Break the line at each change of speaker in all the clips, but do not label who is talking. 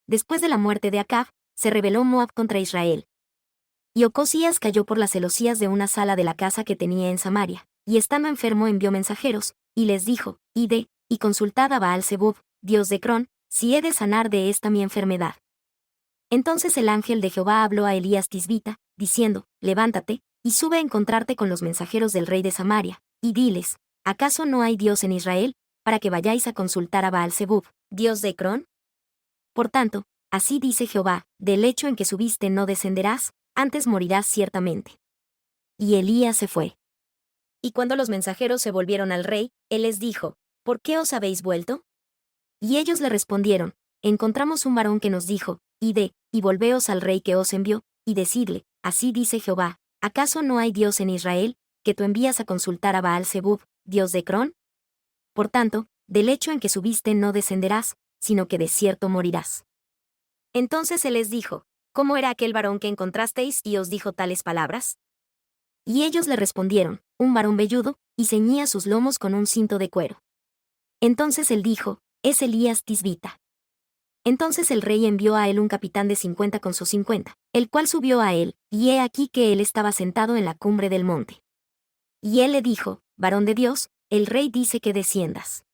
después de la muerte de Acab, se rebeló Moab contra Israel. Y Ocosías cayó por las celosías de una sala de la casa que tenía en Samaria, y estando enfermo envió mensajeros, y les dijo, Id, y consultad a Baal-Zebub, dios de Ecrón, si he de sanar de esta mi enfermedad. Entonces el ángel de Jehová habló a Elías Tisbita, diciendo, Levántate, y sube a encontrarte con los mensajeros del rey de Samaria, y diles, ¿acaso no hay Dios en Israel, para que vayáis a consultar a Baal-Zebub, dios de Ecrón? Por tanto, así dice Jehová, del lecho en que subiste no descenderás, antes morirás ciertamente. Y Elías se fue. Y cuando los mensajeros se volvieron al rey, él les dijo, ¿por qué os habéis vuelto? Y ellos le respondieron, encontramos un varón que nos dijo, Id, y volveos al rey que os envió, y decidle, así dice Jehová, ¿acaso no hay Dios en Israel, que tú envías a consultar a Baal-Zebub, dios de Ecrón? Por tanto, del lecho en que subiste no descenderás, sino que de cierto morirás. Entonces él les dijo, ¿cómo era aquel varón que encontrasteis y os dijo tales palabras? Y ellos le respondieron, un varón velludo, y ceñía sus lomos con un cinto de cuero. Entonces él dijo, es Elías Tisbita. Entonces el rey envió a él un capitán de 50 con sus 50, el cual subió a él, y he aquí que él estaba sentado en la cumbre del monte. Y él le dijo, varón de Dios, el rey dice que desciendas.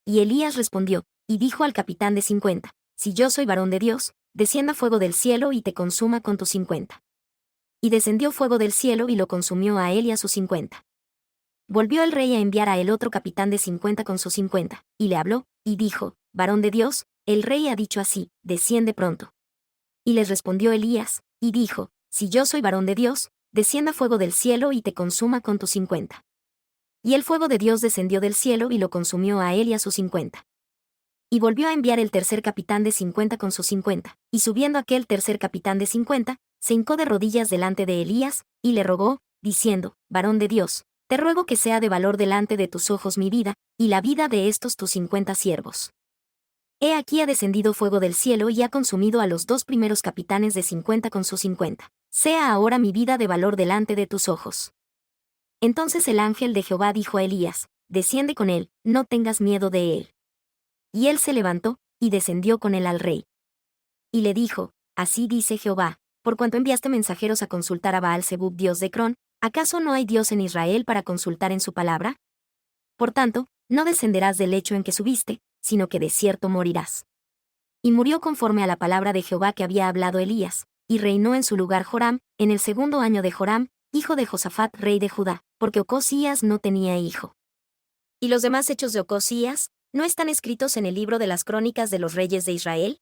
Y Elías respondió, y dijo al capitán de 50, si yo soy varón de Dios, descienda fuego del cielo y te consuma con tus 50. Y descendió fuego del cielo y lo consumió a él y a sus 50. Volvió el rey a enviar a él otro capitán de 50 con sus 50, y le habló, y dijo, varón de Dios, el rey ha dicho así, desciende pronto. Y les respondió Elías, y dijo, si yo soy varón de Dios, descienda fuego del cielo y te consuma con tus 50. Y el fuego de Dios descendió del cielo y lo consumió a él y a sus 50. Y volvió a enviar el tercer capitán de 50 con sus 50, y subiendo aquel tercer capitán de 50, se hincó de rodillas delante de Elías, y le rogó, diciendo, varón de Dios, te ruego que sea de valor delante de tus ojos mi vida, y la vida de estos tus 50 siervos. He aquí ha descendido fuego del cielo y ha consumido a los dos primeros capitanes de 50 con sus 50. Sea ahora mi vida de valor delante de tus ojos. Entonces el ángel de Jehová dijo a Elías, desciende con él, no tengas miedo de él. Y él se levantó, y descendió con él al rey. Y le dijo, así dice Jehová, por cuanto enviaste mensajeros a consultar a Baal-Zebub dios de Ecrón, ¿acaso no hay Dios en Israel para consultar en su palabra? Por tanto, no descenderás del lecho en que subiste, sino que de cierto morirás. Y murió conforme a la palabra de Jehová que había hablado Elías, y reinó en su lugar Joram, en el segundo año de Joram, hijo de Josafat rey de Judá, porque Ocosías no tenía hijo. ¿Y los demás hechos de Ocosías no están escritos en el libro de las crónicas de los reyes de Israel?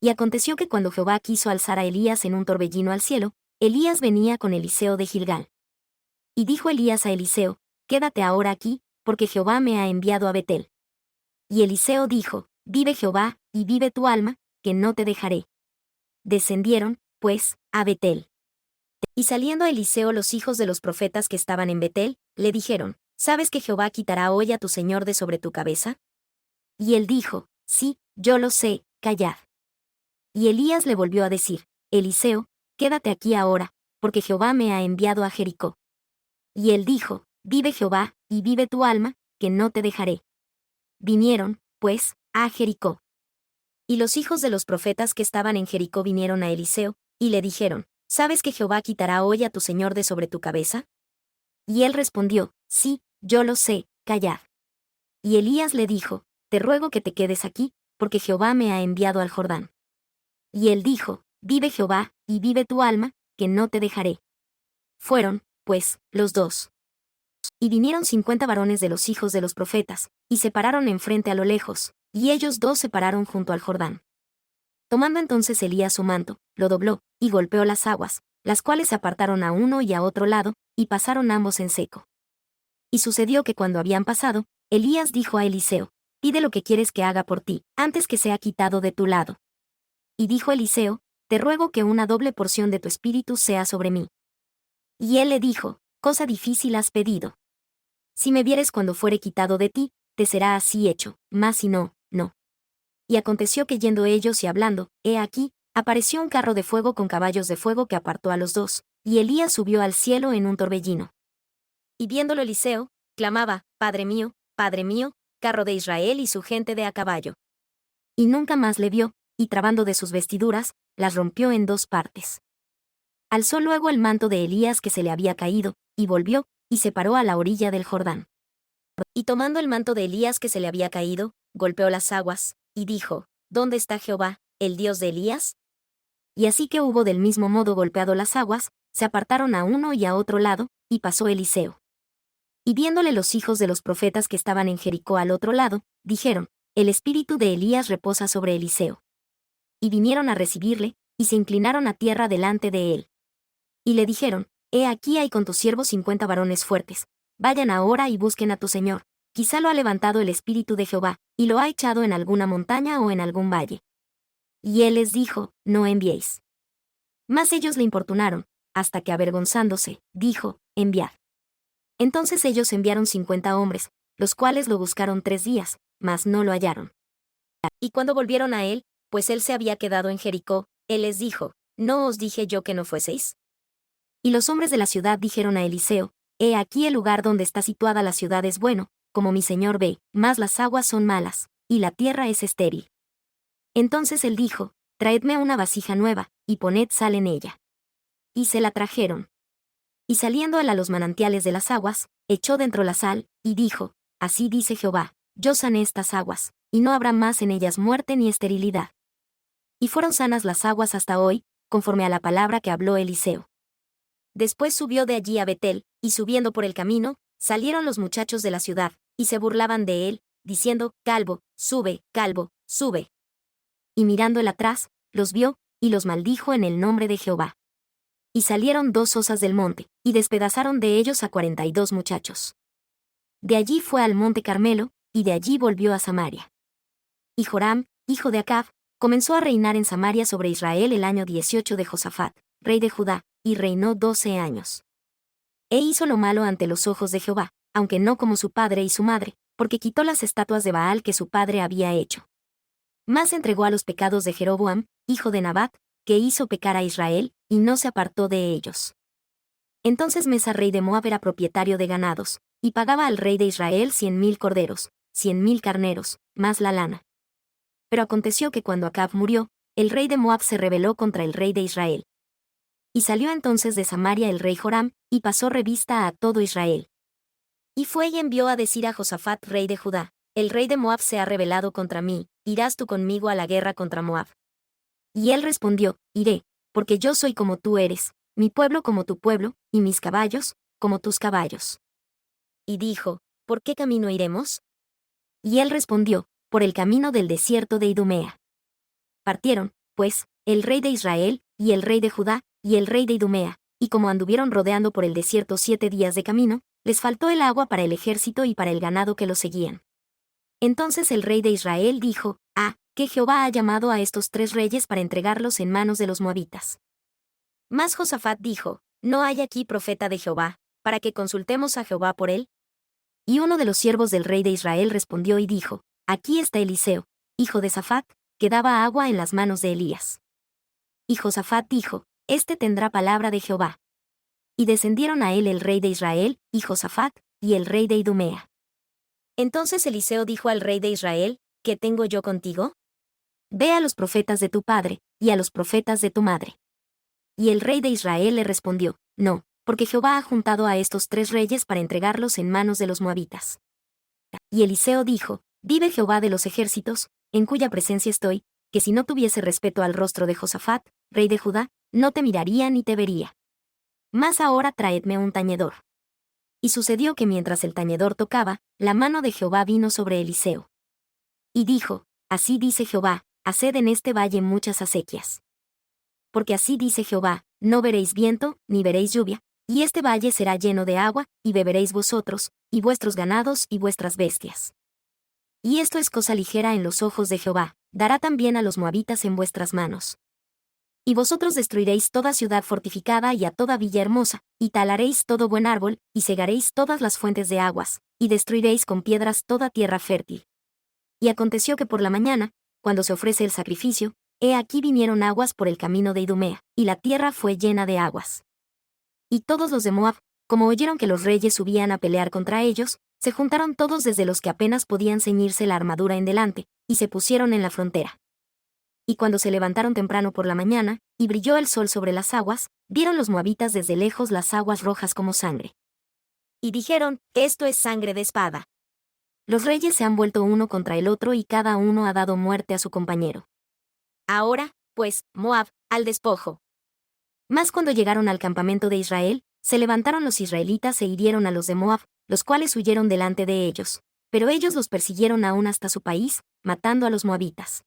Y aconteció que cuando Jehová quiso alzar a Elías en un torbellino al cielo, Elías venía con Eliseo de Gilgal. Y dijo Elías a Eliseo, quédate ahora aquí, porque Jehová me ha enviado a Betel. Y Eliseo dijo, vive Jehová, y vive tu alma, que no te dejaré. Descendieron, pues, a Betel. Y saliendo a Eliseo los hijos de los profetas que estaban en Betel, le dijeron, ¿sabes que Jehová quitará hoy a tu señor de sobre tu cabeza? Y él dijo, sí, yo lo sé, callad. Y Elías le volvió a decir, Eliseo, quédate aquí ahora, porque Jehová me ha enviado a Jericó. Y él dijo, vive Jehová, y vive tu alma, que no te dejaré. Vinieron, pues, a Jericó. Y los hijos de los profetas que estaban en Jericó vinieron a Eliseo, y le dijeron, ¿sabes que Jehová quitará hoy a tu señor de sobre tu cabeza? Y él respondió, sí, yo lo sé, callad. Y Elías le dijo, te ruego que te quedes aquí, porque Jehová me ha enviado al Jordán. Y él dijo, vive Jehová, y vive tu alma, que no te dejaré. Fueron, pues, los dos. Y vinieron 50 varones de los hijos de los profetas, y se pararon enfrente a lo lejos, y ellos dos se pararon junto al Jordán. Tomando entonces Elías su manto, lo dobló, y golpeó las aguas, las cuales se apartaron a uno y a otro lado, y pasaron ambos en seco. Y sucedió que cuando habían pasado, Elías dijo a Eliseo, pide lo que quieres que haga por ti, antes que sea quitado de tu lado. Y dijo Eliseo, te ruego que una doble porción de tu espíritu sea sobre mí. Y él le dijo, cosa difícil has pedido. Si me vieres cuando fuere quitado de ti, te será así hecho, mas si no, no. Y aconteció que yendo ellos y hablando, he aquí, apareció un carro de fuego con caballos de fuego que apartó a los dos, y Elías subió al cielo en un torbellino. Y viéndolo Eliseo, clamaba, Padre mío, carro de Israel y su gente de a caballo. Y nunca más le vio, y trabando de sus vestiduras, las rompió en 2 partes. Alzó luego el manto de Elías que se le había caído, y volvió, y se paró a la orilla del Jordán. Y tomando el manto de Elías que se le había caído, golpeó las aguas, y dijo, ¿dónde está Jehová, el Dios de Elías? Y así que hubo del mismo modo golpeado las aguas, se apartaron a uno y a otro lado, y pasó Eliseo. Y viéndole los hijos de los profetas que estaban en Jericó al otro lado, dijeron, el espíritu de Elías reposa sobre Eliseo. Y vinieron a recibirle, y se inclinaron a tierra delante de él. Y le dijeron, he aquí hay con tus siervos 50 varones fuertes, vayan ahora y busquen a tu señor, quizá lo ha levantado el espíritu de Jehová, y lo ha echado en alguna montaña o en algún valle. Y él les dijo, no enviéis. Mas ellos le importunaron, hasta que avergonzándose, dijo, enviad. Entonces ellos enviaron 50 hombres, los cuales lo buscaron 3 días, mas no lo hallaron. Y cuando volvieron a él, pues él se había quedado en Jericó, él les dijo, ¿no os dije yo que no fueseis? Y los hombres de la ciudad dijeron a Eliseo, he aquí el lugar donde está situada la ciudad es bueno, como mi señor ve, mas las aguas son malas, y la tierra es estéril. Entonces él dijo, traedme una vasija nueva, y poned sal en ella. Y se la trajeron. Y saliendo él a los manantiales de las aguas, echó dentro la sal, y dijo, así dice Jehová, yo sané estas aguas, y no habrá más en ellas muerte ni esterilidad. Y fueron sanas las aguas hasta hoy, conforme a la palabra que habló Eliseo. Después subió de allí a Betel, y subiendo por el camino, salieron los muchachos de la ciudad, y se burlaban de él, diciendo, calvo, sube, calvo, sube. Y mirando él atrás, los vio, y los maldijo en el nombre de Jehová. Y salieron 2 osas del monte, y despedazaron de ellos a 42 muchachos. De allí fue al monte Carmelo, y de allí volvió a Samaria. Y Joram, hijo de Acab, comenzó a reinar en Samaria sobre Israel el año 18 de Josafat, rey de Judá, y reinó 12 años. E hizo lo malo ante los ojos de Jehová, aunque no como su padre y su madre, porque quitó las estatuas de Baal que su padre había hecho. Mas entregó a los pecados de Jeroboam, hijo de Nabat, que hizo pecar a Israel, y no se apartó de ellos. Entonces Mesa rey de Moab era propietario de ganados, y pagaba al rey de Israel 100,000 corderos, 100,000 carneros, más la lana. Pero aconteció que cuando Acab murió, el rey de Moab se rebeló contra el rey de Israel. Y salió entonces de Samaria el rey Joram, y pasó revista a todo Israel. Y fue y envió a decir a Josafat rey de Judá, el rey de Moab se ha rebelado contra mí, ¿irás tú conmigo a la guerra contra Moab? Y él respondió, iré, porque yo soy como tú eres, mi pueblo como tu pueblo, y mis caballos, como tus caballos. Y dijo, ¿por qué camino iremos? Y él respondió, por el camino del desierto de Idumea. Partieron, pues, el rey de Israel, y el rey de Judá, y el rey de Idumea, y como anduvieron rodeando por el desierto 7 días de camino, les faltó el agua para el ejército y para el ganado que los seguían. Entonces el rey de Israel dijo, que Jehová ha llamado a estos 3 reyes para entregarlos en manos de los moabitas. Mas Josafat dijo, ¿no hay aquí profeta de Jehová, para que consultemos a Jehová por él? Y uno de los siervos del rey de Israel respondió y dijo, aquí está Eliseo, hijo de Safat, que daba agua en las manos de Elías. Y Josafat dijo, este tendrá palabra de Jehová. Y descendieron a él el rey de Israel, y Josafat, y el rey de Idumea. Entonces Eliseo dijo al rey de Israel, ¿qué tengo yo contigo? Ve a los profetas de tu padre, y a los profetas de tu madre. Y el rey de Israel le respondió, no, porque Jehová ha juntado a estos 3 reyes para entregarlos en manos de los moabitas. Y Eliseo dijo, vive Jehová de los ejércitos, en cuya presencia estoy, que si no tuviese respeto al rostro de Josafat, rey de Judá, no te miraría ni te vería. Mas ahora traedme un tañedor. Y sucedió que mientras el tañedor tocaba, la mano de Jehová vino sobre Eliseo. Y dijo, así dice Jehová, haced en este valle muchas acequias. Porque así dice Jehová, no veréis viento, ni veréis lluvia, y este valle será lleno de agua, y beberéis vosotros, y vuestros ganados y vuestras bestias. Y esto es cosa ligera en los ojos de Jehová, dará también a los moabitas en vuestras manos. Y vosotros destruiréis toda ciudad fortificada y a toda villa hermosa, y talaréis todo buen árbol, y cegaréis todas las fuentes de aguas, y destruiréis con piedras toda tierra fértil. Y aconteció que por la mañana, cuando se ofrece el sacrificio, he aquí vinieron aguas por el camino de Idumea, y la tierra fue llena de aguas. Y todos los de Moab, como oyeron que los reyes subían a pelear contra ellos, se juntaron todos desde los que apenas podían ceñirse la armadura en delante, y se pusieron en la frontera. Y cuando se levantaron temprano por la mañana, y brilló el sol sobre las aguas, vieron los moabitas desde lejos las aguas rojas como sangre. Y dijeron, esto es sangre de espada. Los reyes se han vuelto uno contra el otro y cada uno ha dado muerte a su compañero. Ahora, pues, Moab, al despojo. Mas cuando llegaron al campamento de Israel, se levantaron los israelitas e hirieron a los de Moab, los cuales huyeron delante de ellos. Pero ellos los persiguieron aún hasta su país, matando a los moabitas.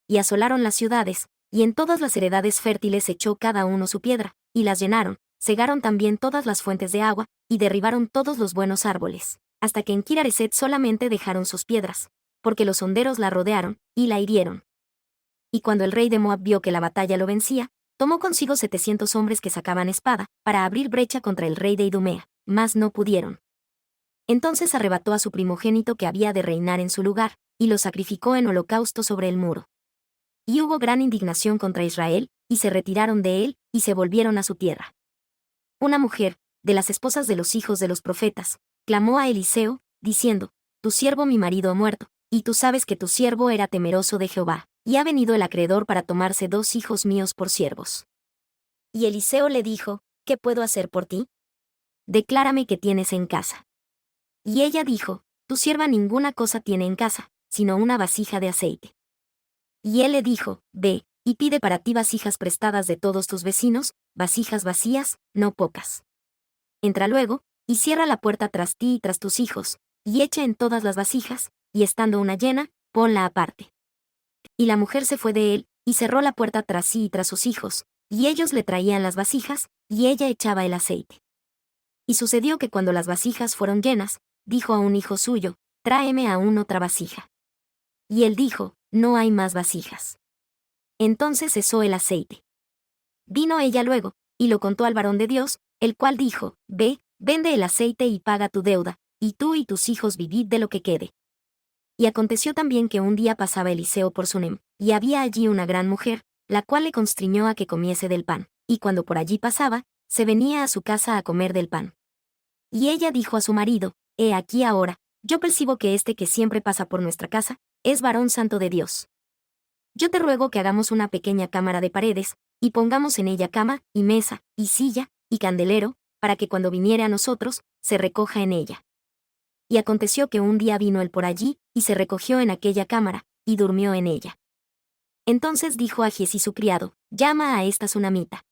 Y asolaron las ciudades, y en todas las heredades fértiles echó cada uno su piedra, y las llenaron, cegaron también todas las fuentes de agua, y derribaron todos los buenos árboles, hasta que en Kir-Hareset solamente dejaron sus piedras, porque los honderos la rodearon, y la hirieron. Y cuando el rey de Moab vio que la batalla lo vencía, tomó consigo 700 hombres que sacaban espada, para abrir brecha contra el rey de Idumea, mas no pudieron. Entonces arrebató a su primogénito que había de reinar en su lugar, y lo sacrificó en holocausto sobre el muro. Y hubo gran indignación contra Israel, y se retiraron de él, y se volvieron a su tierra. Una mujer, de las esposas de los hijos de los profetas, clamó a Eliseo, diciendo, tu siervo mi marido ha muerto, y tú sabes que tu siervo era temeroso de Jehová, y ha venido el acreedor para tomarse 2 hijos míos por siervos. Y Eliseo le dijo, ¿qué puedo hacer por ti? Declárame qué tienes en casa. Y ella dijo, tu sierva ninguna cosa tiene en casa, sino una vasija de aceite. Y él le dijo, ve, y pide para ti vasijas prestadas de todos tus vecinos, vasijas vacías, no pocas. Entra luego, y cierra la puerta tras ti y tras tus hijos, y echa en todas las vasijas, y estando una llena, ponla aparte. Y la mujer se fue de él, y cerró la puerta tras sí y tras sus hijos, y ellos le traían las vasijas, y ella echaba el aceite. Y sucedió que cuando las vasijas fueron llenas, dijo a un hijo suyo, tráeme aún otra vasija. Y él dijo, no hay más vasijas. Entonces cesó el aceite. Vino ella luego, y lo contó al varón de Dios, el cual dijo, ve, vende el aceite y paga tu deuda, y tú y tus hijos vivid de lo que quede. Y aconteció también que un día pasaba Eliseo por Sunem, y había allí una gran mujer, la cual le constriñó a que comiese del pan, y cuando por allí pasaba, se venía a su casa a comer del pan. Y ella dijo a su marido, he aquí ahora, yo percibo que este que siempre pasa por nuestra casa, es varón santo de Dios. Yo te ruego que hagamos una pequeña cámara de paredes, y pongamos en ella cama, y mesa, y silla, y candelero, para que cuando viniere a nosotros, se recoja en ella. Y aconteció que un día vino él por allí, y se recogió en aquella cámara, y durmió en ella. Entonces dijo a Giezi su criado, llama a esta sunamita.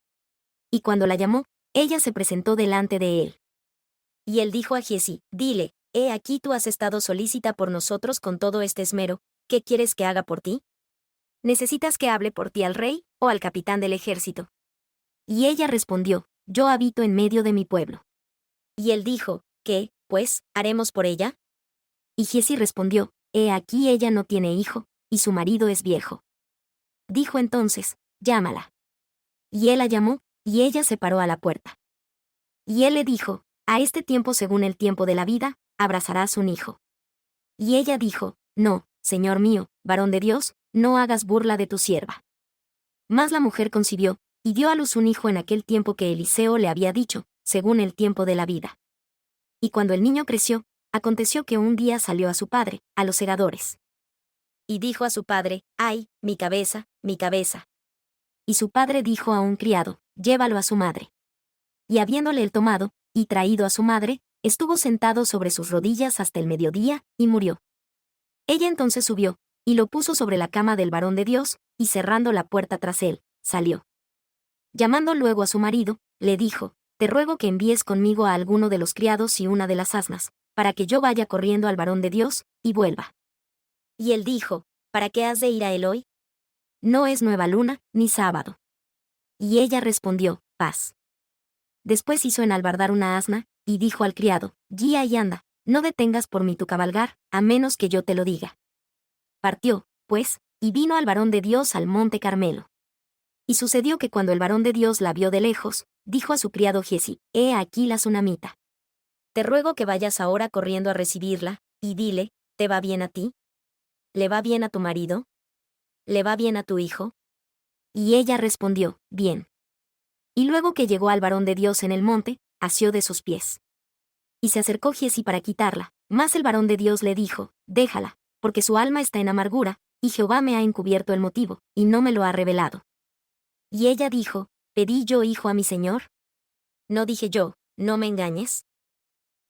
Y cuando la llamó, ella se presentó delante de él. Y él dijo a Giezi, dile, he aquí tú has estado solícita por nosotros con todo este esmero, ¿qué quieres que haga por ti? ¿Necesitas que hable por ti al rey, o al capitán del ejército? Y ella respondió, yo habito en medio de mi pueblo. Y él dijo, ¿qué, pues, haremos por ella? Y Giezi respondió, he aquí ella no tiene hijo, y su marido es viejo. Dijo entonces, llámala. Y él la llamó, y ella se paró a la puerta. Y él le dijo, a este tiempo según el tiempo de la vida, abrazarás un hijo. Y ella dijo, no, señor mío, varón de Dios, no hagas burla de tu sierva. Mas la mujer concibió, y dio a luz un hijo en aquel tiempo que Eliseo le había dicho, según el tiempo de la vida. Y cuando el niño creció, aconteció que un día salió a su padre, a los segadores. Y dijo a su padre, ¡ay, mi cabeza, mi cabeza! Y su padre dijo a un criado, llévalo a su madre. Y habiéndole él tomado, y traído a su madre, estuvo sentado sobre sus rodillas hasta el mediodía, y murió. Ella entonces subió, y lo puso sobre la cama del varón de Dios, y cerrando la puerta tras él, salió. Llamando luego a su marido, le dijo, te ruego que envíes conmigo a alguno de los criados y una de las asnas, para que yo vaya corriendo al varón de Dios, y vuelva. Y él dijo, ¿para qué has de ir a él hoy? No es nueva luna, ni sábado. Y ella respondió, paz. Después hizo enalbardar una asna, y dijo al criado, guía y anda, no detengas por mí tu cabalgar, a menos que yo te lo diga. Partió, pues, y vino al varón de Dios al monte Carmelo. Y sucedió que cuando el varón de Dios la vio de lejos, dijo a su criado Giezi, he aquí la sunamita. Te ruego que vayas ahora corriendo a recibirla, y dile, ¿te va bien a ti? ¿Le va bien a tu marido? ¿Le va bien a tu hijo? Y ella respondió, bien. Y luego que llegó al varón de Dios en el monte, asió de sus pies. Y se acercó Giezi para quitarla, mas el varón de Dios le dijo, déjala, porque su alma está en amargura, y Jehová me ha encubierto el motivo, y no me lo ha revelado. Y ella dijo, ¿pedí yo hijo a mi señor? No dije yo, no me engañes.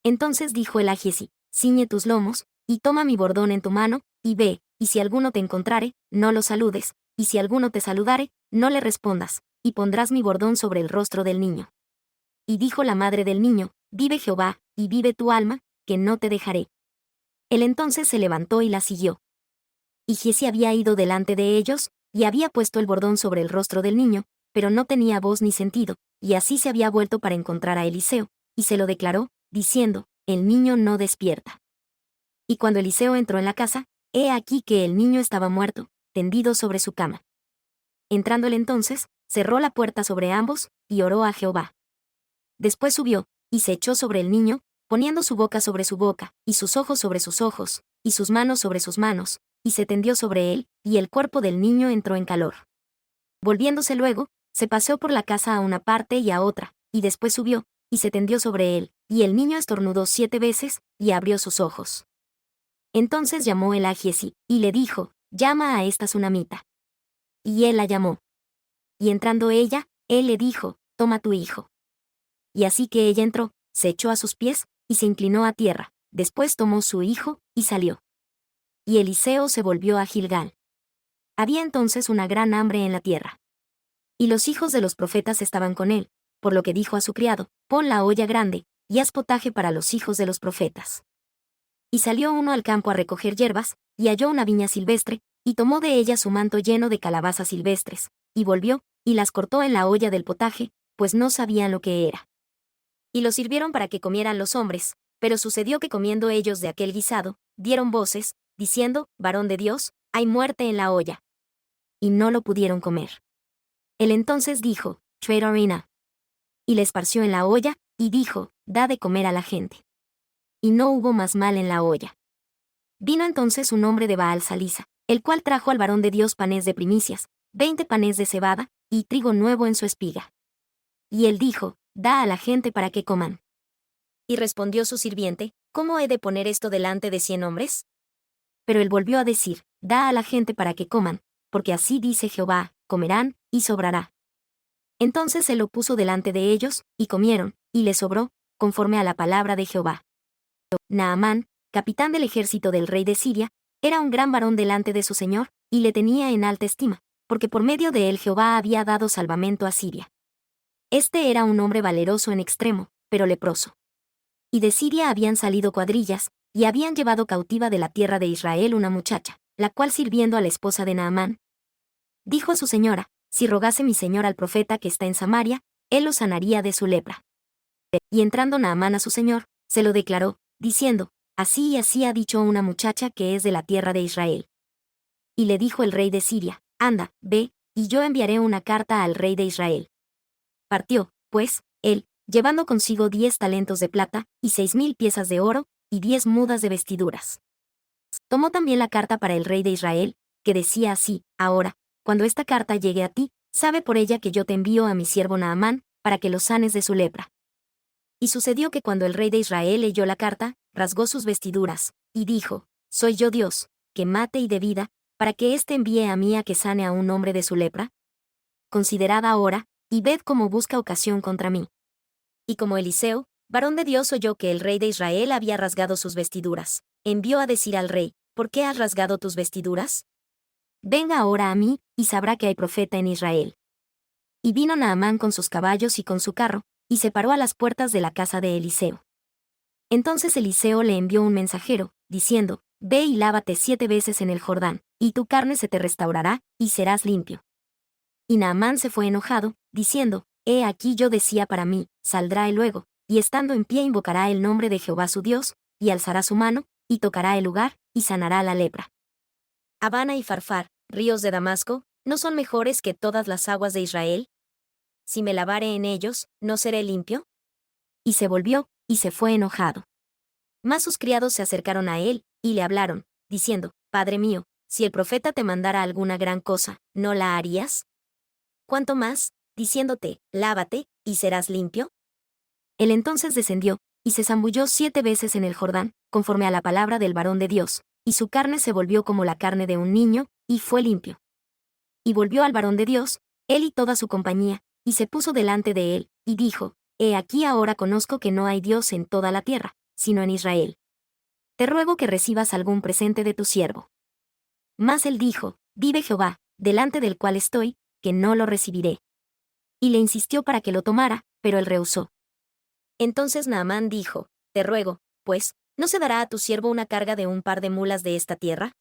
Entonces dijo el Agiesi, ciñe tus lomos, y toma mi bordón en tu mano, y ve, y si alguno te encontrare, no lo saludes, y si alguno te saludare, no le respondas, y pondrás mi bordón sobre el rostro del niño. Y dijo la madre del niño, vive Jehová, y vive tu alma, que no te dejaré. Él entonces se levantó y la siguió. Y Giezi había ido delante de ellos, y había puesto el bordón sobre el rostro del niño, pero no tenía voz ni sentido, y así se había vuelto para encontrar a Eliseo, y se lo declaró, diciendo, el niño no despierta. Y cuando Eliseo entró en la casa, he aquí que el niño estaba muerto, tendido sobre su cama. Entrando él entonces, cerró la puerta sobre ambos, y oró a Jehová. Después subió, y se echó sobre el niño, poniendo su boca sobre su boca, y sus ojos sobre sus ojos, y sus manos sobre sus manos, y se tendió sobre él, y el cuerpo del niño entró en calor. Volviéndose luego, se paseó por la casa a una parte y a otra, y después subió, y se tendió sobre él, y el niño estornudó 7 veces, y abrió sus ojos. Entonces llamó el Agiesi, y le dijo, llama a esta sunamita. Y él la llamó. Y entrando ella, él le dijo, toma tu hijo. Y así que ella entró, se echó a sus pies, y se inclinó a tierra, después tomó su hijo, y salió. Y Eliseo se volvió a Gilgal. Había entonces una gran hambre en la tierra. Y los hijos de los profetas estaban con él, por lo que dijo a su criado, pon la olla grande, y haz potaje para los hijos de los profetas. Y salió uno al campo a recoger hierbas, y halló una viña silvestre, y tomó de ella su manto lleno de calabazas silvestres, y volvió, y las cortó en la olla del potaje, pues no sabían lo que era. Y lo sirvieron para que comieran los hombres, pero sucedió que comiendo ellos de aquel guisado, dieron voces, diciendo, varón de Dios, hay muerte en la olla. Y no lo pudieron comer. Él entonces dijo, Traitorina. Y le esparció en la olla, y dijo, da de comer a la gente. Y no hubo más mal en la olla. Vino entonces un hombre de Baal Salisa, el cual trajo al varón de Dios panes de primicias, 20 panes de cebada, y trigo nuevo en su espiga. Y él dijo, da a la gente para que coman. Y respondió su sirviente, ¿cómo he de poner esto delante de 100 hombres? Pero él volvió a decir, da a la gente para que coman, porque así dice Jehová, comerán, y sobrará. Entonces se lo puso delante de ellos, y comieron, y les sobró, conforme a la palabra de Jehová. Naamán, capitán del ejército del rey de Siria, era un gran varón delante de su señor, y le tenía en alta estima, porque por medio de él Jehová había dado salvamento a Siria. Este era un hombre valeroso en extremo, pero leproso. Y de Siria habían salido cuadrillas, y habían llevado cautiva de la tierra de Israel una muchacha, la cual sirviendo a la esposa de Naamán, dijo a su señora, si rogase mi señor al profeta que está en Samaria, él lo sanaría de su lepra. Y entrando Naamán a su señor, se lo declaró, diciendo, así y así ha dicho una muchacha que es de la tierra de Israel. Y le dijo el rey de Siria, anda, ve, y yo enviaré una carta al rey de Israel. Partió, pues, él, llevando consigo 10 talentos de plata, y 6,000 piezas de oro, y 10 mudas de vestiduras. Tomó también la carta para el rey de Israel, que decía así, ahora, cuando esta carta llegue a ti, sabe por ella que yo te envío a mi siervo Naamán, para que lo sanes de su lepra. Y sucedió que cuando el rey de Israel leyó la carta, rasgó sus vestiduras, y dijo, ¿soy yo Dios, que mate y dé vida, para que éste envíe a mí a que sane a un hombre de su lepra? Considerad ahora, y ved cómo busca ocasión contra mí. Y como Eliseo, varón de Dios, oyó que el rey de Israel había rasgado sus vestiduras, envió a decir al rey, ¿por qué has rasgado tus vestiduras? Venga ahora a mí, y sabrá que hay profeta en Israel. Y vino Naamán con sus caballos y con su carro, y se paró a las puertas de la casa de Eliseo. Entonces Eliseo le envió un mensajero, diciendo, ve y lávate 7 veces en el Jordán, y tu carne se te restaurará, y serás limpio. Y Naamán se fue enojado, diciendo, he aquí yo decía para mí, saldrá él luego, y estando en pie invocará el nombre de Jehová su Dios, y alzará su mano, y tocará el lugar, y sanará la lepra. Abana y Farfar, ríos de Damasco, ¿no son mejores que todas las aguas de Israel? Si me lavare en ellos, ¿no seré limpio? Y se volvió, y se fue enojado. Mas sus criados se acercaron a él, y le hablaron, diciendo, Padre mío, si el profeta te mandara alguna gran cosa, ¿no la harías? ¿Cuánto más, diciéndote, lávate, y serás limpio? Él entonces descendió, y se zambulló 7 veces en el Jordán, conforme a la palabra del varón de Dios, y su carne se volvió como la carne de un niño, y fue limpio. Y volvió al varón de Dios, él y toda su compañía, y se puso delante de él, y dijo, He aquí ahora conozco que no hay Dios en toda la tierra, sino en Israel. Te ruego que recibas algún presente de tu siervo. Mas él dijo, Vive Jehová, delante del cual estoy, que no lo recibiré. Y le insistió para que lo tomara, pero él rehusó. Entonces Naamán dijo, Te ruego, pues, ¿no se dará a tu siervo una carga de un par de mulas de esta tierra?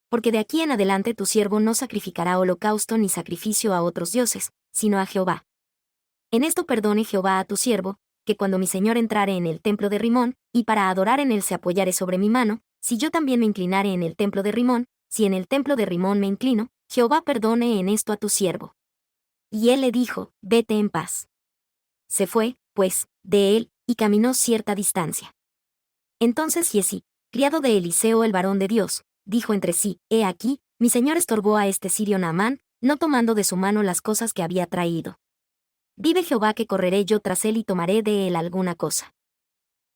Porque de aquí en adelante tu siervo no sacrificará holocausto ni sacrificio a otros dioses, sino a Jehová. En esto perdone Jehová a tu siervo, que cuando mi señor entrare en el templo de Rimón, y para adorar en él se apoyare sobre mi mano, si yo también me inclinare en el templo de Rimón, si en el templo de Rimón me inclino, Jehová perdone en esto a tu siervo. Y él le dijo, Vete en paz. Se fue, pues, de él, y caminó cierta distancia. Entonces Giezi, criado de Eliseo el varón de Dios, dijo entre sí, He aquí, mi señor estorbó a este sirio Naamán, no tomando de su mano las cosas que había traído. Vive Jehová que correré yo tras él y tomaré de él alguna cosa.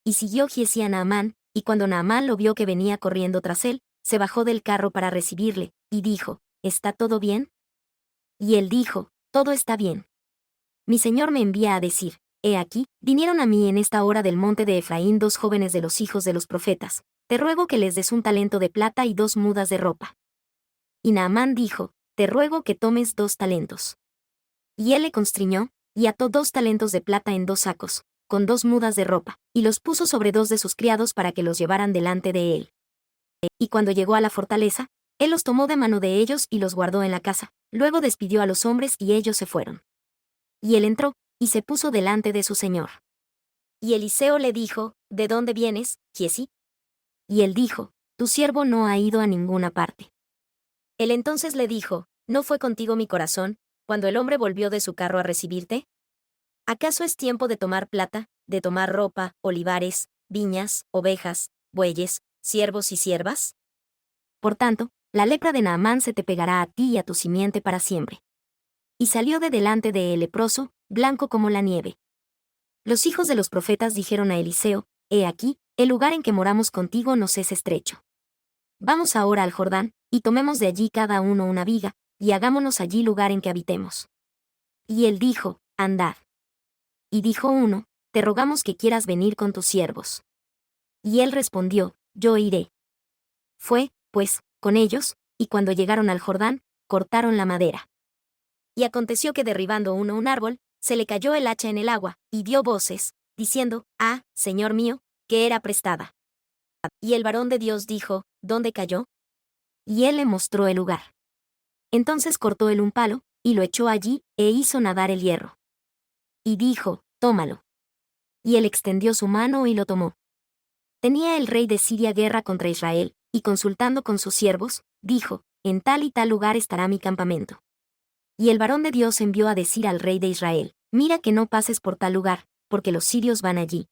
Y siguió Giezi a Naamán, y cuando Naamán lo vio que venía corriendo tras él, se bajó del carro para recibirle, y dijo, ¿Está todo bien? Y él dijo, Todo está bien. Mi señor me envía a decir, He aquí, vinieron a mí en esta hora del monte de Efraín 2 jóvenes de los hijos de los profetas, te ruego que les des un talento de plata y 2 mudas de ropa. Y Naamán dijo, Te ruego que tomes 2 talentos. Y él le constriñó, y ató 2 talentos de plata en 2 sacos, con 2 mudas de ropa, y los puso sobre 2 de sus criados para que los llevaran delante de él. Y cuando llegó a la fortaleza, él los tomó de mano de ellos y los guardó en la casa, luego despidió a los hombres y ellos se fueron. Y él entró, y se puso delante de su señor. Y Eliseo le dijo, ¿De dónde vienes, Giezi? Y él dijo, Tu siervo no ha ido a ninguna parte. Él entonces le dijo, ¿No fue contigo mi corazón, cuando el hombre volvió de su carro a recibirte? ¿Acaso es tiempo de tomar plata, de tomar ropa, olivares, viñas, ovejas, bueyes, siervos y siervas? Por tanto, la lepra de Naamán se te pegará a ti y a tu simiente para siempre. Y salió de delante de él leproso, blanco como la nieve. Los hijos de los profetas dijeron a Eliseo, He aquí, el lugar en que moramos contigo nos es estrecho. Vamos ahora al Jordán, y tomemos de allí cada uno una viga, y hagámonos allí lugar en que habitemos. Y él dijo, Andad. Y dijo uno, Te rogamos que quieras venir con tus siervos. Y él respondió, Yo iré. Fue, pues, con ellos, y cuando llegaron al Jordán, cortaron la madera. Y aconteció que derribando uno un árbol, se le cayó el hacha en el agua, y dio voces, diciendo, Señor mío, que era prestada. Y el varón de Dios dijo, ¿Dónde cayó? Y él le mostró el lugar. Entonces cortó él un palo, y lo echó allí, e hizo nadar el hierro. Y dijo, Tómalo. Y él extendió su mano y lo tomó. Tenía el rey de Siria guerra contra Israel, y consultando con sus siervos, dijo, En tal y tal lugar estará mi campamento. Y el varón de Dios envió a decir al rey de Israel, Mira que no pases por tal lugar, porque los sirios van allí.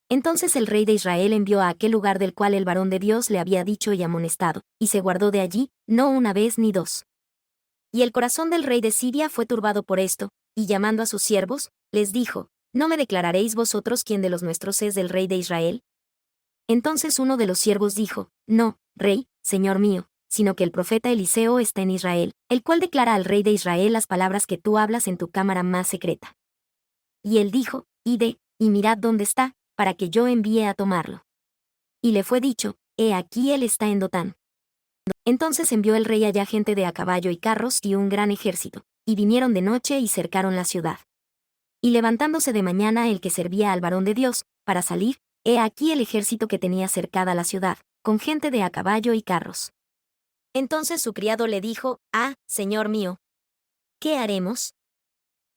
Entonces el rey de Israel envió a aquel lugar del cual el varón de Dios le había dicho y amonestado, y se guardó de allí, no una vez ni 2. Y el corazón del rey de Siria fue turbado por esto, y llamando a sus siervos, les dijo, ¿No me declararéis vosotros quién de los nuestros es del rey de Israel? Entonces uno de los siervos dijo, No, rey, señor mío, sino que el profeta Eliseo está en Israel, el cual declara al rey de Israel las palabras que tú hablas en tu cámara más secreta. Y él dijo, Id, y mirad dónde está, para que yo envíe a tomarlo. Y le fue dicho, He aquí él está en Dotán. Entonces envió el rey allá gente de a caballo y carros y un gran ejército, y vinieron de noche y cercaron la ciudad. Y levantándose de mañana el que servía al varón de Dios, para salir, he aquí el ejército que tenía cercada la ciudad, con gente de a caballo y carros. Entonces su criado le dijo, señor mío, ¿qué haremos?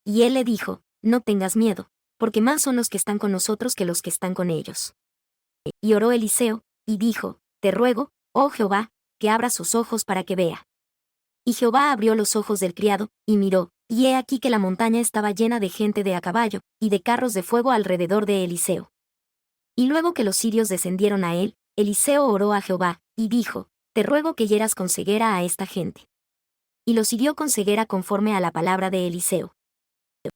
Y él le dijo, no tengas miedo, porque más son los que están con nosotros que los que están con ellos. Y oró Eliseo, y dijo, te ruego, oh Jehová, que abra sus ojos para que vea. Y Jehová abrió los ojos del criado, y miró, y he aquí que la montaña estaba llena de gente de a caballo, y de carros de fuego alrededor de Eliseo. Y luego que los sirios descendieron a él, Eliseo oró a Jehová, y dijo, te ruego que hieras con ceguera a esta gente. Y los hirió con ceguera conforme a la palabra de Eliseo.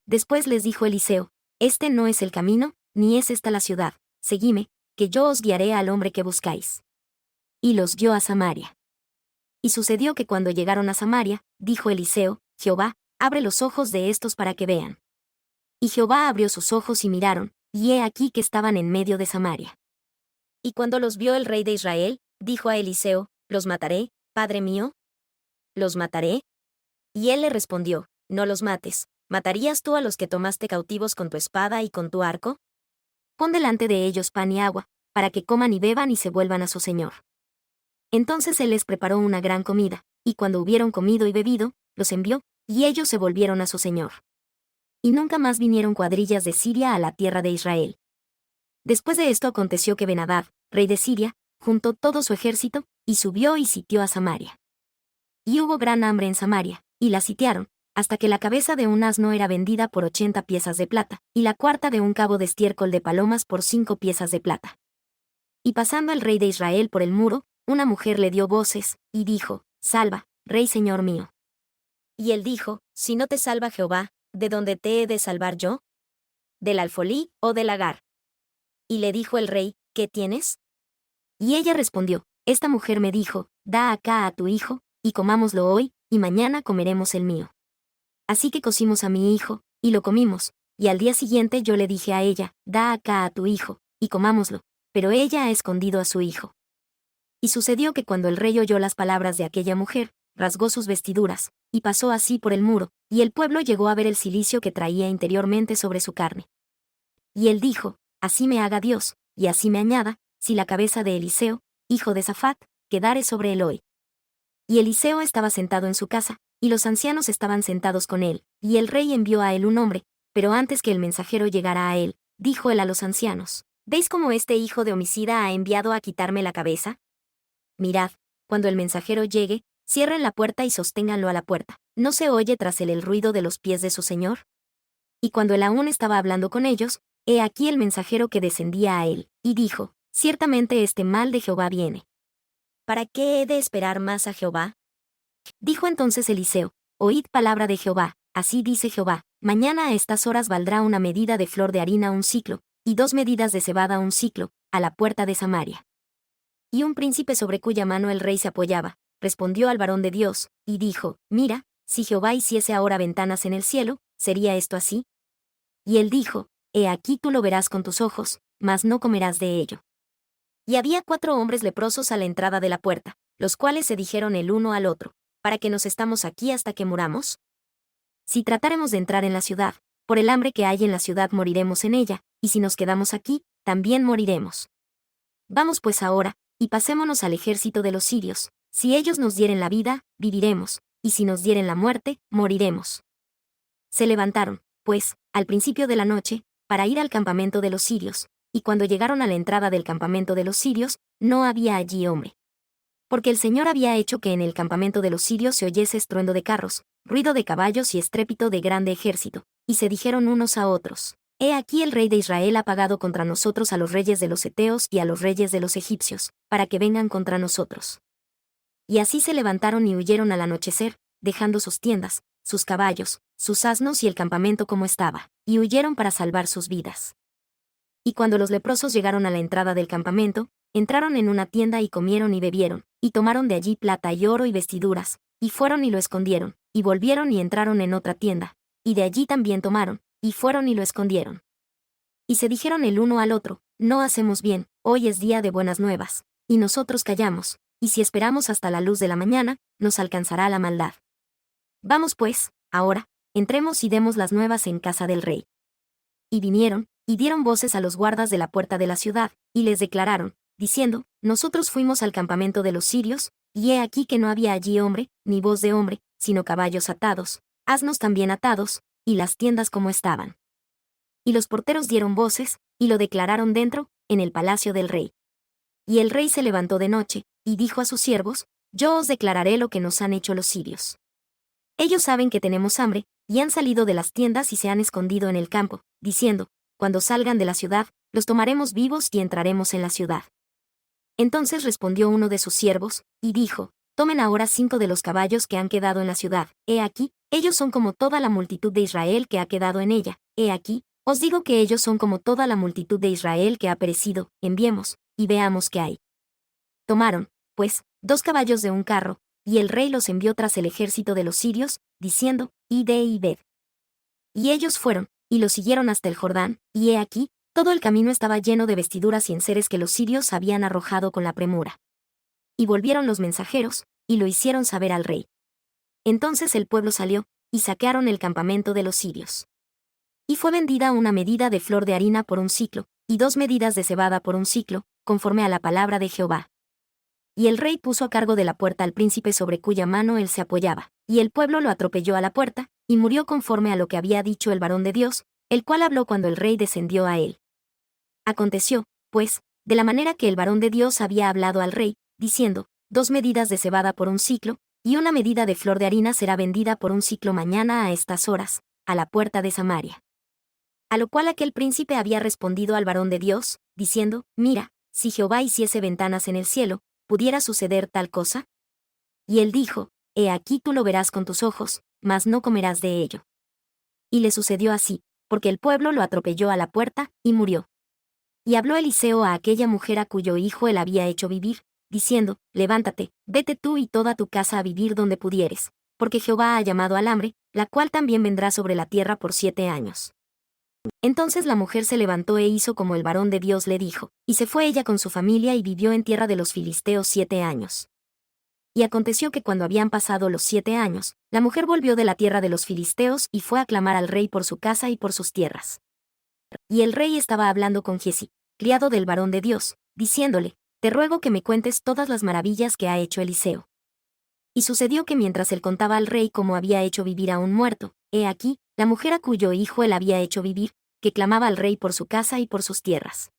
Después les dijo Eliseo, este no es el camino, ni es esta la ciudad, seguidme, que yo os guiaré al hombre que buscáis. Y los guió a Samaria. Y sucedió que cuando llegaron a Samaria, dijo Eliseo, Jehová, abre los ojos de estos para que vean. Y Jehová abrió sus ojos y miraron, y he aquí que estaban en medio de Samaria. Y cuando los vio el rey de Israel, dijo a Eliseo, ¿los mataré, padre mío? ¿Los mataré? Y él le respondió, no los mates, ¿matarías tú a los que tomaste cautivos con tu espada y con tu arco? Pon delante de ellos pan y agua, para que coman y beban y se vuelvan a su señor. Entonces él les preparó una gran comida, y cuando hubieron comido y bebido, los envió, y ellos se volvieron a su señor. Y nunca más vinieron cuadrillas de Siria a la tierra de Israel. Después de esto aconteció que Ben-Hadad, rey de Siria, juntó todo su ejército, y subió y sitió a Samaria. Y hubo gran hambre en Samaria, y la sitiaron, hasta que la cabeza de un asno era vendida por 80 piezas de plata, y la cuarta de un cabo de estiércol de palomas por 5 piezas de plata. Y pasando el rey de Israel por el muro, una mujer le dio voces, y dijo, Salva, rey señor mío. Y él dijo, Si no te salva Jehová, ¿de dónde te he de salvar yo? ¿Del alfolí o del lagar? Y le dijo el rey, ¿qué tienes? Y ella respondió, Esta mujer me dijo, Da acá a tu hijo, y comámoslo hoy, y mañana comeremos el mío. Así que cocimos a mi hijo, y lo comimos, y al día siguiente yo le dije a ella, Da acá a tu hijo, y comámoslo, pero ella ha escondido a su hijo. Y sucedió que cuando el rey oyó las palabras de aquella mujer, rasgó sus vestiduras, y pasó así por el muro, y el pueblo llegó a ver el cilicio que traía interiormente sobre su carne. Y él dijo, Así me haga Dios, y así me añada, si la cabeza de Eliseo, hijo de Safat, quedare sobre él hoy. Y Eliseo estaba sentado en su casa, y los ancianos estaban sentados con él, y el rey envió a él un hombre, pero antes que el mensajero llegara a él, dijo él a los ancianos, ¿Veis cómo este hijo de homicida ha enviado a quitarme la cabeza? Mirad, cuando el mensajero llegue, cierren la puerta y sosténganlo a la puerta. ¿No se oye tras él el ruido de los pies de su señor? Y cuando él aún estaba hablando con ellos, he aquí el mensajero que descendía a él, y dijo, Ciertamente este mal de Jehová viene. ¿Para qué he de esperar más a Jehová? Dijo entonces Eliseo, Oíd palabra de Jehová, así dice Jehová, mañana a estas horas valdrá una medida de flor de harina un siclo, y 2 medidas de cebada un siclo, a la puerta de Samaria. Y un príncipe sobre cuya mano el rey se apoyaba, respondió al varón de Dios, y dijo, Mira, si Jehová hiciese ahora ventanas en el cielo, ¿sería esto así? Y él dijo, He aquí tú lo verás con tus ojos, mas no comerás de ello. Y había 4 hombres leprosos a la entrada de la puerta, los cuales se dijeron el uno al otro, ¿para qué nos estamos aquí hasta que muramos? Si tratáremos de entrar en la ciudad, por el hambre que hay en la ciudad moriremos en ella, y si nos quedamos aquí, también moriremos. Vamos pues ahora, y pasémonos al ejército de los sirios, si ellos nos dieren la vida, viviremos, y si nos dieren la muerte, moriremos. Se levantaron, pues, al principio de la noche, para ir al campamento de los sirios, y cuando llegaron a la entrada del campamento de los sirios, no había allí hombre. Porque el Señor había hecho que en el campamento de los sirios se oyese estruendo de carros, ruido de caballos y estrépito de grande ejército, y se dijeron unos a otros, He aquí el rey de Israel ha pagado contra nosotros a los reyes de los heteos y a los reyes de los egipcios, para que vengan contra nosotros. Y así se levantaron y huyeron al anochecer, dejando sus tiendas, sus caballos, sus asnos y el campamento como estaba, y huyeron para salvar sus vidas. Y cuando los leprosos llegaron a la entrada del campamento, entraron en una tienda y comieron y bebieron, y tomaron de allí plata y oro y vestiduras, y fueron y lo escondieron, y volvieron y entraron en otra tienda, y de allí también tomaron, y fueron y lo escondieron. Y se dijeron el uno al otro, No hacemos bien, hoy es día de buenas nuevas, y nosotros callamos, y si esperamos hasta la luz de la mañana, nos alcanzará la maldad. Vamos pues, ahora, entremos y demos las nuevas en casa del rey. Y vinieron, y dieron voces a los guardas de la puerta de la ciudad, y les declararon, diciendo, Nosotros fuimos al campamento de los sirios, y he aquí que no había allí hombre, ni voz de hombre, sino caballos atados, asnos también atados, y las tiendas como estaban. Y los porteros dieron voces, y lo declararon dentro, en el palacio del rey. Y el rey se levantó de noche, y dijo a sus siervos, Yo os declararé lo que nos han hecho los sirios. Ellos saben que tenemos hambre, y han salido de las tiendas y se han escondido en el campo, diciendo, Cuando salgan de la ciudad, los tomaremos vivos y entraremos en la ciudad. Entonces respondió uno de sus siervos, y dijo, Tomen ahora 5 de los caballos que han quedado en la ciudad, he aquí, ellos son como toda la multitud de Israel que ha quedado en ella, he aquí, os digo que ellos son como toda la multitud de Israel que ha perecido, enviemos, y veamos qué hay. Tomaron, pues, 2 caballos de un carro, y el rey los envió tras el ejército de los sirios, diciendo, id y ved. Y ellos fueron, y los siguieron hasta el Jordán, y he aquí, todo el camino estaba lleno de vestiduras y enseres que los sirios habían arrojado con la premura. Y volvieron los mensajeros, y lo hicieron saber al rey. Entonces el pueblo salió, y saquearon el campamento de los sirios. Y fue vendida una medida de flor de harina por un siclo, y 2 medidas de cebada por un siclo, conforme a la palabra de Jehová. Y el rey puso a cargo de la puerta al príncipe sobre cuya mano él se apoyaba, y el pueblo lo atropelló a la puerta, y murió conforme a lo que había dicho el varón de Dios, el cual habló cuando el rey descendió a él. Aconteció, pues, de la manera que el varón de Dios había hablado al rey, diciendo, 2 medidas de cebada por un siclo, y una medida de flor de harina será vendida por un siclo mañana a estas horas, a la puerta de Samaria. A lo cual aquel príncipe había respondido al varón de Dios, diciendo, mira, si Jehová hiciese ventanas en el cielo, ¿pudiera suceder tal cosa? Y él dijo, he aquí tú lo verás con tus ojos, mas no comerás de ello. Y le sucedió así, porque el pueblo lo atropelló a la puerta, y murió. Y habló Eliseo a aquella mujer a cuyo hijo él había hecho vivir, diciendo, levántate, vete tú y toda tu casa a vivir donde pudieres, porque Jehová ha llamado al hambre, la cual también vendrá sobre la tierra por 7 años. Entonces la mujer se levantó e hizo como el varón de Dios le dijo, y se fue ella con su familia y vivió en tierra de los filisteos 7 años. Y aconteció que cuando habían pasado los 7 años, la mujer volvió de la tierra de los filisteos y fue a clamar al rey por su casa y por sus tierras. Y el rey estaba hablando con Giezi, criado del varón de Dios, diciéndole, te ruego que me cuentes todas las maravillas que ha hecho Eliseo. Y sucedió que mientras él contaba al rey cómo había hecho vivir a un muerto, he aquí, la mujer a cuyo hijo él había hecho vivir, que clamaba al rey por su casa y por sus tierras.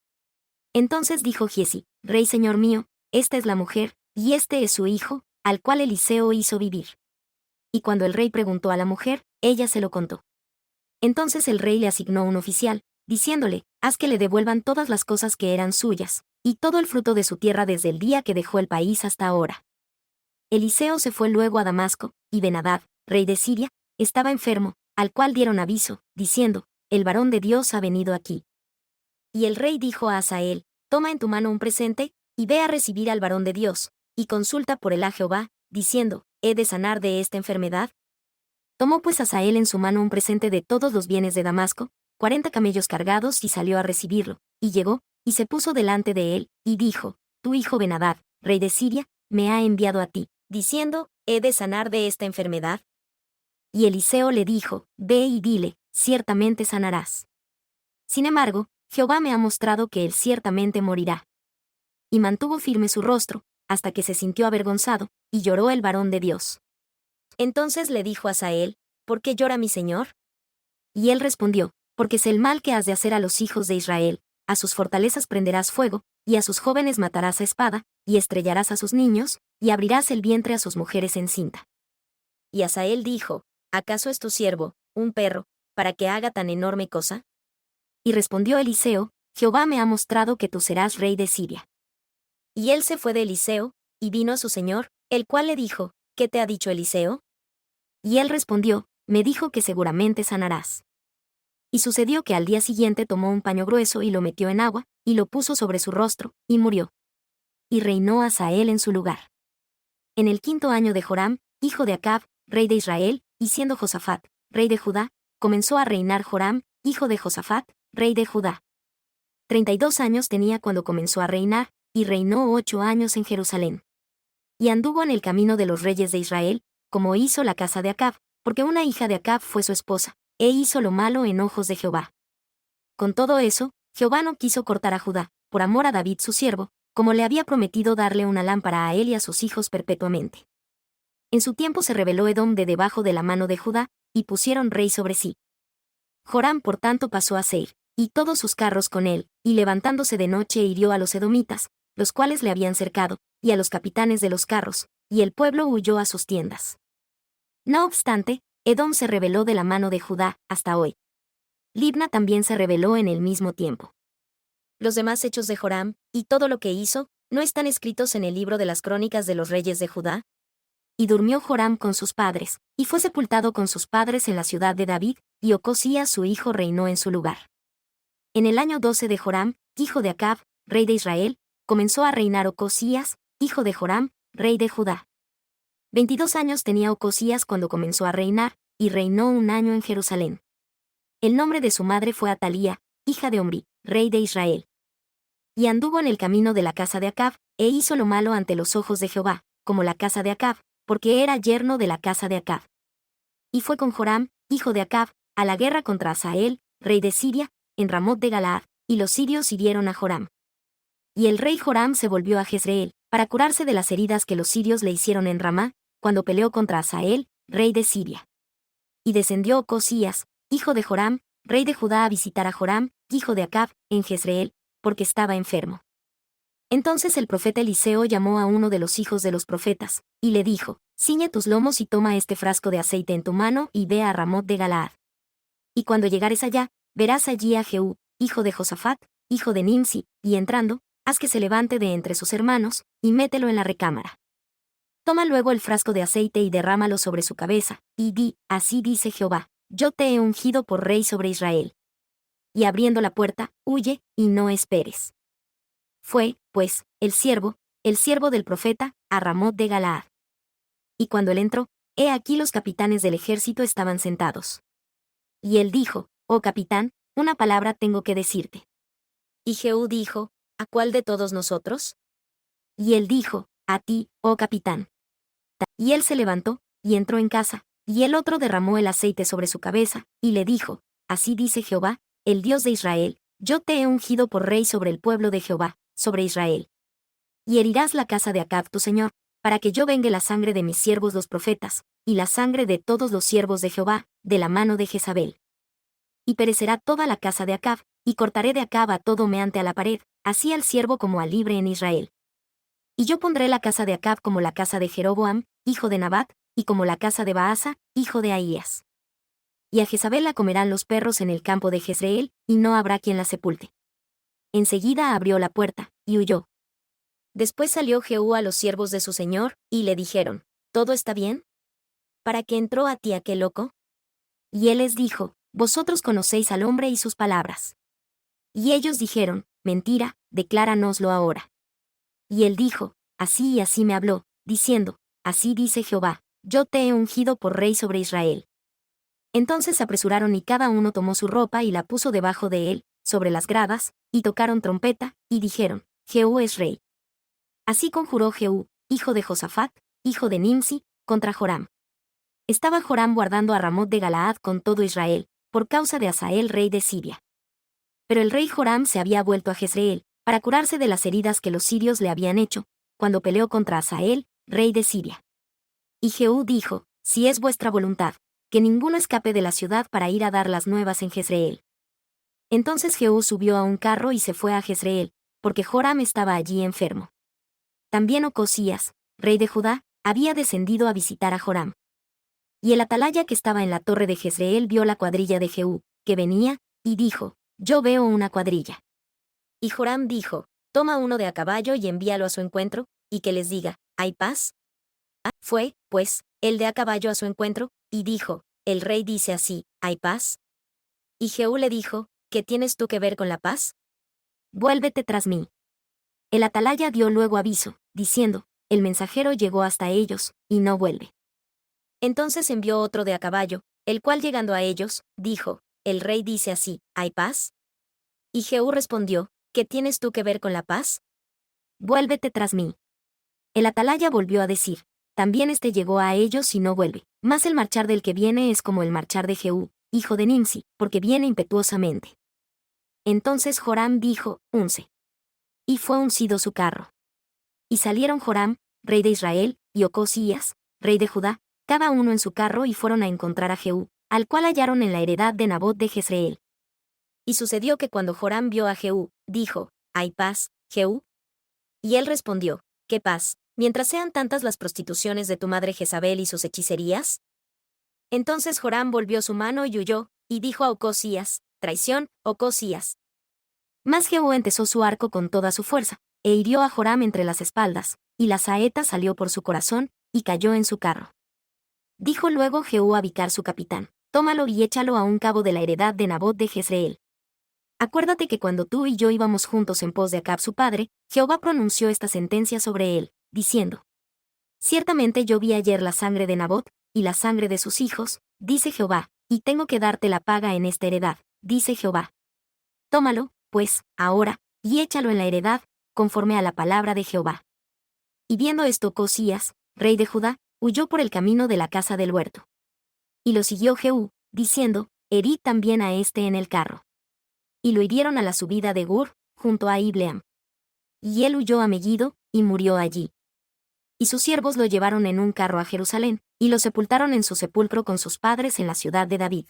Entonces dijo Giezi, rey señor mío, esta es la mujer, y este es su hijo, al cual Eliseo hizo vivir. Y cuando el rey preguntó a la mujer, ella se lo contó. Entonces el rey le asignó un oficial, diciéndole, haz que le devuelvan todas las cosas que eran suyas, y todo el fruto de su tierra desde el día que dejó el país hasta ahora. Eliseo se fue luego a Damasco, y Ben-Hadad, rey de Siria, estaba enfermo, al cual dieron aviso, diciendo, el varón de Dios ha venido aquí. Y el rey dijo a Hazael, toma en tu mano un presente, y ve a recibir al varón de Dios, y consulta por él a Jehová, diciendo, ¿he de sanar de esta enfermedad? Tomó pues Hazael en su mano un presente de todos los bienes de Damasco, 40 camellos cargados, y salió a recibirlo, y llegó, y se puso delante de él, y dijo, tu hijo Ben-Hadad, rey de Siria, me ha enviado a ti, diciendo, ¿he de sanar de esta enfermedad? Y Eliseo le dijo, ve y dile, ciertamente sanarás. Sin embargo, Jehová me ha mostrado que él ciertamente morirá. Y mantuvo firme su rostro, hasta que se sintió avergonzado, y lloró el varón de Dios. Entonces le dijo a Hazael, ¿por qué llora mi señor? Y él respondió, porque es el mal que has de hacer a los hijos de Israel, a sus fortalezas prenderás fuego, y a sus jóvenes matarás a espada, y estrellarás a sus niños, y abrirás el vientre a sus mujeres encinta. Y Hazael dijo, ¿acaso es tu siervo, un perro, para que haga tan enorme cosa? Y respondió Eliseo, Jehová me ha mostrado que tú serás rey de Siria. Y él se fue de Eliseo, y vino a su señor, el cual le dijo, ¿qué te ha dicho Eliseo? Y él respondió, me dijo que seguramente sanarás. Y sucedió que al día siguiente tomó un paño grueso y lo metió en agua, y lo puso sobre su rostro, y murió. Y reinó Hazael en su lugar. En el 5.º año de Joram, hijo de Acab, rey de Israel, y siendo Josafat, rey de Judá, comenzó a reinar Joram, hijo de Josafat, rey de Judá. 32 años tenía cuando comenzó a reinar, y reinó 8 años en Jerusalén. Y anduvo en el camino de los reyes de Israel, como hizo la casa de Acab, porque una hija de Acab fue su esposa, e hizo lo malo en ojos de Jehová. Con todo eso, Jehová no quiso cortar a Judá, por amor a David su siervo, como le había prometido darle una lámpara a él y a sus hijos perpetuamente. En su tiempo se rebeló Edom de debajo de la mano de Judá, y pusieron rey sobre sí. Joram por tanto pasó a Seir, y todos sus carros con él, y levantándose de noche hirió a los edomitas, los cuales le habían cercado, y a los capitanes de los carros, y el pueblo huyó a sus tiendas. No obstante, Edom se rebeló de la mano de Judá, hasta hoy. Libna también se rebeló en el mismo tiempo. Los demás hechos de Joram, y todo lo que hizo, ¿no están escritos en el libro de las crónicas de los reyes de Judá? Y durmió Joram con sus padres, y fue sepultado con sus padres en la ciudad de David, y Ocosías su hijo reinó en su lugar. En el año 12 de Joram, hijo de Acab, rey de Israel, comenzó a reinar Ocosías, hijo de Joram, rey de Judá. 22 años tenía Ocosías cuando comenzó a reinar, y reinó 1 año en Jerusalén. El nombre de su madre fue Atalía, hija de Omri, rey de Israel. Y anduvo en el camino de la casa de Acab, e hizo lo malo ante los ojos de Jehová, como la casa de Acab, porque era yerno de la casa de Acab. Y fue con Joram, hijo de Acab, a la guerra contra Hazael, rey de Siria, en Ramot de Galaad, y los sirios hirieron a Joram. Y el rey Joram se volvió a Jezreel, para curarse de las heridas que los sirios le hicieron en Ramá, cuando peleó contra Hazael, rey de Siria. Y descendió Ocosías, hijo de Joram, rey de Judá, a visitar a Joram, hijo de Acab, en Jezreel, porque estaba enfermo. Entonces el profeta Eliseo llamó a uno de los hijos de los profetas, y le dijo: ciñe tus lomos y toma este frasco de aceite en tu mano y ve a Ramot de Galaad. Y cuando llegares allá, verás allí a Jehú, hijo de Josafat, hijo de Nimsi, y entrando, haz que se levante de entre sus hermanos, y mételo en la recámara. Toma luego el frasco de aceite y derrámalo sobre su cabeza, y di: así dice Jehová, yo te he ungido por rey sobre Israel. Y abriendo la puerta, huye, y no esperes. Fue, pues, el siervo del profeta, a Ramot de Galaad. Y cuando él entró, he aquí los capitanes del ejército estaban sentados. Y él dijo: oh capitán, una palabra tengo que decirte. Y Jehú dijo: ¿a cuál de todos nosotros? Y él dijo: a ti, oh capitán. Y él se levantó, y entró en casa, y el otro derramó el aceite sobre su cabeza, y le dijo: así dice Jehová, el Dios de Israel, yo te he ungido por rey sobre el pueblo de Jehová, sobre Israel. Y herirás la casa de Acab tu señor, para que yo vengue la sangre de mis siervos los profetas, y la sangre de todos los siervos de Jehová, de la mano de Jezabel. Y perecerá toda la casa de Acab, y cortaré de Acab a todo meante a la pared, así al siervo como al libre en Israel. Y yo pondré la casa de Acab como la casa de Jeroboam, hijo de Nabat, y como la casa de Baasa, hijo de Ahías. Y a Jezabel la comerán los perros en el campo de Jezreel, y no habrá quien la sepulte. Enseguida abrió la puerta, y huyó. Después salió Jehú a los siervos de su señor, y le dijeron: ¿todo está bien? ¿Para qué entró a ti aquel loco? Y él les dijo: vosotros conocéis al hombre y sus palabras. Y ellos dijeron: mentira, decláranoslo ahora. Y él dijo: así y así me habló, diciendo: así dice Jehová, yo te he ungido por rey sobre Israel. Entonces se apresuraron y cada uno tomó su ropa y la puso debajo de él, sobre las gradas, y tocaron trompeta, y dijeron: Jehú es rey. Así conjuró Jehú, hijo de Josafat, hijo de Nimsi, contra Joram. Estaba Joram guardando a Ramot de Galaad con todo Israel, por causa de Hazael rey de Siria. Pero el rey Joram se había vuelto a Jezreel, para curarse de las heridas que los sirios le habían hecho, cuando peleó contra Hazael, rey de Siria. Y Jehú dijo: si es vuestra voluntad, que ninguno escape de la ciudad para ir a dar las nuevas en Jezreel. Entonces Jehú subió a un carro y se fue a Jezreel, porque Joram estaba allí enfermo. También Ocosías, rey de Judá, había descendido a visitar a Joram. Y el atalaya que estaba en la torre de Jezreel vio la cuadrilla de Jehú, que venía, y dijo: yo veo una cuadrilla. Y Joram dijo: toma uno de a caballo y envíalo a su encuentro, y que les diga: ¿hay paz? Fue, pues, el de a caballo a su encuentro, y dijo: el rey dice así: ¿hay paz? Y Jehú le dijo: ¿qué tienes tú que ver con la paz? Vuélvete tras mí. El atalaya dio luego aviso, diciendo: el mensajero llegó hasta ellos, y no vuelve. Entonces envió otro de a caballo, el cual llegando a ellos, dijo: el rey dice así: ¿hay paz? Y Jehú respondió: ¿qué tienes tú que ver con la paz? Vuélvete tras mí. El atalaya volvió a decir: también este llegó a ellos y no vuelve. Mas el marchar del que viene es como el marchar de Jehú, hijo de Nimsi, porque viene impetuosamente. Entonces Joram dijo: unce. Y fue uncido su carro. Y salieron Joram, rey de Israel, y Ocosías, rey de Judá, cada uno en su carro, y fueron a encontrar a Jehú, al cual hallaron en la heredad de Nabot de Jezreel. Y sucedió que cuando Joram vio a Jehú, dijo: ¿hay paz, Jehú? Y él respondió: ¿qué paz, mientras sean tantas las prostituciones de tu madre Jezabel y sus hechicerías? Entonces Joram volvió su mano y huyó, y dijo a Ocosías: traición, Ocosías. Mas Jehú entesó su arco con toda su fuerza, e hirió a Joram entre las espaldas, y la saeta salió por su corazón, y cayó en su carro. Dijo luego Jehú a Bicar su capitán: tómalo y échalo a un cabo de la heredad de Nabot de Jezreel. Acuérdate que cuando tú y yo íbamos juntos en pos de Acab su padre, Jehová pronunció esta sentencia sobre él, diciendo: ciertamente yo vi ayer la sangre de Nabot, y la sangre de sus hijos, dice Jehová, y tengo que darte la paga en esta heredad, dice Jehová. Tómalo, pues, ahora, y échalo en la heredad, conforme a la palabra de Jehová. Y viendo esto Ocosías, rey de Judá, huyó por el camino de la casa del huerto. Y lo siguió Jehú, diciendo, herid también a este en el carro. Y lo hirieron a la subida de Gur, junto a Ibleam. Y él huyó a Megiddo, y murió allí. Y sus siervos lo llevaron en un carro a Jerusalén, y lo sepultaron en su sepulcro con sus padres en la ciudad de David.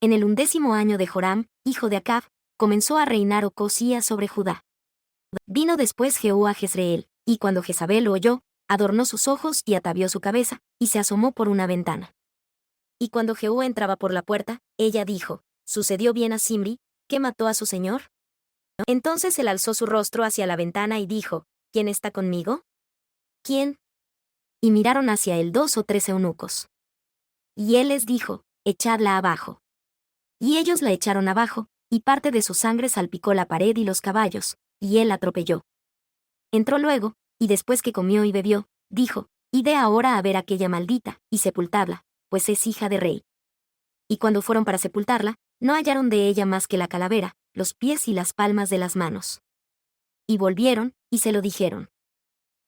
En el 11º año de Joram, hijo de Acab, comenzó a reinar Ocosías sobre Judá. Vino después Jehú a Jezreel, y cuando Jezabel lo oyó, adornó sus ojos y atavió su cabeza, y se asomó por una ventana. Y cuando Jehú entraba por la puerta, ella dijo, ¿sucedió bien a Zimri, que mató a su señor? Entonces él alzó su rostro hacia la ventana y dijo, ¿quién está conmigo? ¿Quién? Y miraron hacia él 2 o 3 eunucos. Y él les dijo, echadla abajo. Y ellos la echaron abajo, y parte de su sangre salpicó la pared y los caballos, y él atropelló. Entró luego, y después que comió y bebió, dijo, id ahora a ver aquella maldita, y sepultadla, pues es hija de rey. Y cuando fueron para sepultarla, no hallaron de ella más que la calavera, los pies y las palmas de las manos. Y volvieron, y se lo dijeron.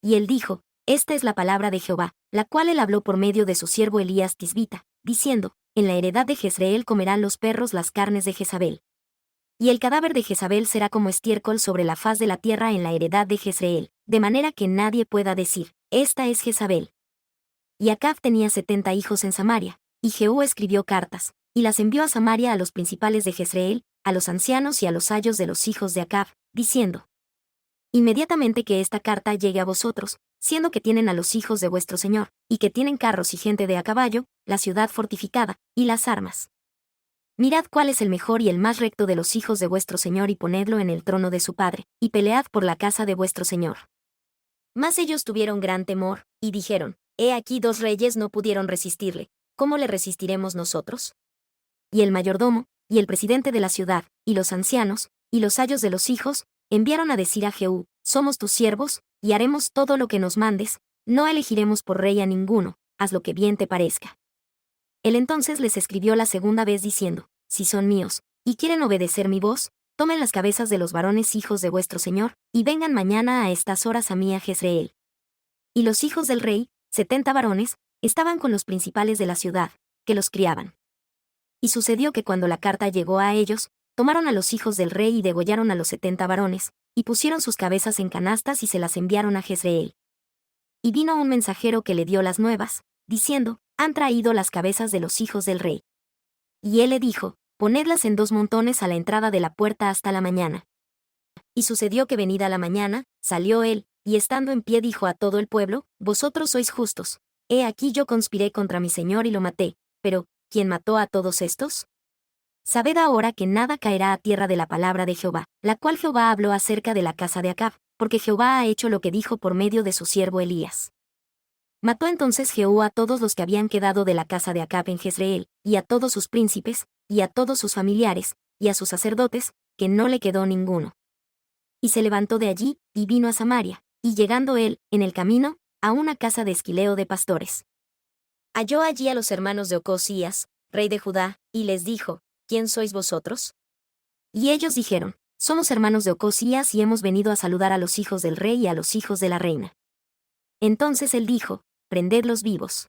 Y él dijo, esta es la palabra de Jehová, la cual él habló por medio de su siervo Elías Tisbita, diciendo, en la heredad de Jezreel comerán los perros las carnes de Jezabel. Y el cadáver de Jezabel será como estiércol sobre la faz de la tierra en la heredad de Jezreel, de manera que nadie pueda decir, esta es Jezabel. Y Acab tenía 70 hijos en Samaria, y Jehú escribió cartas, y las envió a Samaria a los principales de Jezreel, a los ancianos y a los ayos de los hijos de Acab, diciendo, inmediatamente que esta carta llegue a vosotros, siendo que tienen a los hijos de vuestro señor, y que tienen carros y gente de a caballo, la ciudad fortificada, y las armas. Mirad cuál es el mejor y el más recto de los hijos de vuestro señor y ponedlo en el trono de su padre, y pelead por la casa de vuestro señor. Mas ellos tuvieron gran temor, y dijeron, he aquí 2 reyes no pudieron resistirle, ¿cómo le resistiremos nosotros? Y el mayordomo, y el presidente de la ciudad, y los ancianos, y los ayos de los hijos, enviaron a decir a Jehú, somos tus siervos, y haremos todo lo que nos mandes, no elegiremos por rey a ninguno, haz lo que bien te parezca. Él entonces les escribió la segunda vez diciendo, si son míos, y quieren obedecer mi voz, tomen las cabezas de los varones hijos de vuestro señor, y vengan mañana a estas horas a mí a Jezreel. Y los hijos del rey, 70 varones, estaban con los principales de la ciudad, que los criaban. Y sucedió que cuando la carta llegó a ellos, tomaron a los hijos del rey y degollaron a los 70 varones, y pusieron sus cabezas en canastas y se las enviaron a Jezreel. Y vino un mensajero que le dio las nuevas, diciendo, han traído las cabezas de los hijos del rey. Y él le dijo, ponedlas en 2 montones a la entrada de la puerta hasta la mañana. Y sucedió que venida la mañana, salió él, y estando en pie dijo a todo el pueblo, vosotros sois justos. He aquí yo conspiré contra mi señor y lo maté, pero, ¿quién mató a todos estos? Sabed ahora que nada caerá a tierra de la palabra de Jehová, la cual Jehová habló acerca de la casa de Acab, porque Jehová ha hecho lo que dijo por medio de su siervo Elías. Mató entonces Jehú a todos los que habían quedado de la casa de Acab en Jezreel, y a todos sus príncipes, y a todos sus familiares, y a sus sacerdotes, que no le quedó ninguno. Y se levantó de allí, y vino a Samaria, y llegando él, en el camino, a una casa de esquileo de pastores. Halló allí a los hermanos de Ocosías, rey de Judá, y les dijo, ¿quién sois vosotros? Y ellos dijeron, somos hermanos de Ocosías y hemos venido a saludar a los hijos del rey y a los hijos de la reina. Entonces él dijo, prendedlos vivos.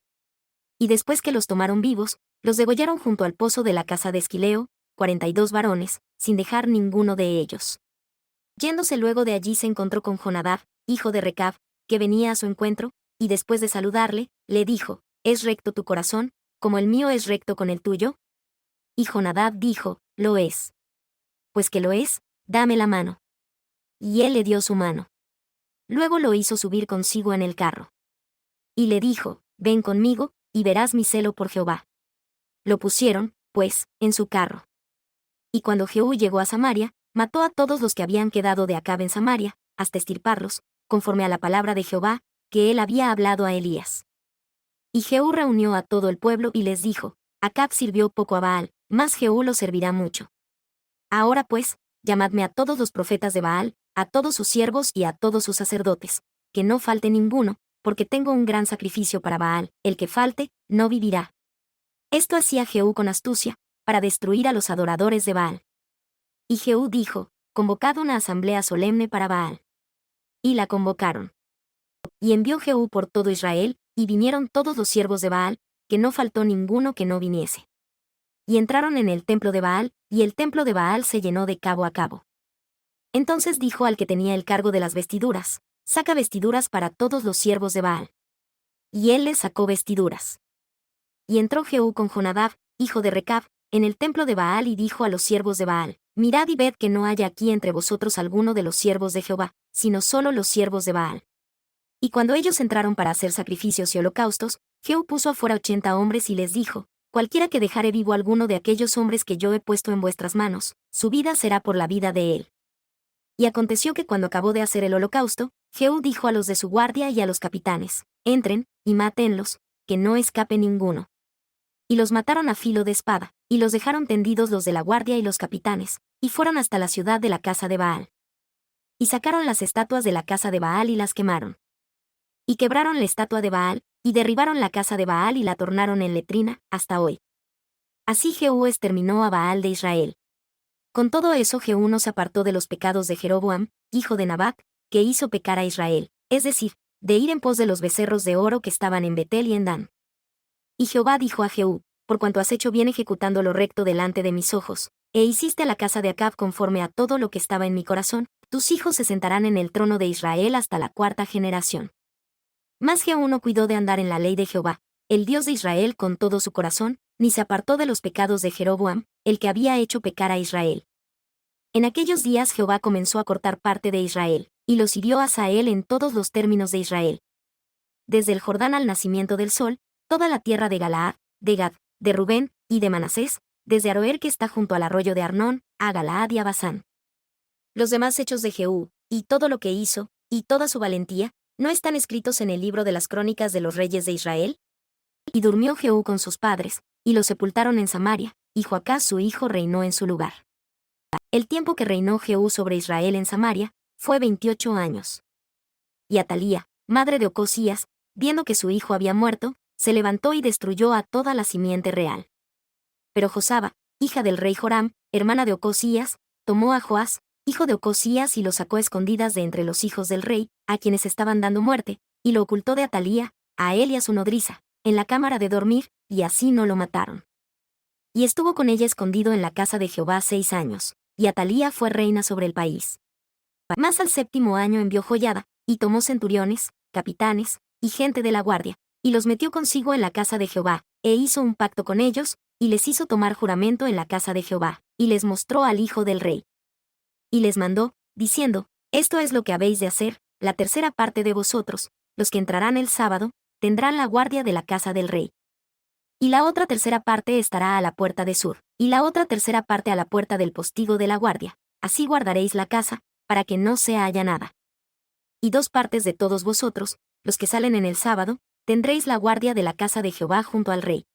Y después que los tomaron vivos, los degollaron junto al pozo de la casa de Esquileo, 42 varones, sin dejar ninguno de ellos. Yéndose luego de allí se encontró con Jonadab, hijo de Recab, que venía a su encuentro, y después de saludarle, le dijo, ¿es recto tu corazón, como el mío es recto con el tuyo? Y Jonadab dijo, lo es. Pues que lo es, dame la mano. Y él le dio su mano. Luego lo hizo subir consigo en el carro. Y le dijo, ven conmigo, y verás mi celo por Jehová. Lo pusieron, pues, en su carro. Y cuando Jehú llegó a Samaria, mató a todos los que habían quedado de Acab en Samaria, hasta extirparlos, conforme a la palabra de Jehová, que él había hablado a Elías. Y Jehú reunió a todo el pueblo y les dijo, Acab sirvió poco a Baal, mas Jehú lo servirá mucho. Ahora pues, llamadme a todos los profetas de Baal, a todos sus siervos y a todos sus sacerdotes, que no falte ninguno, porque tengo un gran sacrificio para Baal, el que falte, no vivirá. Esto hacía Jehú con astucia, para destruir a los adoradores de Baal. Y Jehú dijo, convocad una asamblea solemne para Baal. Y la convocaron. Y envió Jehú por todo Israel, y vinieron todos los siervos de Baal, que no faltó ninguno que no viniese. Y entraron en el templo de Baal, y el templo de Baal se llenó de cabo a cabo. Entonces dijo al que tenía el cargo de las vestiduras, saca vestiduras para todos los siervos de Baal. Y él les sacó vestiduras. Y entró Jehú con Jonadab, hijo de Recab, en el templo de Baal y dijo a los siervos de Baal, mirad y ved que no haya aquí entre vosotros alguno de los siervos de Jehová, sino solo los siervos de Baal. Y cuando ellos entraron para hacer sacrificios y holocaustos, Jehú puso afuera 80 hombres y les dijo, cualquiera que dejare vivo alguno de aquellos hombres que yo he puesto en vuestras manos, su vida será por la vida de él. Y aconteció que cuando acabó de hacer el holocausto, Jehú dijo a los de su guardia y a los capitanes, entren, y mátenlos, que no escape ninguno. Y los mataron a filo de espada, y los dejaron tendidos los de la guardia y los capitanes, y fueron hasta la ciudad de la casa de Baal. Y sacaron las estatuas de la casa de Baal y las quemaron. Y quebraron la estatua de Baal, y derribaron la casa de Baal y la tornaron en letrina, hasta hoy. Así Jehú exterminó a Baal de Israel. Con todo eso Jehú no se apartó de los pecados de Jeroboam, hijo de Nabat, que hizo pecar a Israel, es decir, de ir en pos de los becerros de oro que estaban en Betel y en Dan. Y Jehová dijo a Jehú, por cuanto has hecho bien ejecutando lo recto delante de mis ojos, e hiciste a la casa de Acab conforme a todo lo que estaba en mi corazón, tus hijos se sentarán en el trono de Israel hasta la 4ª generación. Mas Jehú no cuidó de andar en la ley de Jehová, el Dios de Israel con todo su corazón, ni se apartó de los pecados de Jeroboam, el que había hecho pecar a Israel. En aquellos días Jehová comenzó a cortar parte de Israel, y los hirió a Hazael en todos los términos de Israel. Desde el Jordán al nacimiento del sol, toda la tierra de Galaad, de Gad, de Rubén, y de Manasés, desde Aroer que está junto al arroyo de Arnón, a Galaad y a Basán. Los demás hechos de Jehú, y todo lo que hizo, y toda su valentía, ¿no están escritos en el libro de las crónicas de los reyes de Israel? Y durmió Jehú con sus padres, y lo sepultaron en Samaria, y Joacás su hijo reinó en su lugar. El tiempo que reinó Jehú sobre Israel en Samaria, fue 28 años. Y Atalía, madre de Ocosías, viendo que su hijo había muerto, se levantó y destruyó a toda la simiente real. Pero Josaba, hija del rey Joram, hermana de Ocosías, tomó a Joás, hijo de Ocosías y lo sacó a escondidas de entre los hijos del rey, a quienes estaban dando muerte, y lo ocultó de Atalía, a él y a su nodriza, en la cámara de dormir, y así no lo mataron. Y estuvo con ella escondido en la casa de Jehová 6 años, y Atalía fue reina sobre el país. Mas al 7º año envió Joiada, y tomó centuriones, capitanes, y gente de la guardia, y los metió consigo en la casa de Jehová, e hizo un pacto con ellos, y les hizo tomar juramento en la casa de Jehová, y les mostró al hijo del rey. Y les mandó, diciendo, esto es lo que habéis de hacer, la tercera parte de vosotros, los que entrarán el sábado, tendrán la guardia de la casa del rey. Y la otra tercera parte estará a la puerta de sur, y la otra tercera parte a la puerta del postigo de la guardia, así guardaréis la casa, para que no se haya nada. Y 2 partes de todos vosotros, los que salen en el sábado, tendréis la guardia de la casa de Jehová junto al rey.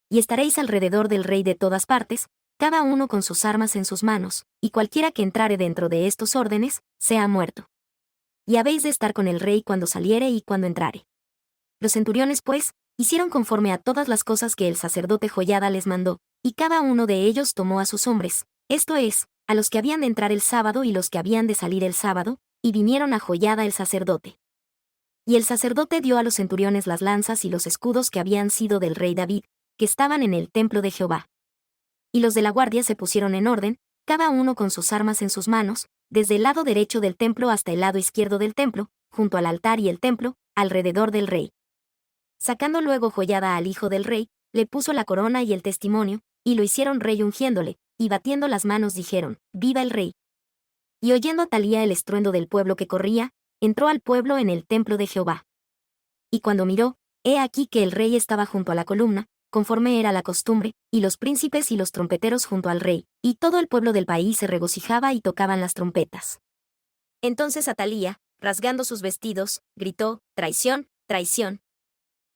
Y estaréis alrededor del rey de todas partes, cada uno con sus armas en sus manos, y cualquiera que entrare dentro de estos órdenes, sea muerto. Y habéis de estar con el rey cuando saliere y cuando entrare. Los centuriones, pues, hicieron conforme a todas las cosas que el sacerdote Joiada les mandó, y cada uno de ellos tomó a sus hombres, esto es, a los que habían de entrar el sábado y los que habían de salir el sábado, y vinieron a Joiada el sacerdote. Y el sacerdote dio a los centuriones las lanzas y los escudos que habían sido del rey David, que estaban en el templo de Jehová. Y los de la guardia se pusieron en orden, cada uno con sus armas en sus manos, desde el lado derecho del templo hasta el lado izquierdo del templo, junto al altar y el templo, alrededor del rey. Sacando luego Joiada al hijo del rey, le puso la corona y el testimonio, y lo hicieron rey ungiéndole, y batiendo las manos dijeron, ¡Viva el rey! Y oyendo Atalía el estruendo del pueblo que corría, entró al pueblo en el templo de Jehová. Y cuando miró, he aquí que el rey estaba junto a la columna, conforme era la costumbre, y los príncipes y los trompeteros junto al rey, y todo el pueblo del país se regocijaba y tocaban las trompetas. Entonces Atalía, rasgando sus vestidos, gritó, traición, traición.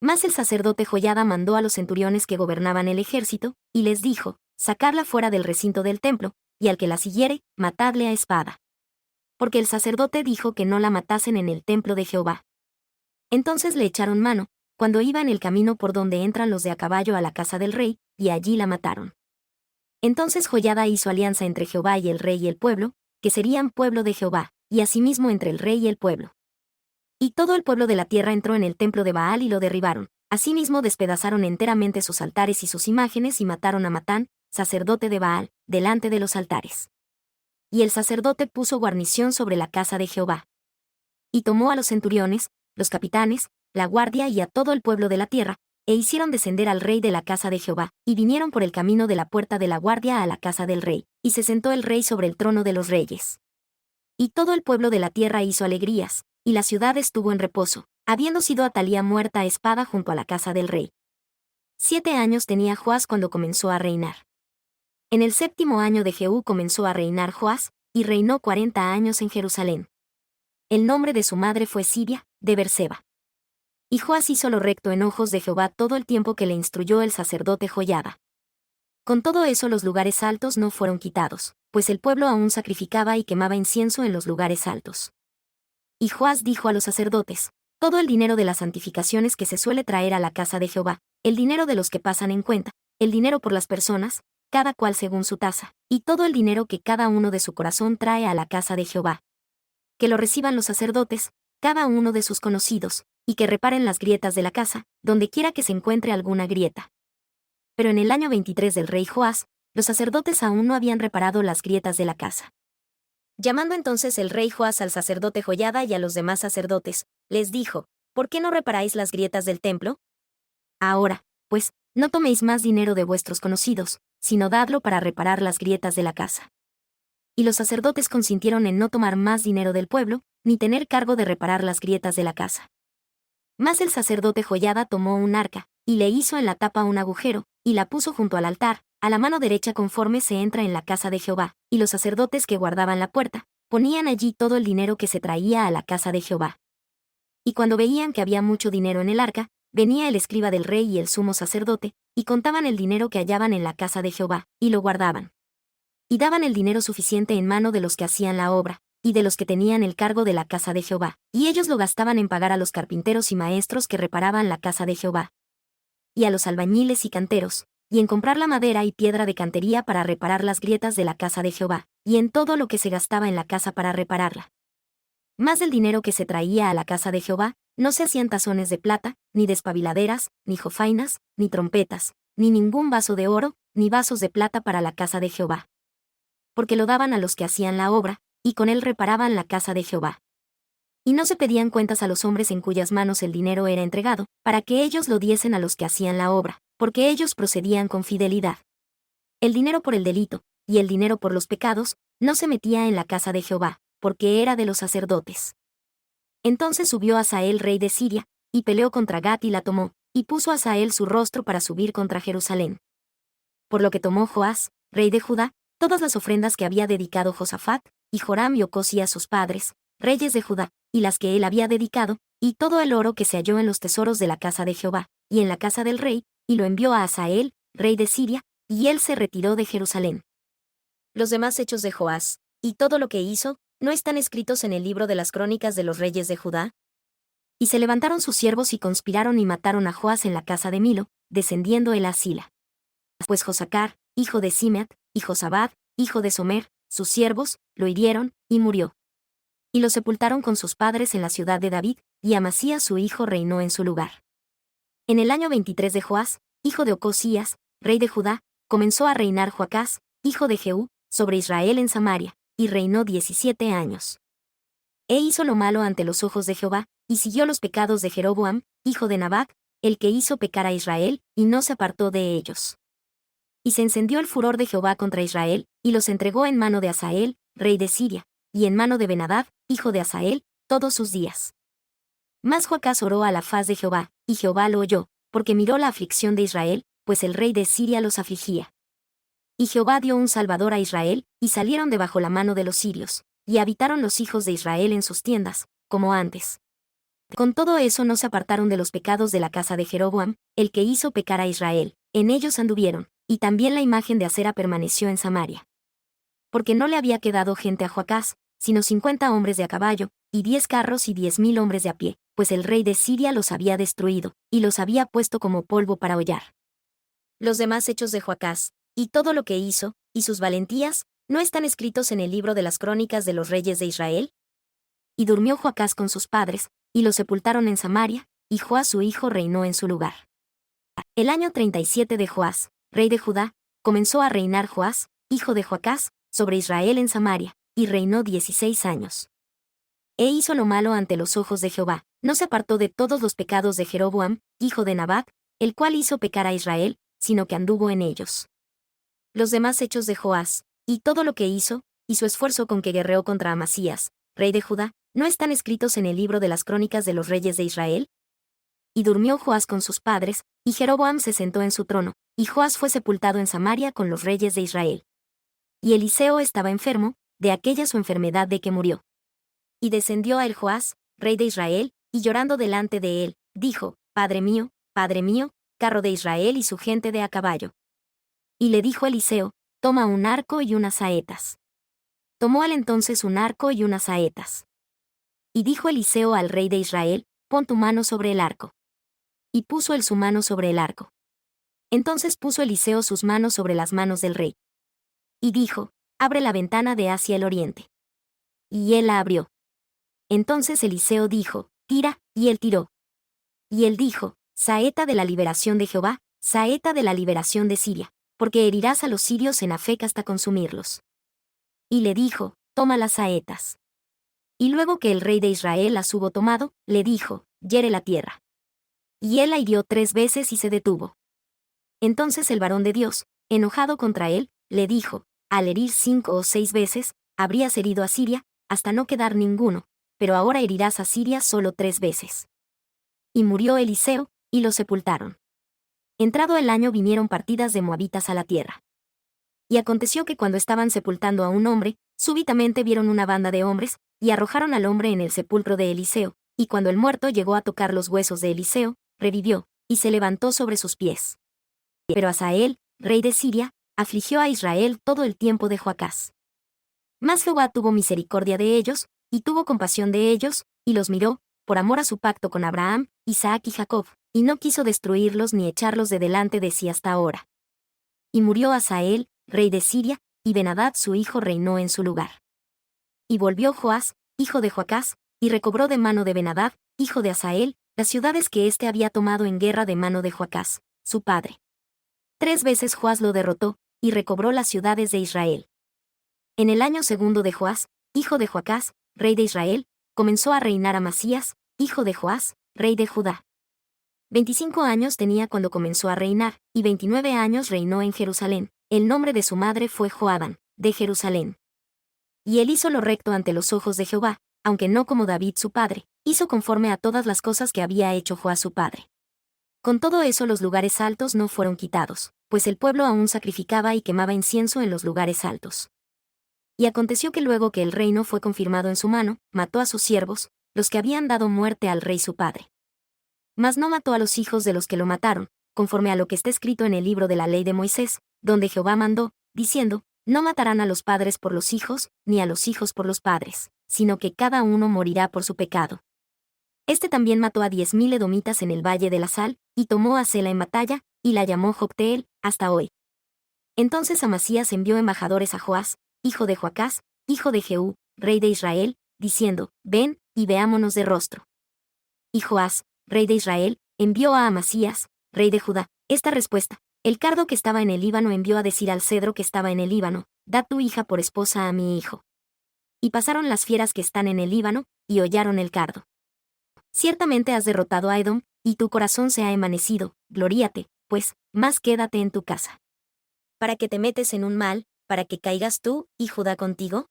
Mas el sacerdote Joiada mandó a los centuriones que gobernaban el ejército, y les dijo, sacadla fuera del recinto del templo, y al que la siguiere, matadle a espada. Porque el sacerdote dijo que no la matasen en el templo de Jehová. Entonces le echaron mano, cuando iba en el camino por donde entran los de a caballo a la casa del rey, y allí la mataron. Entonces Joiada hizo alianza entre Jehová y el rey y el pueblo, que serían pueblo de Jehová, y asimismo entre el rey y el pueblo. Y todo el pueblo de la tierra entró en el templo de Baal y lo derribaron. Asimismo despedazaron enteramente sus altares y sus imágenes y mataron a Matán, sacerdote de Baal, delante de los altares. Y el sacerdote puso guarnición sobre la casa de Jehová. Y tomó a los centuriones, los capitanes, la guardia y a todo el pueblo de la tierra, e hicieron descender al rey de la casa de Jehová, y vinieron por el camino de la puerta de la guardia a la casa del rey, y se sentó el rey sobre el trono de los reyes. Y todo el pueblo de la tierra hizo alegrías, y la ciudad estuvo en reposo, habiendo sido Atalía muerta a espada junto a la casa del rey. 7 años tenía Joás cuando comenzó a reinar. En el 7º año de Jehú comenzó a reinar Joás, y reinó 40 años en Jerusalén. El nombre de su madre fue Sibia, de Berseba. Y Joás hizo lo recto en ojos de Jehová todo el tiempo que le instruyó el sacerdote Joiada. Con todo eso los lugares altos no fueron quitados, pues el pueblo aún sacrificaba y quemaba incienso en los lugares altos. Y Joás dijo a los sacerdotes: todo el dinero de las santificaciones que se suele traer a la casa de Jehová, el dinero de los que pasan en cuenta, el dinero por las personas, cada cual según su tasa, y todo el dinero que cada uno de su corazón trae a la casa de Jehová, que lo reciban los sacerdotes, cada uno de sus conocidos, y que reparen las grietas de la casa, donde quiera que se encuentre alguna grieta. Pero en el año 23 del rey Joás, los sacerdotes aún no habían reparado las grietas de la casa. Llamando entonces el rey Joás al sacerdote Joiada y a los demás sacerdotes, les dijo: ¿por qué no reparáis las grietas del templo? Ahora, pues, no toméis más dinero de vuestros conocidos, sino dadlo para reparar las grietas de la casa. Y los sacerdotes consintieron en no tomar más dinero del pueblo, ni tener cargo de reparar las grietas de la casa. Mas el sacerdote Joiada tomó un arca, y le hizo en la tapa un agujero, y la puso junto al altar, a la mano derecha conforme se entra en la casa de Jehová, y los sacerdotes que guardaban la puerta, ponían allí todo el dinero que se traía a la casa de Jehová. Y cuando veían que había mucho dinero en el arca, venía el escriba del rey y el sumo sacerdote, y contaban el dinero que hallaban en la casa de Jehová, y lo guardaban. Y daban el dinero suficiente en mano de los que hacían la obra, y de los que tenían el cargo de la casa de Jehová, y ellos lo gastaban en pagar a los carpinteros y maestros que reparaban la casa de Jehová, y a los albañiles y canteros, y en comprar la madera y piedra de cantería para reparar las grietas de la casa de Jehová, y en todo lo que se gastaba en la casa para repararla. Más del dinero que se traía a la casa de Jehová, no se hacían tazones de plata, ni despabiladeras, ni jofainas, ni trompetas, ni ningún vaso de oro, ni vasos de plata para la casa de Jehová. Porque lo daban a los que hacían la obra, y con él reparaban la casa de Jehová. Y no se pedían cuentas a los hombres en cuyas manos el dinero era entregado, para que ellos lo diesen a los que hacían la obra, porque ellos procedían con fidelidad. El dinero por el delito, y el dinero por los pecados, no se metía en la casa de Jehová, porque era de los sacerdotes. Entonces subió Hazael rey de Siria, y peleó contra Gat y la tomó, y puso Hazael su rostro para subir contra Jerusalén. Por lo que tomó Joás, rey de Judá, todas las ofrendas que había dedicado Josafat, y Joram y Ocosías sus padres, reyes de Judá, y las que él había dedicado, y todo el oro que se halló en los tesoros de la casa de Jehová, y en la casa del rey, y lo envió a Hazael, rey de Siria, y él se retiró de Jerusalén. Los demás hechos de Joás, y todo lo que hizo, ¿no están escritos en el libro de las crónicas de los reyes de Judá? Y se levantaron sus siervos y conspiraron y mataron a Joás en la casa de Milo, descendiendo él a Sila. Pues Josacar, hijo de Simeat, y Josabad, hijo de Somer, sus siervos, lo hirieron, y murió. Y lo sepultaron con sus padres en la ciudad de David, y Amasías su hijo reinó en su lugar. En el año 23 de Joás, hijo de Ocosías, rey de Judá, comenzó a reinar Joacás, hijo de Jehú, sobre Israel en Samaria, y reinó 17 años. E hizo lo malo ante los ojos de Jehová, y siguió los pecados de Jeroboam, hijo de Nabat, el que hizo pecar a Israel, y no se apartó de ellos. Y se encendió el furor de Jehová contra Israel, y los entregó en mano de Hazael, rey de Siria, y en mano de Ben-Hadad, hijo de Hazael, todos sus días. Mas Joacás oró a la faz de Jehová, y Jehová lo oyó, porque miró la aflicción de Israel, pues el rey de Siria los afligía. Y Jehová dio un salvador a Israel, y salieron de bajo la mano de los sirios, y habitaron los hijos de Israel en sus tiendas, como antes. Con todo eso no se apartaron de los pecados de la casa de Jeroboam, el que hizo pecar a Israel, en ellos anduvieron, y también la imagen de acera permaneció en Samaria. Porque no le había quedado gente a Joacás, sino 50 hombres de a caballo, y 10 carros y 10,000 hombres de a pie, pues el rey de Siria los había destruido, y los había puesto como polvo para hollar. Los demás hechos de Joacás, y todo lo que hizo, y sus valentías, ¿no están escritos en el libro de las crónicas de los reyes de Israel? Y durmió Joacás con sus padres, y los sepultaron en Samaria, y Joás su hijo reinó en su lugar. El año 37 de Joás, rey de Judá, comenzó a reinar Joás, hijo de Joacás, sobre Israel en Samaria, y reinó 16 años. E hizo lo malo ante los ojos de Jehová, no se apartó de todos los pecados de Jeroboam, hijo de Nabat, el cual hizo pecar a Israel, sino que anduvo en ellos. Los demás hechos de Joás, y todo lo que hizo, y su esfuerzo con que guerreó contra Amasías, rey de Judá, ¿no están escritos en el libro de las crónicas de los reyes de Israel? Y durmió Joás con sus padres, y Jeroboam se sentó en su trono, y Joás fue sepultado en Samaria con los reyes de Israel. Y Eliseo estaba enfermo, de aquella su enfermedad de que murió. Y descendió a él Joás, rey de Israel, y llorando delante de él, dijo, Padre mío, carro de Israel y su gente de a caballo. Y le dijo Eliseo, toma un arco y unas saetas. Tomó él entonces un arco y unas saetas. Y dijo Eliseo al rey de Israel, pon tu mano sobre el arco. Y puso él su mano sobre el arco. Entonces puso Eliseo sus manos sobre las manos del rey. Y dijo, abre la ventana de hacia el oriente. Y él la abrió. Entonces Eliseo dijo, tira, y él tiró. Y él dijo, saeta de la liberación de Jehová, saeta de la liberación de Siria, porque herirás a los sirios en Afec hasta consumirlos. Y le dijo, toma las saetas. Y luego que el rey de Israel las hubo tomado, le dijo, hiere la tierra. Y él la hirió 3 veces y se detuvo. Entonces el varón de Dios, enojado contra él, le dijo, al herir 5 o 6 veces, habrías herido a Siria, hasta no quedar ninguno, pero ahora herirás a Siria solo 3 veces. Y murió Eliseo, y lo sepultaron. Entrado el año vinieron partidas de moabitas a la tierra. Y aconteció que cuando estaban sepultando a un hombre, súbitamente vieron una banda de hombres, y arrojaron al hombre en el sepulcro de Eliseo, y cuando el muerto llegó a tocar los huesos de Eliseo, revivió, y se levantó sobre sus pies. Pero Hazael, rey de Siria, afligió a Israel todo el tiempo de Joacás. Mas Jehová tuvo misericordia de ellos, y tuvo compasión de ellos, y los miró, por amor a su pacto con Abraham, Isaac y Jacob, y no quiso destruirlos ni echarlos de delante de sí hasta ahora. Y murió Hazael, rey de Siria, y Ben-Hadad su hijo reinó en su lugar. Y volvió Joás, hijo de Joacás, y recobró de mano de Ben-Hadad, hijo de Hazael, las ciudades que éste había tomado en guerra de mano de Joacás, su padre. 3 veces Joás lo derrotó, y recobró las ciudades de Israel. En el año segundo de Joás, hijo de Joacás, rey de Israel, comenzó a reinar Amasías, hijo de Joás, rey de Judá. 25 años tenía cuando comenzó a reinar, y 29 años reinó en Jerusalén. El nombre de su madre fue Joadán, de Jerusalén. Y él hizo lo recto ante los ojos de Jehová, aunque no como David su padre, hizo conforme a todas las cosas que había hecho Joás su padre. Con todo eso los lugares altos no fueron quitados, pues el pueblo aún sacrificaba y quemaba incienso en los lugares altos. Y aconteció que luego que el reino fue confirmado en su mano, mató a sus siervos, los que habían dado muerte al rey su padre. Mas no mató a los hijos de los que lo mataron, conforme a lo que está escrito en el libro de la ley de Moisés, donde Jehová mandó, diciendo, no matarán a los padres por los hijos, ni a los hijos por los padres, sino que cada uno morirá por su pecado. Este también mató a 10,000 edomitas en el valle de la Sal, y tomó a Sela en batalla, y la llamó Jocteel, hasta hoy. Entonces Amasías envió embajadores a Joás, hijo de Joacás, hijo de Jehú, rey de Israel, diciendo, ven, y veámonos de rostro. Y Joás, rey de Israel, envió a Amasías, rey de Judá, esta respuesta. El cardo que estaba en el Líbano envió a decir al cedro que estaba en el Líbano, da tu hija por esposa a mi hijo. Y pasaron las fieras que están en el Líbano, y hollaron el cardo. Ciertamente has derrotado a Edom, y tu corazón se ha envanecido, gloríate, pues, más quédate en tu casa. ¿Para que te metes en un mal, para que caigas tú, y Judá contigo?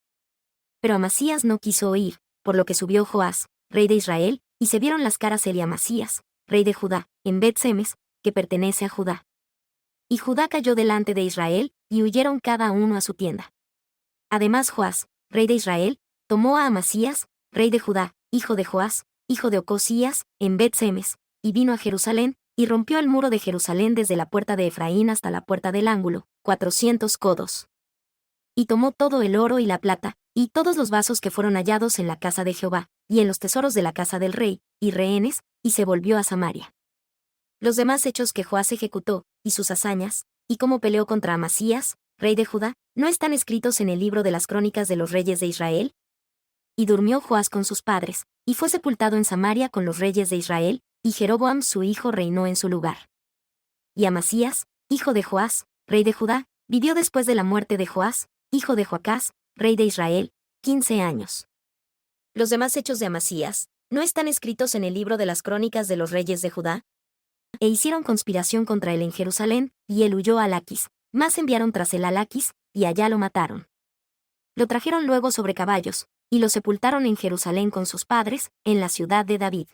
Pero Amasías no quiso oír, por lo que subió Joás, rey de Israel, y se vieron las caras él y Amasías, rey de Judá, en Bet-Semes, que pertenece a Judá. Y Judá cayó delante de Israel, y huyeron cada uno a su tienda. Además Joás, rey de Israel, tomó a Amasías, rey de Judá, hijo de Joás, hijo de Ocosías, en Bet-Semes, y vino a Jerusalén, y rompió el muro de Jerusalén desde la puerta de Efraín hasta la puerta del ángulo, 400 codos. Y tomó todo el oro y la plata, y todos los vasos que fueron hallados en la casa de Jehová, y en los tesoros de la casa del rey, y rehenes, y se volvió a Samaria. Los demás hechos que Joás ejecutó, y sus hazañas, y cómo peleó contra Amasías, rey de Judá, ¿no están escritos en el libro de las crónicas de los reyes de Israel? Y durmió Joás con sus padres, y fue sepultado en Samaria con los reyes de Israel, y Jeroboam su hijo reinó en su lugar. Y Amasías, hijo de Joás, rey de Judá, vivió después de la muerte de Joás, hijo de Joacás, rey de Israel, 15 años. Los demás hechos de Amasías, ¿no están escritos en el libro de las crónicas de los reyes de Judá? E hicieron conspiración contra él en Jerusalén, y él huyó a Laquis, mas enviaron tras él a Laquis, y allá lo mataron. Lo trajeron luego sobre caballos, y lo sepultaron en Jerusalén con sus padres, en la ciudad de David.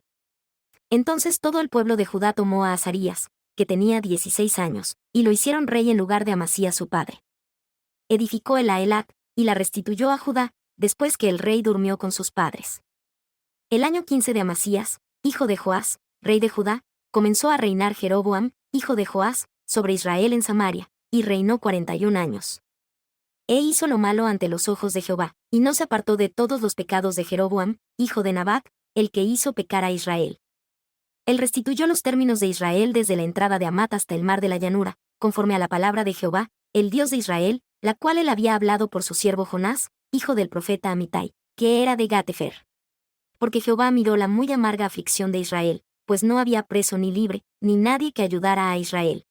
Entonces todo el pueblo de Judá tomó a Azarías, que tenía 16 años, y lo hicieron rey en lugar de Amasías su padre. Edificó él a Elat, y la restituyó a Judá, después que el rey durmió con sus padres. El año 15 de Amasías, hijo de Joás, rey de Judá, comenzó a reinar Jeroboam, hijo de Joás, sobre Israel en Samaria, y reinó 41 años. E hizo lo malo ante los ojos de Jehová, y no se apartó de todos los pecados de Jeroboam, hijo de Nabat, el que hizo pecar a Israel. Él restituyó los términos de Israel desde la entrada de Amat hasta el mar de la llanura, conforme a la palabra de Jehová, el Dios de Israel, la cual él había hablado por su siervo Jonás, hijo del profeta Amitai, que era de Gatefer. Porque Jehová miró la muy amarga aflicción de Israel, pues no había preso ni libre, ni nadie que ayudara a Israel.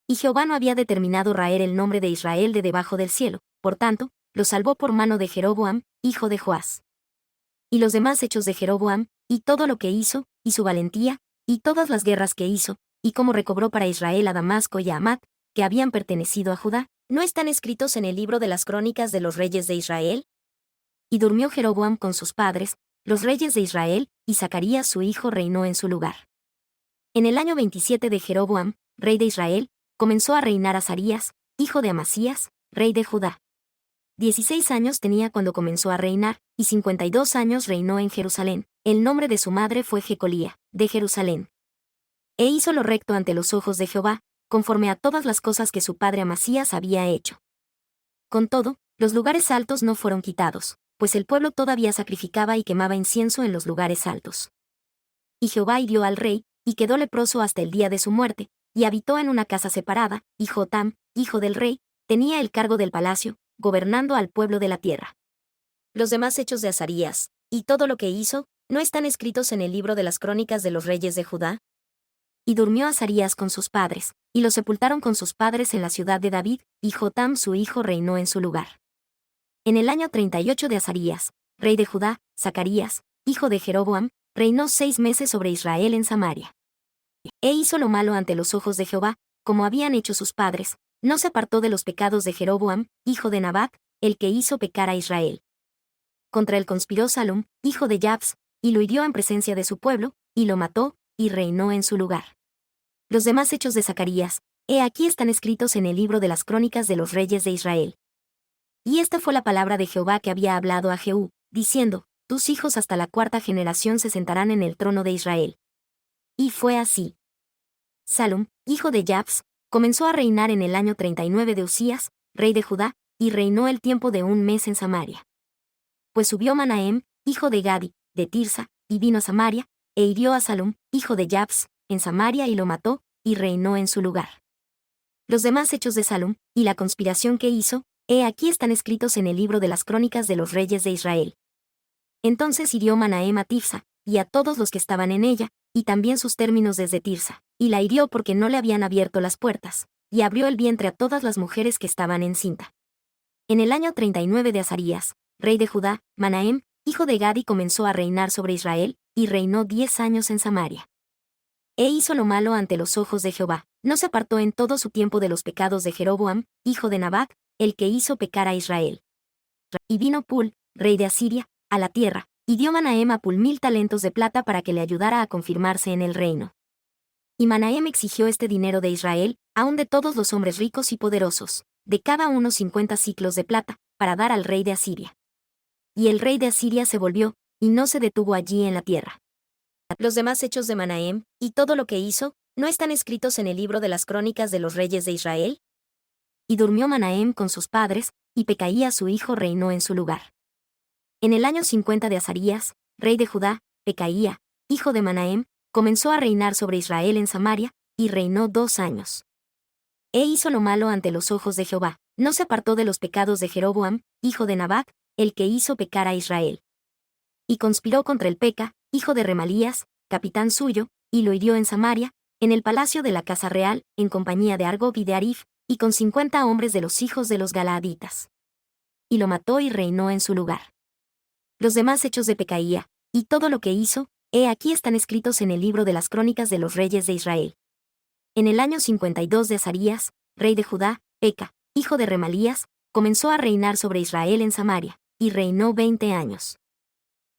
Y Jehová no había determinado raer el nombre de Israel de debajo del cielo, por tanto, lo salvó por mano de Jeroboam, hijo de Joás. Y los demás hechos de Jeroboam, y todo lo que hizo, y su valentía, y todas las guerras que hizo, y cómo recobró para Israel a Damasco y a Amat, que habían pertenecido a Judá, ¿no están escritos en el libro de las crónicas de los reyes de Israel? Y durmió Jeroboam con sus padres, los reyes de Israel, y Zacarías su hijo reinó en su lugar. En el año 27 de Jeroboam, rey de Israel, comenzó a reinar Azarías, hijo de Amasías, rey de Judá. 16 años tenía cuando comenzó a reinar, y 52 años reinó en Jerusalén. El nombre de su madre fue Jecolía, de Jerusalén. E hizo lo recto ante los ojos de Jehová, conforme a todas las cosas que su padre Amasías había hecho. Con todo, los lugares altos no fueron quitados, pues el pueblo todavía sacrificaba y quemaba incienso en los lugares altos. Y Jehová hirió al rey, y quedó leproso hasta el día de su muerte, y habitó en una casa separada, y Jotam, hijo del rey, tenía el cargo del palacio, gobernando al pueblo de la tierra. Los demás hechos de Azarías, y todo lo que hizo, ¿no están escritos en el libro de las crónicas de los reyes de Judá? Y durmió Azarías con sus padres, y lo sepultaron con sus padres en la ciudad de David, y Jotam su hijo reinó en su lugar. En el año 38 de Azarías, rey de Judá, Zacarías, hijo de Jeroboam, reinó 6 meses sobre Israel en Samaria. E hizo lo malo ante los ojos de Jehová, como habían hecho sus padres, no se apartó de los pecados de Jeroboam, hijo de Nabat, el que hizo pecar a Israel. Contra él conspiró Salum, hijo de Jabs, y lo hirió en presencia de su pueblo, y lo mató, y reinó en su lugar. Los demás hechos de Zacarías, he aquí están escritos en el libro de las crónicas de los reyes de Israel. Y esta fue la palabra de Jehová que había hablado a Jehú, diciendo, tus hijos hasta la 4ª generación se sentarán en el trono de Israel. Y fue así. Salum, hijo de Jabs, comenzó a reinar en el año 39 de Usías, rey de Judá, y reinó el tiempo de 1 mes en Samaria. Pues subió Manahem, hijo de Gadi, de Tirsa, y vino a Samaria, e hirió a Salum, hijo de Jabs, en Samaria y lo mató, y reinó en su lugar. Los demás hechos de Salum, y la conspiración que hizo, he aquí están escritos en el libro de las crónicas de los reyes de Israel. Entonces hirió Manahem a Tifsa, y a todos los que estaban en ella, y también sus términos desde Tirsa, y la hirió porque no le habían abierto las puertas, y abrió el vientre a todas las mujeres que estaban encinta. En el año 39 de Azarías, rey de Judá, Manahem, hijo de Gadi comenzó a reinar sobre Israel, y reinó 10 años en Samaria. E hizo lo malo ante los ojos de Jehová, no se apartó en todo su tiempo de los pecados de Jeroboam, hijo de Nabat, el que hizo pecar a Israel. Y vino Pul, rey de Asiria, a la tierra, y dio Manahem a Pul 1000 talentos de plata para que le ayudara a confirmarse en el reino. Y Manahem exigió este dinero de Israel, aun de todos los hombres ricos y poderosos, de cada uno 50 siclos de plata, para dar al rey de Asiria. Y el rey de Asiria se volvió, y no se detuvo allí en la tierra. Los demás hechos de Manahem, y todo lo que hizo, ¿no están escritos en el libro de las crónicas de los reyes de Israel? Y durmió Manahem con sus padres, y Pecaía su hijo reinó en su lugar. En el año 50 de Azarías, rey de Judá, Pecaía, hijo de Manahem, comenzó a reinar sobre Israel en Samaria, y reinó 2 años. Hizo lo malo ante los ojos de Jehová, no se apartó de los pecados de Jeroboam, hijo de Nabat, el que hizo pecar a Israel. Y conspiró contra el Peca, hijo de Remalías, capitán suyo, y lo hirió en Samaria, en el palacio de la casa real, en compañía de Argob y de Arif, y con 50 hombres de los hijos de los Galaaditas. Y lo mató y reinó en su lugar. Los demás hechos de Pecaía, y todo lo que hizo, aquí están escritos en el libro de las crónicas de los reyes de Israel. En el año 52 de Azarías, rey de Judá, Peca, hijo de Remalías, comenzó a reinar sobre Israel en Samaria, y reinó 20 años.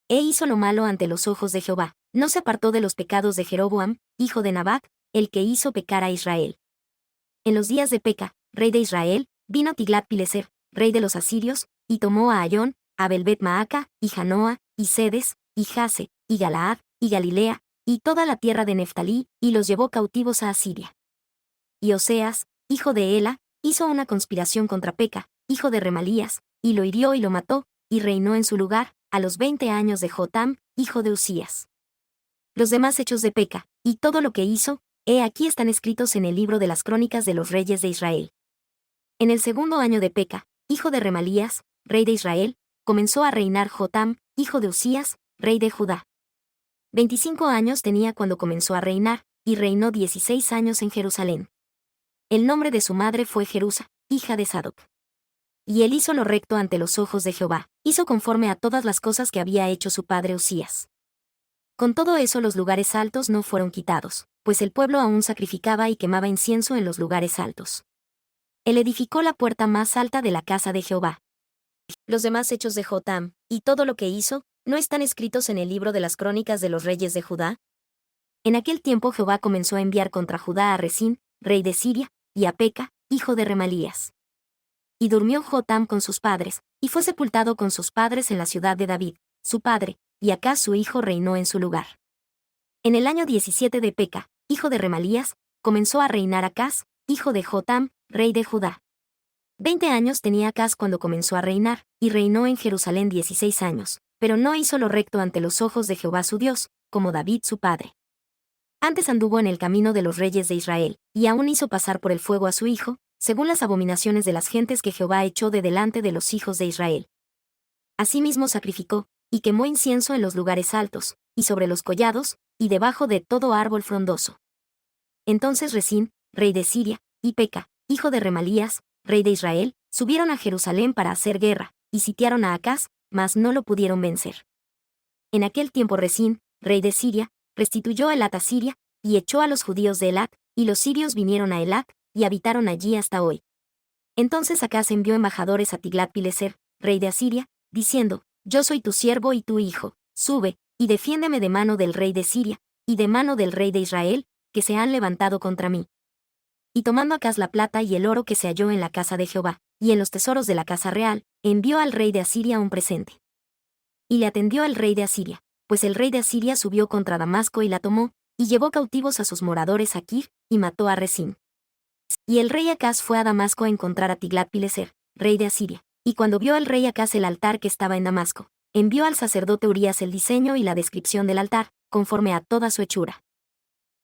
Hizo lo malo ante los ojos de Jehová, no se apartó de los pecados de Jeroboam, hijo de Nabat, el que hizo pecar a Israel. En los días de Peca, rey de Israel, vino Tiglat-Pileser, rey de los asirios, y tomó a Ayón, a Belbet-Maaca, y Janoa, y Sedes, y Jase, y Galaad, y Galilea, y toda la tierra de Neftalí, y los llevó cautivos a Asiria. Y Oseas, hijo de Ela, hizo una conspiración contra Peca, hijo de Remalías, y lo hirió y lo mató, y reinó en su lugar, a los 20 años de Jotam, hijo de Usías. Los demás hechos de Peca, y todo lo que hizo, aquí están escritos en el libro de las crónicas de los reyes de Israel. En el segundo año de Peca, hijo de Remalías, rey de Israel, comenzó a reinar Jotam, hijo de Usías, rey de Judá. 25 años tenía cuando comenzó a reinar, y reinó 16 años en Jerusalén. El nombre de su madre fue Jerusa, hija de Sadoc. Y él hizo lo recto ante los ojos de Jehová, hizo conforme a todas las cosas que había hecho su padre Usías. Con todo eso los lugares altos no fueron quitados, pues el pueblo aún sacrificaba y quemaba incienso en los lugares altos. Él edificó la puerta más alta de la casa de Jehová. Los demás hechos de Jotam, y todo lo que hizo, ¿no están escritos en el libro de las crónicas de los reyes de Judá? En aquel tiempo Jehová comenzó a enviar contra Judá a Resín, rey de Siria, y a Peca, hijo de Remalías. Y durmió Jotam con sus padres, y fue sepultado con sus padres en la ciudad de David, su padre, y Acaz su hijo reinó en su lugar. En el año 17 de Peca, hijo de Remalías, comenzó a reinar Acaz, hijo de Jotam, rey de Judá. 20 años tenía Acaz cuando comenzó a reinar, y reinó en Jerusalén 16 años, pero no hizo lo recto ante los ojos de Jehová su Dios, como David su padre. Antes anduvo en el camino de los reyes de Israel, y aún hizo pasar por el fuego a su hijo, según las abominaciones de las gentes que Jehová echó de delante de los hijos de Israel. Asimismo sacrificó, y quemó incienso en los lugares altos, y sobre los collados, y debajo de todo árbol frondoso. Entonces Resín, rey de Siria, y Peca, hijo de Remalías, rey de Israel, subieron a Jerusalén para hacer guerra, y sitiaron a Acaz, mas no lo pudieron vencer. En aquel tiempo Resín, rey de Siria, restituyó Elat a Siria, y echó a los judíos de Elat, y los sirios vinieron a Elat, y habitaron allí hasta hoy. Entonces Acaz envió embajadores a Tiglat-Pileser, rey de Asiria, diciendo: Yo soy tu siervo y tu hijo, sube, y defiéndeme de mano del rey de Siria, y de mano del rey de Israel, que se han levantado contra mí. Y tomando Acaz la plata y el oro que se halló en la casa de Jehová, y en los tesoros de la casa real, envió al rey de Asiria un presente. Y le atendió el rey de Asiria, pues el rey de Asiria subió contra Damasco y la tomó, y llevó cautivos a sus moradores a Kir, y mató a Resín. Y el rey Acaz fue a Damasco a encontrar a Tiglat-Pileser, rey de Asiria, y cuando vio el rey Acaz el altar que estaba en Damasco, envió al sacerdote Urías el diseño y la descripción del altar, conforme a toda su hechura.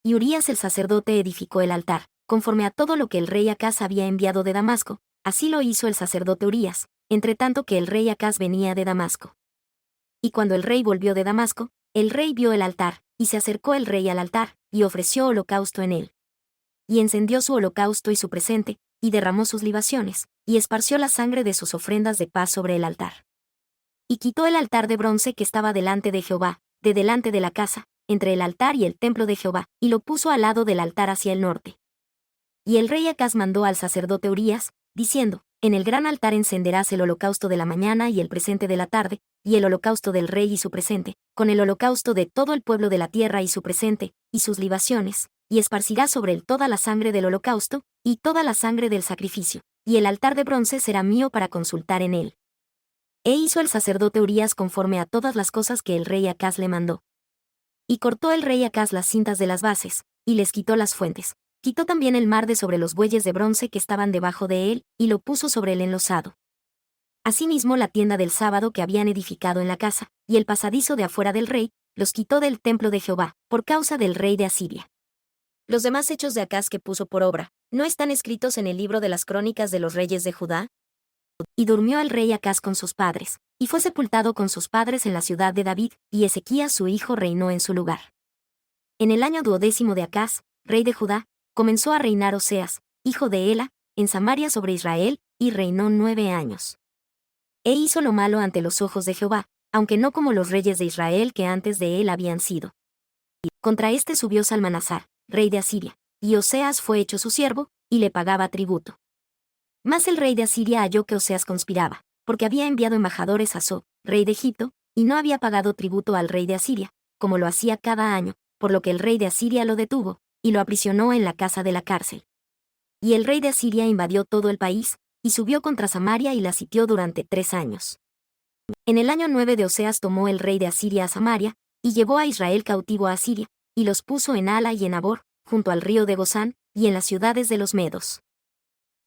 Y Urías el sacerdote edificó el altar, conforme a todo lo que el rey Acaz había enviado de Damasco, así lo hizo el sacerdote Urías, entre tanto que el rey Acaz venía de Damasco. Y cuando el rey volvió de Damasco, el rey vio el altar, y se acercó el rey al altar, y ofreció holocausto en él. Y encendió su holocausto y su presente, y derramó sus libaciones, y esparció la sangre de sus ofrendas de paz sobre el altar. Y quitó el altar de bronce que estaba delante de Jehová, de delante de la casa, entre el altar y el templo de Jehová, y lo puso al lado del altar hacia el norte. Y el rey Acaz mandó al sacerdote Urías, diciendo: En el gran altar encenderás el holocausto de la mañana y el presente de la tarde, y el holocausto del rey y su presente, con el holocausto de todo el pueblo de la tierra y su presente, y sus libaciones, y esparcirás sobre él toda la sangre del holocausto, y toda la sangre del sacrificio, y el altar de bronce será mío para consultar en él. Hizo el sacerdote Urías conforme a todas las cosas que el rey Acaz le mandó. Y cortó el rey Acaz las cintas de las bases, y les quitó las fuentes. Quitó también el mar de sobre los bueyes de bronce que estaban debajo de él, y lo puso sobre el enlosado. Asimismo la tienda del sábado que habían edificado en la casa, y el pasadizo de afuera del rey, los quitó del templo de Jehová, por causa del rey de Asiria. Los demás hechos de Acaz que puso por obra, ¿no están escritos en el libro de las crónicas de los reyes de Judá? Y durmió el rey Acaz con sus padres, y fue sepultado con sus padres en la ciudad de David, y Ezequías su hijo reinó en su lugar. En el año 12 de Acaz, rey de Judá, comenzó a reinar Oseas, hijo de Ela, en Samaria sobre Israel, y reinó 9 años. E hizo lo malo ante los ojos de Jehová, aunque no como los reyes de Israel que antes de él habían sido. Contra este subió Salmanasar, rey de Asiria, y Oseas fue hecho su siervo, y le pagaba tributo. Mas el rey de Asiria halló que Oseas conspiraba, porque había enviado embajadores a So, rey de Egipto, y no había pagado tributo al rey de Asiria, como lo hacía cada año, por lo que el rey de Asiria lo detuvo, y lo aprisionó en la casa de la cárcel. Y el rey de Asiria invadió todo el país, y subió contra Samaria y la sitió durante 3 años. En el año 9 de Oseas tomó el rey de Asiria a Samaria, y llevó a Israel cautivo a Asiria, y los puso en Hala y en Abor, junto al río de Gozán, y en las ciudades de los Medos.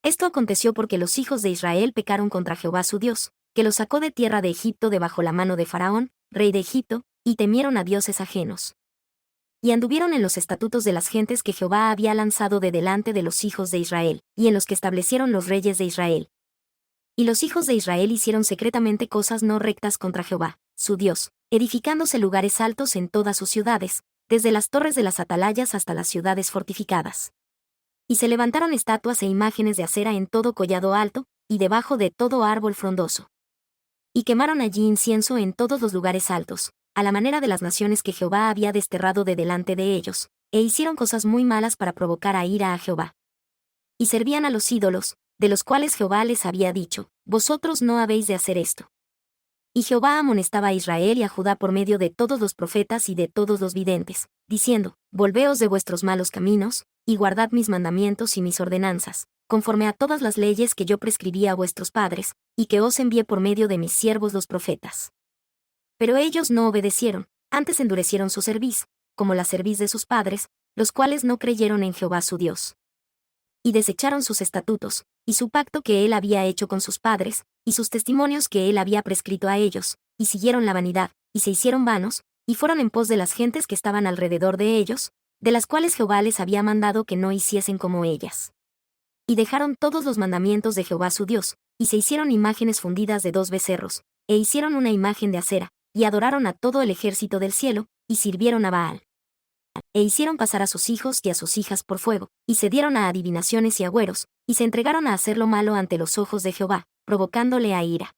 Esto aconteció porque los hijos de Israel pecaron contra Jehová su Dios, que los sacó de tierra de Egipto debajo la mano de Faraón, rey de Egipto, y temieron a dioses ajenos. Y anduvieron en los estatutos de las gentes que Jehová había lanzado de delante de los hijos de Israel, y en los que establecieron los reyes de Israel. Y los hijos de Israel hicieron secretamente cosas no rectas contra Jehová, su Dios, edificándose lugares altos en todas sus ciudades, desde las torres de las atalayas hasta las ciudades fortificadas. Y se levantaron estatuas e imágenes de acera en todo collado alto, y debajo de todo árbol frondoso. Y quemaron allí incienso en todos los lugares altos, a la manera de las naciones que Jehová había desterrado de delante de ellos, e hicieron cosas muy malas para provocar a ira a Jehová. Y servían a los ídolos, de los cuales Jehová les había dicho, vosotros no habéis de hacer esto. Y Jehová amonestaba a Israel y a Judá por medio de todos los profetas y de todos los videntes, diciendo, volveos de vuestros malos caminos, y guardad mis mandamientos y mis ordenanzas, conforme a todas las leyes que yo prescribí a vuestros padres, y que os envié por medio de mis siervos los profetas. Pero ellos no obedecieron, antes endurecieron su cerviz, como la cerviz de sus padres, los cuales no creyeron en Jehová su Dios. Y desecharon sus estatutos, y su pacto que él había hecho con sus padres, y sus testimonios que él había prescrito a ellos, y siguieron la vanidad, y se hicieron vanos, y fueron en pos de las gentes que estaban alrededor de ellos, de las cuales Jehová les había mandado que no hiciesen como ellas. Y dejaron todos los mandamientos de Jehová su Dios, y se hicieron imágenes fundidas de 2 becerros, e hicieron una imagen de acera, y adoraron a todo el ejército del cielo, y sirvieron a Baal. E hicieron pasar a sus hijos y a sus hijas por fuego, y se dieron a adivinaciones y agüeros, y se entregaron a hacer lo malo ante los ojos de Jehová, provocándole a ira.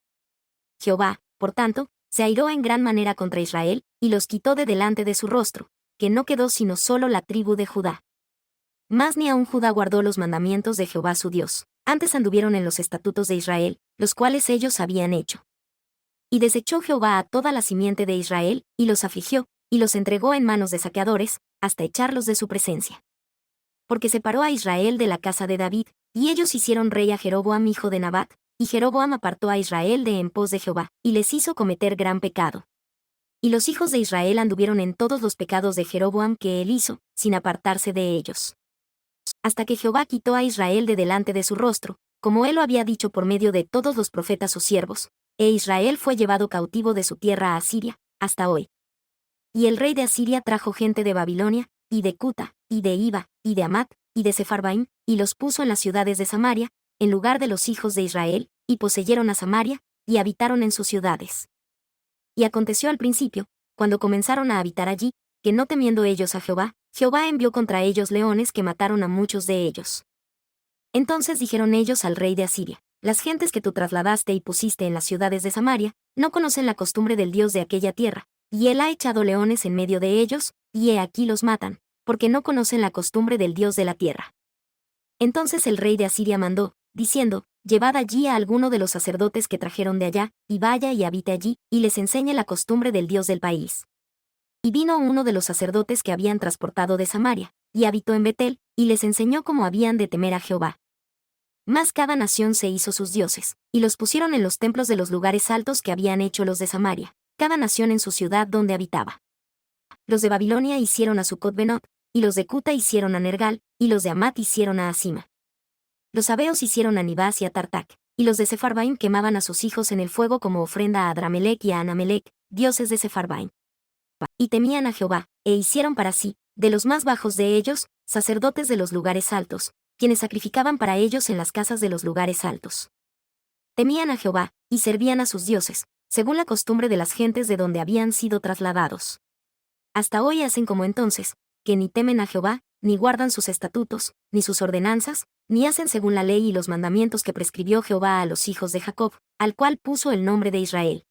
Jehová, por tanto, se airó en gran manera contra Israel, y los quitó de delante de su rostro, que no quedó sino solo la tribu de Judá. Mas ni aun Judá guardó los mandamientos de Jehová su Dios, antes anduvieron en los estatutos de Israel, los cuales ellos habían hecho. Y desechó Jehová a toda la simiente de Israel, y los afligió, y los entregó en manos de saqueadores, hasta echarlos de su presencia. Porque separó a Israel de la casa de David, y ellos hicieron rey a Jeroboam hijo de Nabat, y Jeroboam apartó a Israel de en pos de Jehová, y les hizo cometer gran pecado. Y los hijos de Israel anduvieron en todos los pecados de Jeroboam que él hizo, sin apartarse de ellos. Hasta que Jehová quitó a Israel de delante de su rostro, como él lo había dicho por medio de todos los profetas o siervos, e Israel fue llevado cautivo de su tierra a Asiria, hasta hoy. Y el rey de Asiria trajo gente de Babilonia, y de Cuta, y de Iva, y de Amat, y de Sepharvaim, y los puso en las ciudades de Samaria, en lugar de los hijos de Israel, y poseyeron a Samaria, y habitaron en sus ciudades. Y aconteció al principio, cuando comenzaron a habitar allí, que no temiendo ellos a Jehová, Jehová envió contra ellos leones que mataron a muchos de ellos. Entonces dijeron ellos al rey de Asiria, las gentes que tú trasladaste y pusiste en las ciudades de Samaria, no conocen la costumbre del Dios de aquella tierra, y él ha echado leones en medio de ellos, y he aquí los matan, porque no conocen la costumbre del Dios de la tierra. Entonces el rey de Asiria mandó, diciendo, llevad allí a alguno de los sacerdotes que trajeron de allá, y vaya y habite allí, y les enseñe la costumbre del Dios del país. Y vino uno de los sacerdotes que habían transportado de Samaria, y habitó en Betel, y les enseñó cómo habían de temer a Jehová. Mas cada nación se hizo sus dioses, y los pusieron en los templos de los lugares altos que habían hecho los de Samaria, cada nación en su ciudad donde habitaba. Los de Babilonia hicieron a Sucot-Benot, y los de Cuta hicieron a Nergal, y los de Amat hicieron a Asima. Los sabeos hicieron a Nibás y a Tartac, Y los de Sepharvaim quemaban a sus hijos en el fuego como ofrenda a Adramelech y a Anamelech, dioses de Sepharvaim. Y temían a Jehová, e hicieron para sí, de los más bajos de ellos, sacerdotes de los lugares altos, quienes sacrificaban para ellos en las casas de los lugares altos. Temían a Jehová, y servían a sus dioses, según la costumbre de las gentes de donde habían sido trasladados. Hasta hoy hacen como entonces, que ni temen a Jehová, ni guardan sus estatutos, ni sus ordenanzas, ni hacen según la ley y los mandamientos que prescribió Jehová a los hijos de Jacob, al cual puso el nombre de Israel.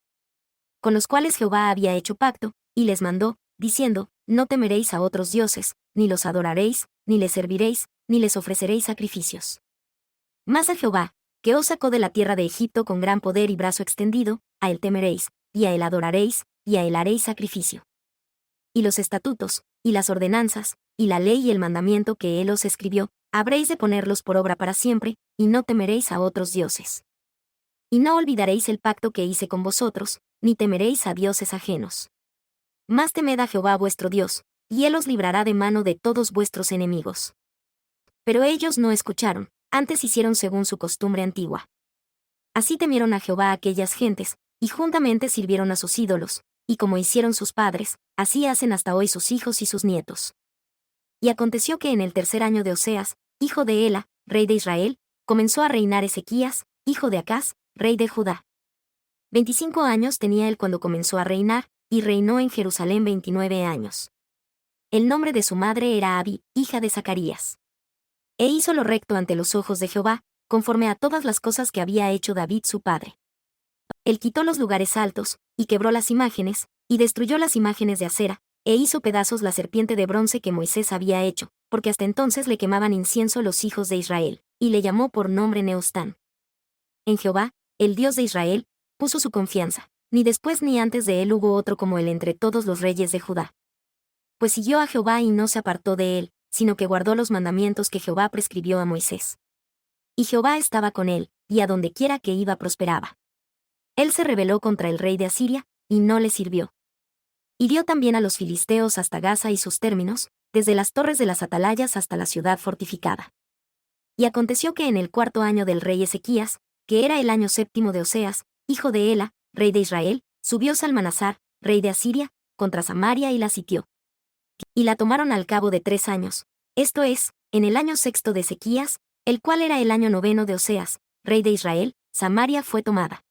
Con los cuales Jehová había hecho pacto, y les mandó, diciendo, no temeréis a otros dioses, ni los adoraréis, ni les serviréis, ni les ofreceréis sacrificios. Mas a Jehová, que os sacó de la tierra de Egipto con gran poder y brazo extendido, a él temeréis, y a él adoraréis, y a él haréis sacrificio. Y los estatutos, y las ordenanzas, y la ley y el mandamiento que él os escribió, habréis de ponerlos por obra para siempre, y no temeréis a otros dioses. Y no olvidaréis el pacto que hice con vosotros, ni temeréis a dioses ajenos. Mas temed a Jehová vuestro Dios, y él os librará de mano de todos vuestros enemigos. Pero ellos no escucharon, antes hicieron según su costumbre antigua. Así temieron a Jehová aquellas gentes, y juntamente sirvieron a sus ídolos, y como hicieron sus padres, así hacen hasta hoy sus hijos y sus nietos. Y aconteció que en el tercer año de Oseas, hijo de Ela, rey de Israel, comenzó a reinar Ezequías, hijo de Acaz, rey de Judá. 25 años tenía él cuando comenzó a reinar, y reinó en Jerusalén 29 años. El nombre de su madre era Abi, hija de Zacarías. E hizo lo recto ante los ojos de Jehová, conforme a todas las cosas que había hecho David su padre. Él quitó los lugares altos, y quebró las imágenes, y destruyó las imágenes de acera, e hizo pedazos la serpiente de bronce que Moisés había hecho, porque hasta entonces le quemaban incienso los hijos de Israel, y le llamó por nombre Neostán. En Jehová, el Dios de Israel, puso su confianza, ni después ni antes de él hubo otro como él entre todos los reyes de Judá. Pues siguió a Jehová y no se apartó de él, sino que guardó los mandamientos que Jehová prescribió a Moisés. Y Jehová estaba con él, y a donde quiera que iba prosperaba. Él se rebeló contra el rey de Asiria, y no le sirvió. Hirió también a los filisteos hasta Gaza y sus términos, desde las torres de las atalayas hasta la ciudad fortificada. Y aconteció que en el cuarto año del rey Ezequías, que era el año séptimo de Oseas, hijo de Ela, rey de Israel, subió Salmanasar, rey de Asiria, contra Samaria y la sitió. Y la tomaron al cabo de 3 años, esto es, en el año sexto de Ezequías, el cual era el año noveno de Oseas, rey de Israel, Samaria fue tomada.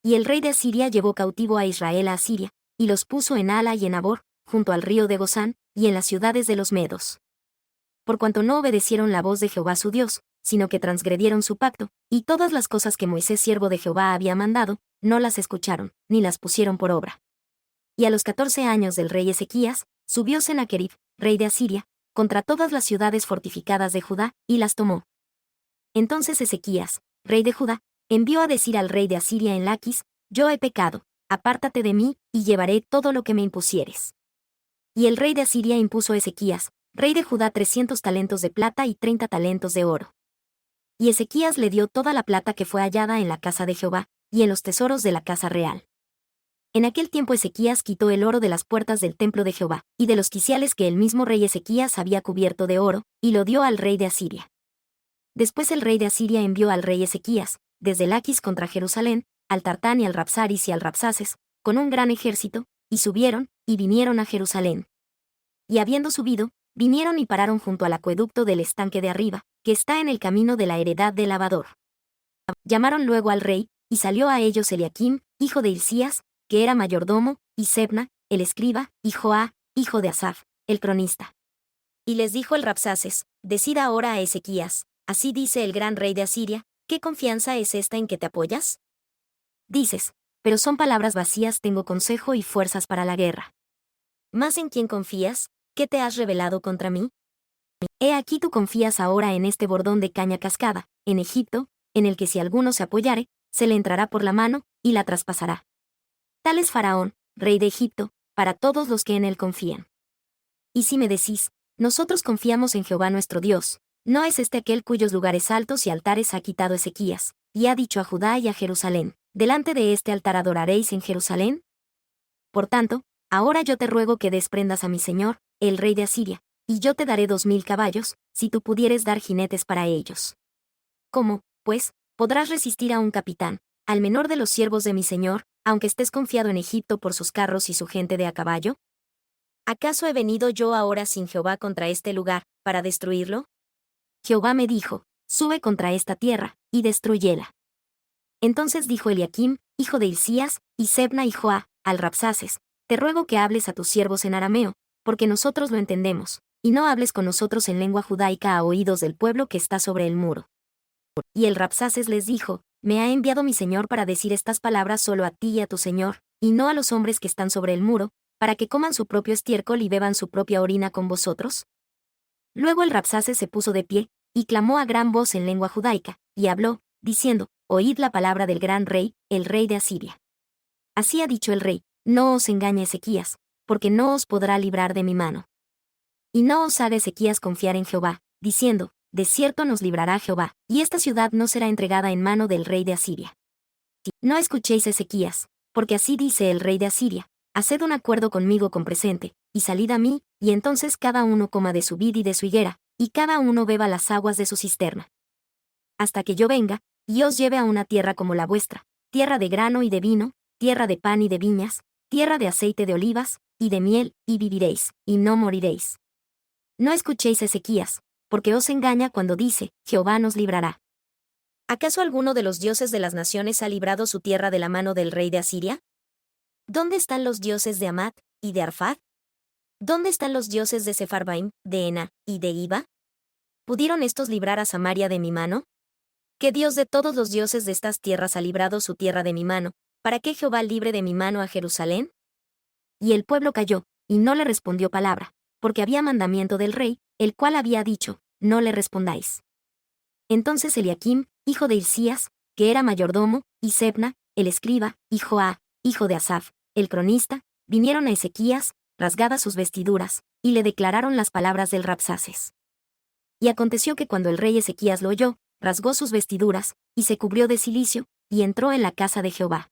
Y el rey de Asiria llevó cautivo a Israel a Asiria, y los puso en Hala y en Abor, junto al río de Gozán, y en las ciudades de los medos. Por cuanto no obedecieron la voz de Jehová su Dios, sino que transgredieron su pacto, y todas las cosas que Moisés siervo de Jehová había mandado, no las escucharon, ni las pusieron por obra. Y a los 14 años del rey Ezequías, subió Sennacherib, rey de Asiria, contra todas las ciudades fortificadas de Judá, y las tomó. Entonces Ezequías, rey de Judá, envió a decir al rey de Asiria en Laquis, yo he pecado, apártate de mí, y llevaré todo lo que me impusieres. Y el rey de Asiria impuso a Ezequías, rey de Judá 300 talentos de plata y 30 talentos de oro. Y Ezequías le dio toda la plata que fue hallada en la casa de Jehová, y en los tesoros de la casa real. En aquel tiempo Ezequías quitó el oro de las puertas del templo de Jehová, y de los quiciales que el mismo rey Ezequías había cubierto de oro, y lo dio al rey de Asiria. Después el rey de Asiria envió al rey Ezequías, desde Laquis contra Jerusalén, al Tartán y al Rapsaris y al Rapsaces, con un gran ejército, y subieron, y vinieron a Jerusalén. Y habiendo subido, vinieron y pararon junto al acueducto del estanque de arriba, que está en el camino de la heredad del lavador. Llamaron luego al rey, y salió a ellos Eliaquim, hijo de Hilcías, que era mayordomo, y Sebna, el escriba, y Joá, hijo de Asaph, el cronista. Y les dijo el Rapsaces, decid ahora a Ezequías, así dice el gran rey de Asiria, ¿qué confianza es esta en que te apoyas? Dices, pero son palabras vacías, tengo consejo y fuerzas para la guerra. ¿Más en quién confías? ¿Qué te has rebelado contra mí? He aquí tú confías ahora en este bordón de caña cascada, en Egipto, en el que si alguno se apoyare, se le entrará por la mano, y la traspasará. Tal es Faraón, rey de Egipto, para todos los que en él confían. Y si me decís, nosotros confiamos en Jehová nuestro Dios, ¿no es este aquel cuyos lugares altos y altares ha quitado Ezequías, y ha dicho a Judá y a Jerusalén, delante de este altar adoraréis en Jerusalén? Por tanto, ahora yo te ruego que desprendas a mi señor, el rey de Asiria, y yo te daré 2000 caballos, si tú pudieres dar jinetes para ellos. ¿Cómo, pues, ¿Podrás resistir a un capitán, al menor de los siervos de mi señor, aunque estés confiado en Egipto por sus carros y su gente de a caballo? ¿Acaso he venido yo ahora sin Jehová contra este lugar, para destruirlo? Jehová me dijo, sube contra esta tierra, y destruyela. Entonces dijo Eliaquim, hijo de Hilcías, y Sebna y Joá, al Rabsaces, te ruego que hables a tus siervos en arameo, porque nosotros lo entendemos, y no hables con nosotros en lengua judaica a oídos del pueblo que está sobre el muro. Y el Rabsaces les dijo, me ha enviado mi señor para decir estas palabras solo a ti y a tu señor, y no a los hombres que están sobre el muro, para que coman su propio estiércol y beban su propia orina con vosotros. Luego el Rabsaces se puso de pie, y clamó a gran voz en lengua judaica, y habló, diciendo, oíd la palabra del gran rey, el rey de Asiria. Así ha dicho el rey, no os engañe Ezequías, porque no os podrá librar de mi mano. Y no os haga Ezequías confiar en Jehová, diciendo, de cierto nos librará Jehová, y esta ciudad no será entregada en mano del rey de Asiria. No escuchéis Ezequías, porque así dice el rey de Asiria, haced un acuerdo conmigo con presente, y salid a mí, y entonces cada uno coma de su vid y de su higuera, y cada uno beba las aguas de su cisterna. Hasta que yo venga, y os lleve a una tierra como la vuestra, tierra de grano y de vino, tierra de pan y de viñas, tierra de aceite de olivas, y de miel, y viviréis, y no moriréis. No escuchéis Ezequías, porque os engaña cuando dice, Jehová nos librará. ¿Acaso alguno de los dioses de las naciones ha librado su tierra de la mano del rey de Asiria? ¿Dónde están los dioses de Amat, y de Arfad? ¿Dónde están los dioses de Sepharvaim, de Ena, y de Iba? ¿Pudieron estos librar a Samaria de mi mano? ¿Qué Dios de todos los dioses de estas tierras ha librado su tierra de mi mano, para que Jehová libre de mi mano a Jerusalén? Y el pueblo calló, y no le respondió palabra, porque había mandamiento del rey, el cual había dicho, no le respondáis. Entonces Eliaquim, hijo de Hilcías, que era mayordomo, y Sebna, el escriba, y Joá, hijo de Asaph, el cronista, vinieron a Ezequías, rasgadas sus vestiduras, y le declararon las palabras del Rabsaces. Y aconteció que cuando el rey Ezequías lo oyó, rasgó sus vestiduras, y se cubrió de cilicio, y entró en la casa de Jehová.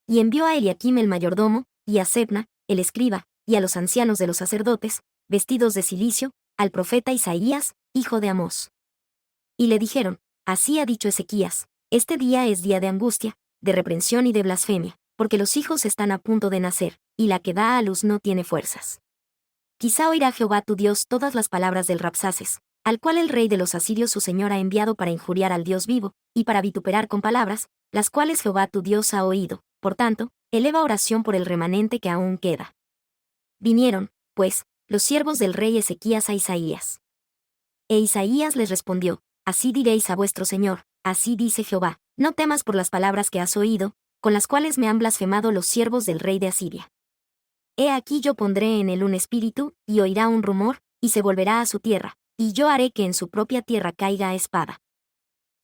Y envió a Eliaquim el mayordomo, y a Sebna, el escriba, y a los ancianos de los sacerdotes, vestidos de cilicio, al profeta Isaías, hijo de Amós. Y le dijeron, así ha dicho Ezequías, este día es día de angustia, de reprensión y de blasfemia, porque los hijos están a punto de nacer, y la que da a luz no tiene fuerzas. Quizá oirá Jehová tu Dios todas las palabras del Rabsaces, al cual el rey de los asirios su señor ha enviado para injuriar al Dios vivo, y para vituperar con palabras, las cuales Jehová tu Dios ha oído, por tanto, eleva oración por el remanente que aún queda. Vinieron, pues, los siervos del rey Ezequías a Isaías. E Isaías les respondió, así diréis a vuestro señor, así dice Jehová, no temas por las palabras que has oído, con las cuales me han blasfemado los siervos del rey de Asiria. He aquí yo pondré en él un espíritu, y oirá un rumor, y se volverá a su tierra, y yo haré que en su propia tierra caiga a espada.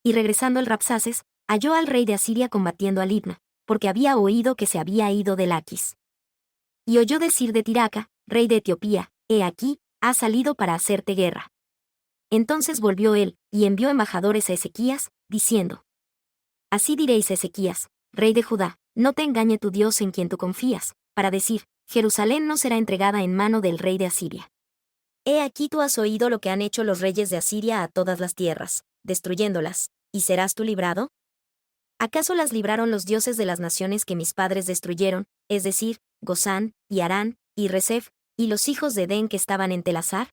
Y regresando el Rabsaces, halló al rey de Asiria combatiendo a Libna, porque había oído que se había ido de Laquis. Y oyó decir de Tiraca, rey de Etiopía, he aquí, ha salido para hacerte guerra. Entonces volvió él, y envió embajadores a Ezequías, diciendo, así diréis a Ezequías, rey de Judá, no te engañe tu Dios en quien tú confías, para decir, Jerusalén no será entregada en mano del rey de Asiria. He aquí tú has oído lo que han hecho los reyes de Asiria a todas las tierras, destruyéndolas, ¿y serás tú librado? ¿Acaso las libraron los dioses de las naciones que mis padres destruyeron, es decir, Gozán, y Harán, y Resef, y los hijos de Edén que estaban en Telasar?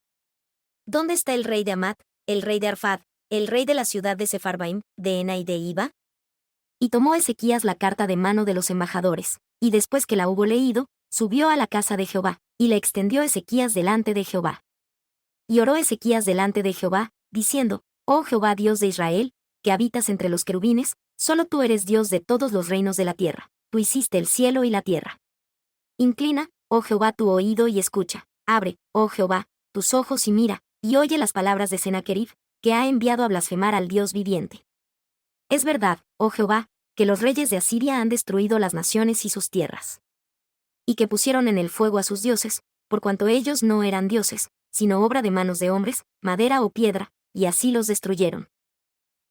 ¿Dónde está el rey de Amat, el rey de Arfad, el rey de la ciudad de Sepharvaim, de Ena y de Iba? Y tomó Ezequías la carta de mano de los embajadores, y después que la hubo leído, subió a la casa de Jehová, y la extendió Ezequías delante de Jehová. Y oró Ezequías delante de Jehová, diciendo, oh Jehová Dios de Israel, que habitas entre los querubines, solo tú eres Dios de todos los reinos de la tierra, tú hiciste el cielo y la tierra. Inclina, oh Jehová, tu oído y escucha, abre, oh Jehová, tus ojos y mira, y oye las palabras de Sennacherib, que ha enviado a blasfemar al Dios viviente. Es verdad, oh Jehová, que los reyes de Asiria han destruido las naciones y sus tierras. Y que pusieron en el fuego a sus dioses, por cuanto ellos no eran dioses, sino obra de manos de hombres, madera o piedra, y así los destruyeron.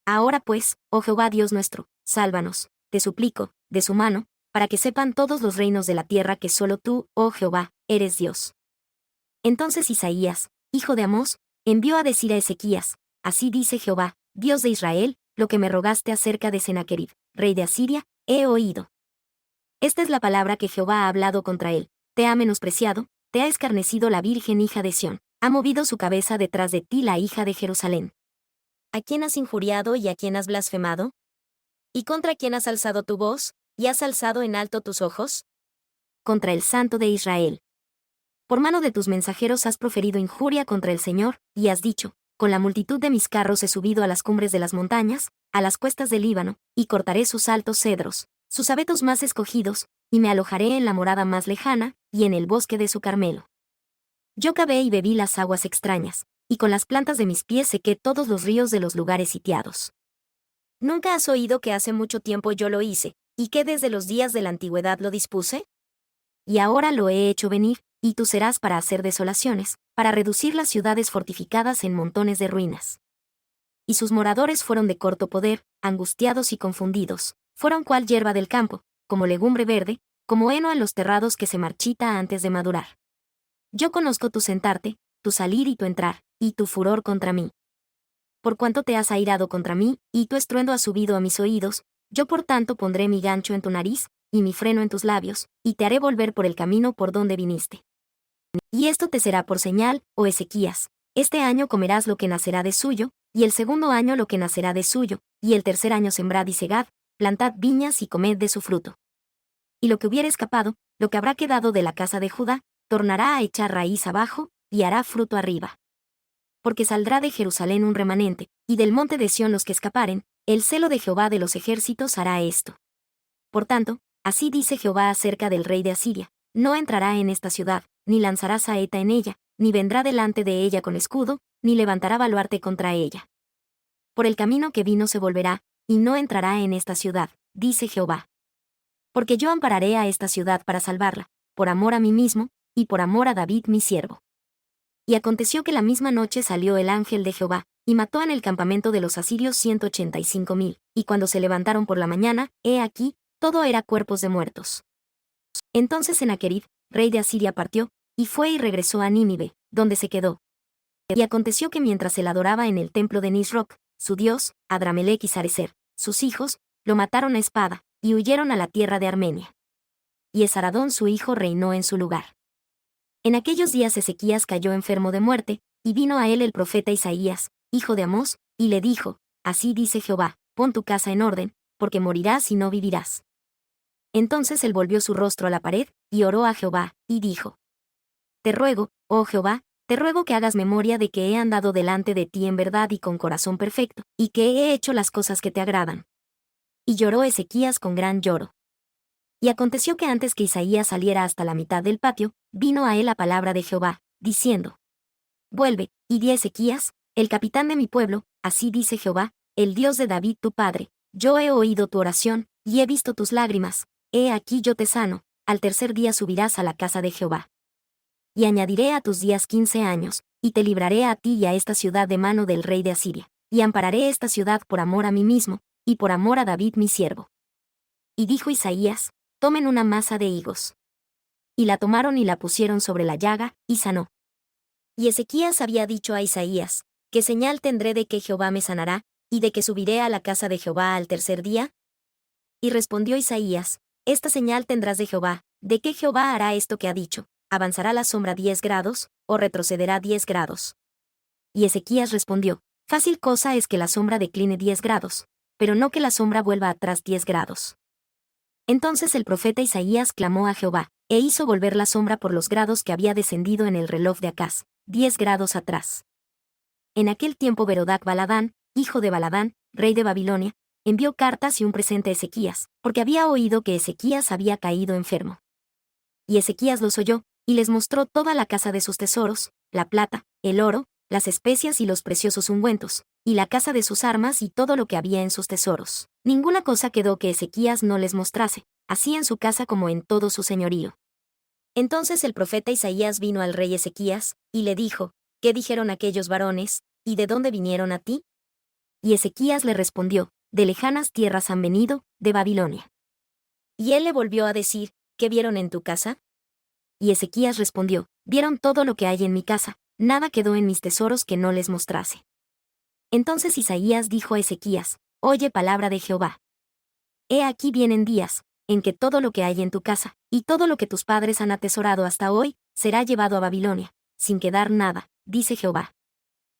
Ahora pues, oh Jehová Dios nuestro, sálvanos, te suplico, de su mano, para que sepan todos los reinos de la tierra que solo tú, oh Jehová, eres Dios. Entonces Isaías, hijo de Amós, envió a decir a Ezequías, así dice Jehová, Dios de Israel, lo que me rogaste acerca de Sennacherib, rey de Asiria, he oído. Esta es la palabra que Jehová ha hablado contra él: te ha menospreciado, te ha escarnecido la virgen hija de Sión, ha movido su cabeza detrás de ti la hija de Jerusalén. ¿A quién has injuriado y a quién has blasfemado? ¿Y contra quién has alzado tu voz, y has alzado en alto tus ojos? Contra el Santo de Israel. Por mano de tus mensajeros has proferido injuria contra el Señor, y has dicho: con la multitud de mis carros he subido a las cumbres de las montañas, a las cuestas del Líbano, y cortaré sus altos cedros, sus abetos más escogidos, y me alojaré en la morada más lejana, y en el bosque de su Carmelo. Yo cavé y bebí las aguas extrañas, y con las plantas de mis pies sequé todos los ríos de los lugares sitiados. ¿Nunca has oído que hace mucho tiempo yo lo hice, y que desde los días de la antigüedad lo dispuse? Y ahora lo he hecho venir, y tú serás para hacer desolaciones, para reducir las ciudades fortificadas en montones de ruinas. Y sus moradores fueron de corto poder, angustiados y confundidos, fueron cual hierba del campo, como legumbre verde, como heno en los terrados que se marchita antes de madurar. Yo conozco tu sentarte, tu salir y tu entrar, y tu furor contra mí. Por cuanto te has airado contra mí, y tu estruendo ha subido a mis oídos, yo por tanto pondré mi gancho en tu nariz, y mi freno en tus labios, y te haré volver por el camino por donde viniste. Y esto te será por señal, oh Ezequías: este año comerás lo que nacerá de suyo, y el segundo año lo que nacerá de suyo, y el tercer año sembrad y segad, plantad viñas y comed de su fruto. Y lo que hubiere escapado, lo que habrá quedado de la casa de Judá, tornará a echar raíz abajo, y hará fruto arriba. Porque saldrá de Jerusalén un remanente, y del monte de Sión los que escaparen, el celo de Jehová de los ejércitos hará esto. Por tanto, así dice Jehová acerca del rey de Asiria: no entrará en esta ciudad, ni lanzará saeta en ella, ni vendrá delante de ella con escudo, ni levantará baluarte contra ella. Por el camino que vino se volverá, y no entrará en esta ciudad, dice Jehová. Porque yo ampararé a esta ciudad para salvarla, por amor a mí mismo, y por amor a David mi siervo. Y aconteció que la misma noche salió el ángel de Jehová, y mató en el campamento de los asirios 185,000, y cuando se levantaron por la mañana, he aquí, todo era cuerpos de muertos. Entonces Sennacherib, rey de Asiria, partió, y fue y regresó a Nínive, donde se quedó. Y aconteció que mientras él adoraba en el templo de Nisroch, su dios, Adramelech y Sarecer, sus hijos, lo mataron a espada, y huyeron a la tierra de Armenia. Y Esaradón su hijo reinó en su lugar. En aquellos días Ezequías cayó enfermo de muerte, y vino a él el profeta Isaías, hijo de Amós, y le dijo: así dice Jehová: pon tu casa en orden, porque morirás y no vivirás. Entonces él volvió su rostro a la pared, y oró a Jehová, y dijo: te ruego, oh Jehová, te ruego que hagas memoria de que he andado delante de ti en verdad y con corazón perfecto, y que he hecho las cosas que te agradan. Y lloró Ezequías con gran lloro. Y aconteció que antes que Isaías saliera hasta la mitad del patio, vino a él la palabra de Jehová, diciendo: vuelve, y di a Ezequías, el capitán de mi pueblo: así dice Jehová, el Dios de David tu padre: yo he oído tu oración, y he visto tus lágrimas, he aquí yo te sano, al tercer día subirás a la casa de Jehová. Y añadiré a tus días 15 años, y te libraré a ti y a esta ciudad de mano del rey de Asiria, y ampararé esta ciudad por amor a mí mismo, y por amor a David mi siervo. Y dijo Isaías: tomen una masa de higos. Y la tomaron y la pusieron sobre la llaga, y sanó. Y Ezequías había dicho a Isaías: ¿qué señal tendré de que Jehová me sanará, y de que subiré a la casa de Jehová al tercer día? Y respondió Isaías: esta señal tendrás de Jehová, de que Jehová hará esto que ha dicho: ¿avanzará la sombra 10 grados, o retrocederá 10 grados? Y Ezequías respondió: fácil cosa es que la sombra decline 10 grados, pero no que la sombra vuelva atrás 10 grados. Entonces el profeta Isaías clamó a Jehová, e hizo volver la sombra por los grados que había descendido en el reloj de Acaz, 10 grados atrás. En aquel tiempo Berodac Baladán, hijo de Baladán, rey de Babilonia, envió cartas y un presente a Ezequías, porque había oído que Ezequías había caído enfermo. Y Ezequías los oyó, y les mostró toda la casa de sus tesoros, la plata, el oro, las especias y los preciosos ungüentos, y la casa de sus armas y todo lo que había en sus tesoros. Ninguna cosa quedó que Ezequías no les mostrase, así en su casa como en todo su señorío. Entonces el profeta Isaías vino al rey Ezequías, y le dijo: ¿qué dijeron aquellos varones, y de dónde vinieron a ti? Y Ezequías le respondió: de lejanas tierras han venido, de Babilonia. Y él le volvió a decir: ¿qué vieron en tu casa? Y Ezequías respondió: vieron todo lo que hay en mi casa, nada quedó en mis tesoros que no les mostrase. Entonces Isaías dijo a Ezequías: oye palabra de Jehová. He aquí vienen días, en que todo lo que hay en tu casa, y todo lo que tus padres han atesorado hasta hoy, será llevado a Babilonia, sin quedar nada, dice Jehová.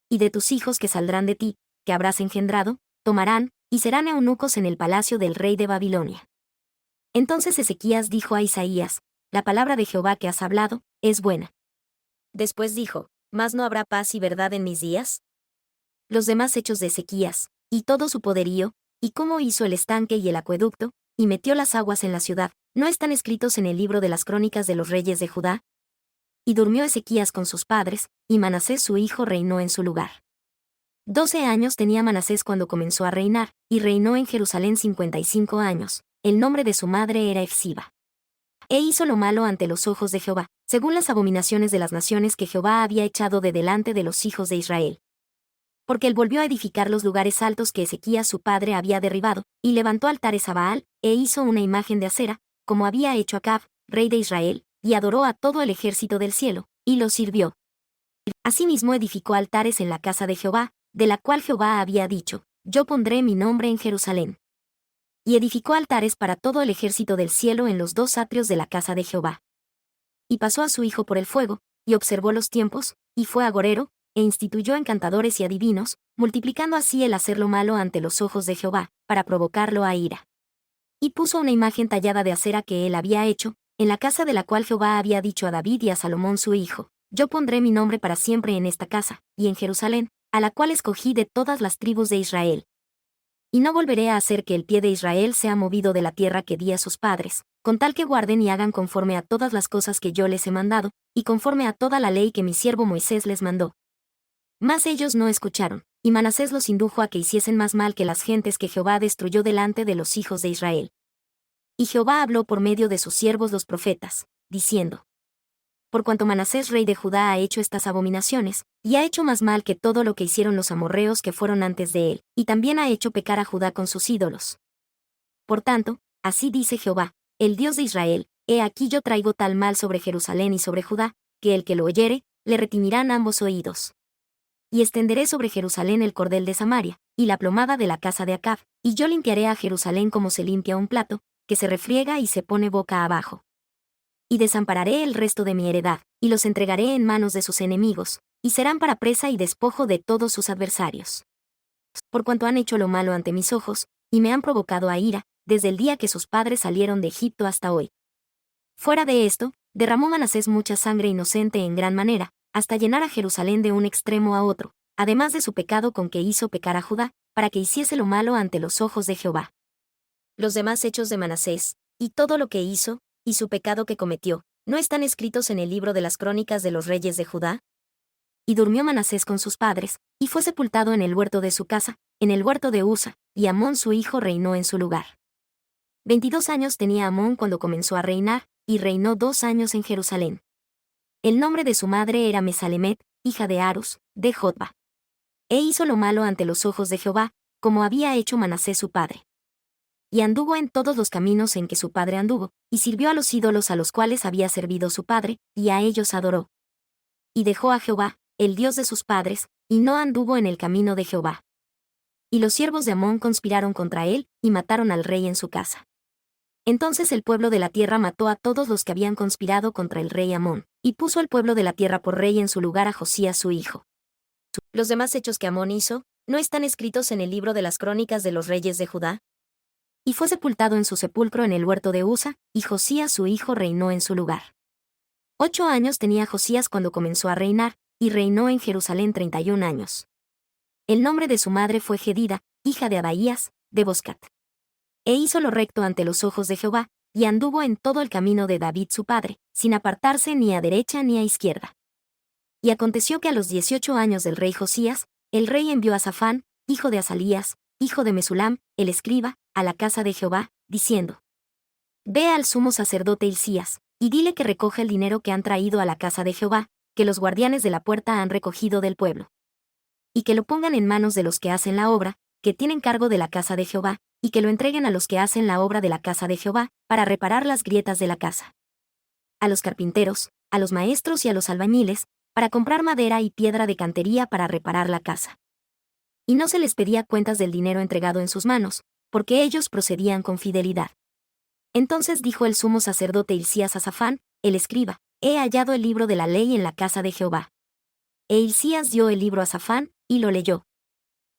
Y de tus hijos que saldrán de ti, que habrás engendrado, tomarán, y serán eunucos en el palacio del rey de Babilonia. Entonces Ezequías dijo a Isaías, la palabra de Jehová que has hablado, es buena. Después dijo, ¿mas no habrá paz y verdad en mis días? Los demás hechos de Ezequías, y todo su poderío, y cómo hizo el estanque y el acueducto, y metió las aguas en la ciudad, ¿no están escritos en el libro de las crónicas de los reyes de Judá? Y durmió Ezequías con sus padres, y Manasés su hijo reinó en su lugar. 12 años tenía Manasés cuando comenzó a reinar, y reinó en Jerusalén 55 años. El nombre de su madre era Efsiba. E hizo lo malo ante los ojos de Jehová, según las abominaciones de las naciones que Jehová había echado de delante de los hijos de Israel. Porque él volvió a edificar los lugares altos que Ezequías su padre había derribado, y levantó altares a Baal, e hizo una imagen de acera, como había hecho Acab, rey de Israel, y adoró a todo el ejército del cielo, y lo sirvió. Asimismo edificó altares en la casa de Jehová, de la cual Jehová había dicho, yo pondré mi nombre en Jerusalén. Y edificó altares para todo el ejército del cielo en los 2 atrios de la casa de Jehová. Y pasó a su hijo por el fuego, y observó los tiempos, y fue agorero, e instituyó encantadores y adivinos, multiplicando así el hacer lo malo ante los ojos de Jehová, para provocarlo a ira. Y puso una imagen tallada de acera que él había hecho, en la casa de la cual Jehová había dicho a David y a Salomón su hijo, yo pondré mi nombre para siempre en esta casa, y en Jerusalén, a la cual escogí de todas las tribus de Israel. Y no volveré a hacer que el pie de Israel sea movido de la tierra que di a sus padres, con tal que guarden y hagan conforme a todas las cosas que yo les he mandado, y conforme a toda la ley que mi siervo Moisés les mandó. Mas ellos no escucharon, y Manasés los indujo a que hiciesen más mal que las gentes que Jehová destruyó delante de los hijos de Israel. Y Jehová habló por medio de sus siervos los profetas, diciendo: por cuanto Manasés rey de Judá ha hecho estas abominaciones, y ha hecho más mal que todo lo que hicieron los amorreos que fueron antes de él, y también ha hecho pecar a Judá con sus ídolos. Por tanto, así dice Jehová, el Dios de Israel, he aquí yo traigo tal mal sobre Jerusalén y sobre Judá, que el que lo oyere, le retimirán ambos oídos. Y extenderé sobre Jerusalén el cordel de Samaria, y la plomada de la casa de Acab, y yo limpiaré a Jerusalén como se limpia un plato, que se refriega y se pone boca abajo. Y desampararé el resto de mi heredad, y los entregaré en manos de sus enemigos, y serán para presa y despojo de todos sus adversarios. Por cuanto han hecho lo malo ante mis ojos, y me han provocado a ira, desde el día que sus padres salieron de Egipto hasta hoy. Fuera de esto, derramó Manasés mucha sangre inocente en gran manera, hasta llenar a Jerusalén de un extremo a otro, además de su pecado con que hizo pecar a Judá, para que hiciese lo malo ante los ojos de Jehová. Los demás hechos de Manasés, y todo lo que hizo, y su pecado que cometió, ¿no están escritos en el libro de las crónicas de los reyes de Judá? Y durmió Manasés con sus padres, y fue sepultado en el huerto de su casa, en el huerto de Usa, y Amón su hijo reinó en su lugar. 22 años tenía Amón cuando comenzó a reinar, y reinó 2 años en Jerusalén. El nombre de su madre era Mesalemet, hija de Arus, de Jotba. E hizo lo malo ante los ojos de Jehová, como había hecho Manasés su padre. Y anduvo en todos los caminos en que su padre anduvo, y sirvió a los ídolos a los cuales había servido su padre, y a ellos adoró. Y dejó a Jehová, el Dios de sus padres, y no anduvo en el camino de Jehová. Y los siervos de Amón conspiraron contra él, y mataron al rey en su casa. Entonces el pueblo de la tierra mató a todos los que habían conspirado contra el rey Amón, y puso el pueblo de la tierra por rey en su lugar a Josías su hijo. Los demás hechos que Amón hizo, ¿no están escritos en el libro de las crónicas de los reyes de Judá? Y fue sepultado en su sepulcro en el huerto de Usa, y Josías su hijo reinó en su lugar. 8 años tenía Josías cuando comenzó a reinar, y reinó en Jerusalén 31 años. El nombre de su madre fue Gedida, hija de Adaías, de Boscat. E hizo lo recto ante los ojos de Jehová, y anduvo en todo el camino de David su padre, sin apartarse ni a derecha ni a izquierda. Y aconteció que a los 18 años del rey Josías, el rey envió a Safán, hijo de Asalías, hijo de Mesulam, el escriba, a la casa de Jehová, diciendo: Ve al sumo sacerdote Hilcías, y dile que recoja el dinero que han traído a la casa de Jehová, que los guardianes de la puerta han recogido del pueblo. Y que lo pongan en manos de los que hacen la obra, que tienen cargo de la casa de Jehová, y que lo entreguen a los que hacen la obra de la casa de Jehová, para reparar las grietas de la casa. A los carpinteros, a los maestros y a los albañiles, para comprar madera y piedra de cantería para reparar la casa. y no se les pedía cuentas del dinero entregado en sus manos, porque ellos procedían con fidelidad. Entonces dijo el sumo sacerdote Hilcías a Safán, el escriba: He hallado el libro de la ley en la casa de Jehová. E Hilcías dio el libro a Safán, y lo leyó.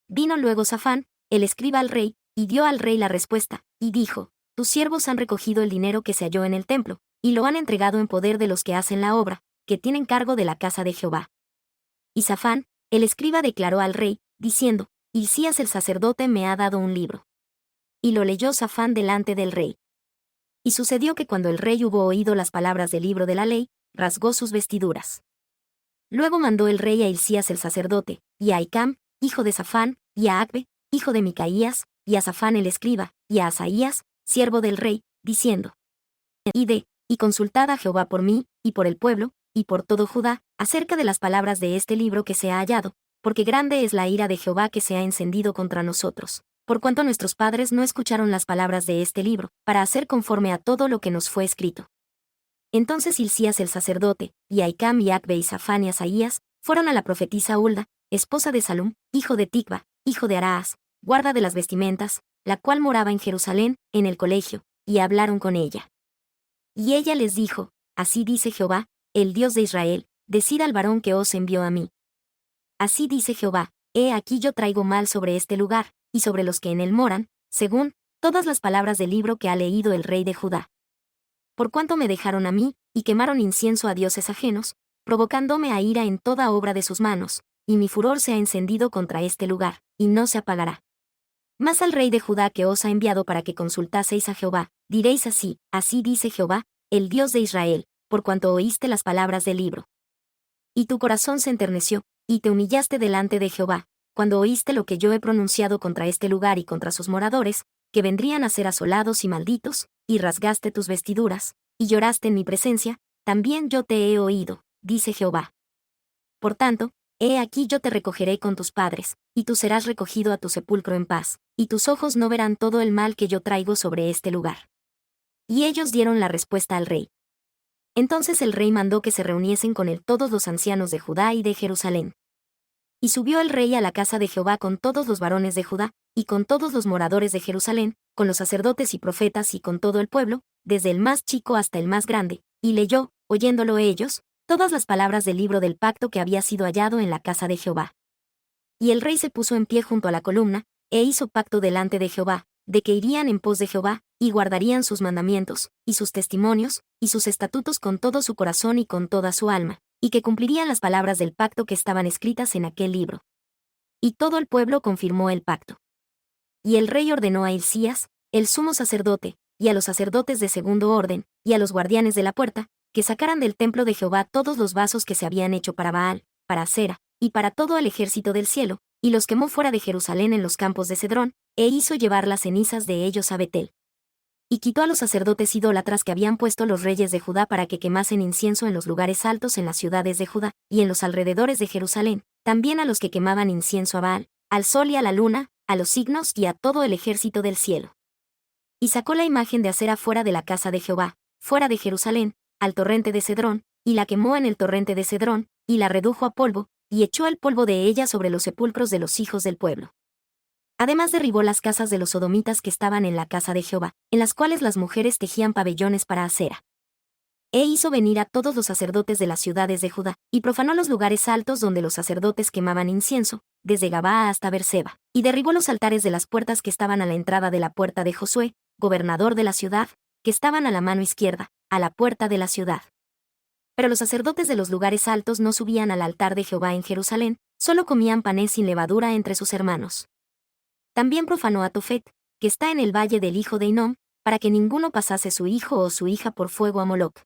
Vino luego Safán, el escriba, al rey, y dio al rey la respuesta, y dijo: Tus siervos han recogido el dinero que se halló en el templo, y lo han entregado en poder de los que hacen la obra, que tienen cargo de la casa de Jehová. Y Safán, el escriba, declaró al rey, diciendo: Hilcías el sacerdote me ha dado un libro. Y lo leyó Safán delante del rey. Y sucedió que cuando el rey hubo oído las palabras del libro de la ley, rasgó sus vestiduras. Luego mandó el rey a Hilcías el sacerdote, y a Ahicam, hijo de Safán, y a Acbe, hijo de Micaías, y a Safán el escriba, y a Asaías, siervo del rey, diciendo: Id, y consultad a Jehová por mí, y por el pueblo, y por todo Judá, acerca de las palabras de este libro que se ha hallado, porque grande es la ira de Jehová que se ha encendido contra nosotros, por cuanto nuestros padres no escucharon las palabras de este libro, para hacer conforme a todo lo que nos fue escrito. Entonces Hilcías el sacerdote, y Ahicam y Acbe y Safán y Asaías, fueron a la profetisa Hulda, esposa de Salum, hijo de Ticva, hijo de Araas, guarda de las vestimentas, la cual moraba en Jerusalén, en el colegio, y hablaron con ella. Y ella les dijo: Así dice Jehová, el Dios de Israel, decid al varón que os envió a mí. Así dice Jehová: He aquí yo traigo mal sobre este lugar, y sobre los que en él moran, según todas las palabras del libro que ha leído el rey de Judá. Por cuanto me dejaron a mí, y quemaron incienso a dioses ajenos, provocándome a ira en toda obra de sus manos, y mi furor se ha encendido contra este lugar, y no se apagará. Mas al rey de Judá que os ha enviado para que consultaseis a Jehová, diréis así: Así dice Jehová, el Dios de Israel, por cuanto oíste las palabras del libro. Y tu corazón se enterneció, y te humillaste delante de Jehová, cuando oíste lo que yo he pronunciado contra este lugar y contra sus moradores, que vendrían a ser asolados y malditos, y rasgaste tus vestiduras, y lloraste en mi presencia, también yo te he oído, dice Jehová. Por tanto, he aquí yo te recogeré con tus padres, y tú serás recogido a tu sepulcro en paz, y tus ojos no verán todo el mal que yo traigo sobre este lugar. Y ellos dieron la respuesta al rey. Entonces el rey mandó que se reuniesen con él todos los ancianos de Judá y de Jerusalén. Y subió el rey a la casa de Jehová con todos los varones de Judá, y con todos los moradores de Jerusalén, con los sacerdotes y profetas y con todo el pueblo, desde el más chico hasta el más grande, y leyó, oyéndolo ellos, todas las palabras del libro del pacto que había sido hallado en la casa de Jehová. Y el rey se puso en pie junto a la columna, e hizo pacto delante de Jehová, de que irían en pos de Jehová, y guardarían sus mandamientos, y sus testimonios, y sus estatutos con todo su corazón y con toda su alma, y que cumplirían las palabras del pacto que estaban escritas en aquel libro. Y todo el pueblo confirmó el pacto. Y el rey ordenó a Hilcías, el sumo sacerdote, y a los sacerdotes de segundo orden, y a los guardianes de la puerta, que sacaran del templo de Jehová todos los vasos que se habían hecho para Baal, para Acera, y para todo el ejército del cielo, y los quemó fuera de Jerusalén en los campos de Cedrón, e hizo llevar las cenizas de ellos a Betel. Y quitó a los sacerdotes idólatras que habían puesto los reyes de Judá para que quemasen incienso en los lugares altos en las ciudades de Judá, y en los alrededores de Jerusalén, también a los que quemaban incienso a Baal, al sol y a la luna, a los signos y a todo el ejército del cielo. Y sacó la imagen de Acera fuera de la casa de Jehová, fuera de Jerusalén, al torrente de Cedrón, y la quemó en el torrente de Cedrón, y la redujo a polvo, y echó el polvo de ella sobre los sepulcros de los hijos del pueblo. Además derribó las casas de los sodomitas que estaban en la casa de Jehová, en las cuales las mujeres tejían pabellones para Acera. E hizo venir a todos los sacerdotes de las ciudades de Judá, y profanó los lugares altos donde los sacerdotes quemaban incienso, desde Gabaa hasta Berseba, y derribó los altares de las puertas que estaban a la entrada de la puerta de Josué, gobernador de la ciudad, que estaban a la mano izquierda, a la puerta de la ciudad. Pero los sacerdotes de los lugares altos no subían al altar de Jehová en Jerusalén, solo comían panes sin levadura entre sus hermanos. También profanó a Tofet, que está en el valle del hijo de Hinnom, para que ninguno pasase su hijo o su hija por fuego a Moloc.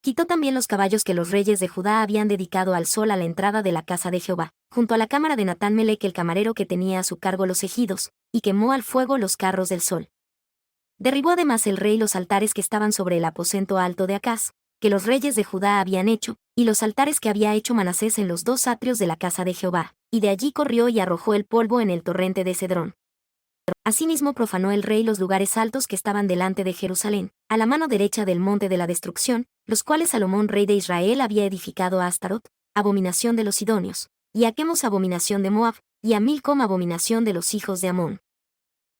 Quitó también los caballos que los reyes de Judá habían dedicado al sol a la entrada de la casa de Jehová, junto a la cámara de Natán Melec el camarero que tenía a su cargo los ejidos, y quemó al fuego los carros del sol. Derribó además el rey los altares que estaban sobre el aposento alto de Acaz, que los reyes de Judá habían hecho, y los altares que había hecho Manasés en los dos atrios de la casa de Jehová, y de allí corrió y arrojó el polvo en el torrente de Cedrón. Asimismo profanó el rey los lugares altos que estaban delante de Jerusalén, a la mano derecha del monte de la destrucción, los cuales Salomón rey de Israel había edificado a Astarot, abominación de los sidonios, y a Quemos abominación de Moab, y a Milcom abominación de los hijos de Amón.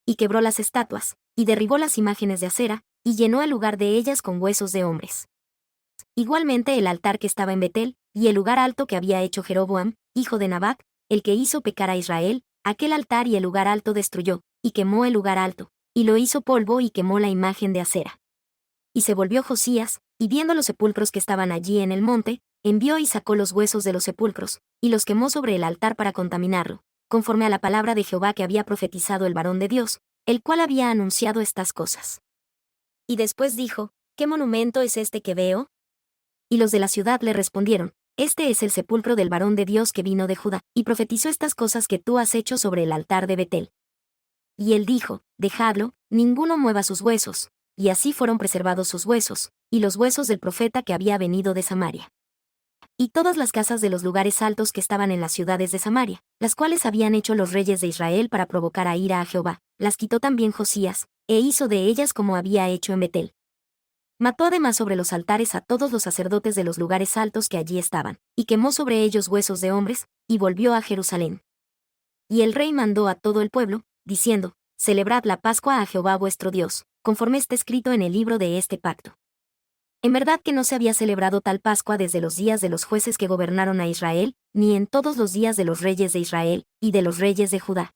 Y quebró las estatuas, y derribó las imágenes de acera, y llenó el lugar de ellas con huesos de hombres. Igualmente el altar que estaba en Betel, y el lugar alto que había hecho Jeroboam, hijo de Nabat, el que hizo pecar a Israel, aquel altar y el lugar alto destruyó, y quemó el lugar alto, y lo hizo polvo y quemó la imagen de acera. Y se volvió Josías, y viendo los sepulcros que estaban allí en el monte, envió y sacó los huesos de los sepulcros, y los quemó sobre el altar para contaminarlo, conforme a la palabra de Jehová que había profetizado el varón de Dios, el cual había anunciado estas cosas. Y después dijo, ¿qué monumento es este que veo? Y los de la ciudad le respondieron, este es el sepulcro del varón de Dios que vino de Judá, y profetizó estas cosas que tú has hecho sobre el altar de Betel. Y él dijo, dejadlo, ninguno mueva sus huesos, y así fueron preservados sus huesos, y los huesos del profeta que había venido de Samaria. Y todas las casas de los lugares altos que estaban en las ciudades de Samaria, las cuales habían hecho los reyes de Israel para provocar a ira a Jehová, las quitó también Josías, e hizo de ellas como había hecho en Betel. Mató además sobre los altares a todos los sacerdotes de los lugares altos que allí estaban, y quemó sobre ellos huesos de hombres, y volvió a Jerusalén. Y el rey mandó a todo el pueblo, diciendo, celebrad la Pascua a Jehová vuestro Dios, conforme está escrito en el libro de este pacto. En verdad que no se había celebrado tal Pascua desde los días de los jueces que gobernaron a Israel, ni en todos los días de los reyes de Israel, y de los reyes de Judá.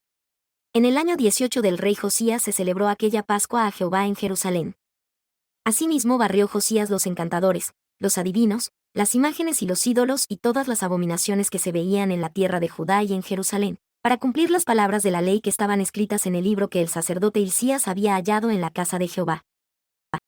En el año 18 del rey Josías se celebró aquella Pascua a Jehová en Jerusalén. Asimismo barrió Josías los encantadores, los adivinos, las imágenes y los ídolos y todas las abominaciones que se veían en la tierra de Judá y en Jerusalén, para cumplir las palabras de la ley que estaban escritas en el libro que el sacerdote Hilcías había hallado en la casa de Jehová.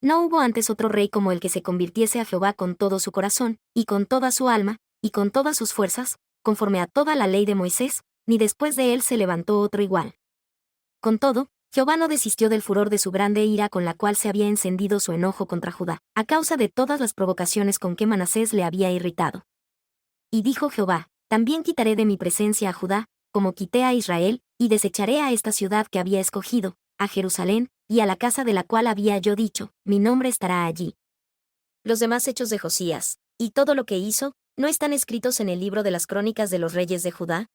No hubo antes otro rey como el que se convirtiese a Jehová con todo su corazón, y con toda su alma, y con todas sus fuerzas, conforme a toda la ley de Moisés, ni después de él se levantó otro igual. Con todo, Jehová no desistió del furor de su grande ira con la cual se había encendido su enojo contra Judá, a causa de todas las provocaciones con que Manasés le había irritado. Y dijo Jehová, también quitaré de mi presencia a Judá, como quité a Israel, y desecharé a esta ciudad que había escogido, a Jerusalén, y a la casa de la cual había yo dicho, mi nombre estará allí. Los demás hechos de Josías, y todo lo que hizo, ¿no están escritos en el libro de las crónicas de los reyes de Judá?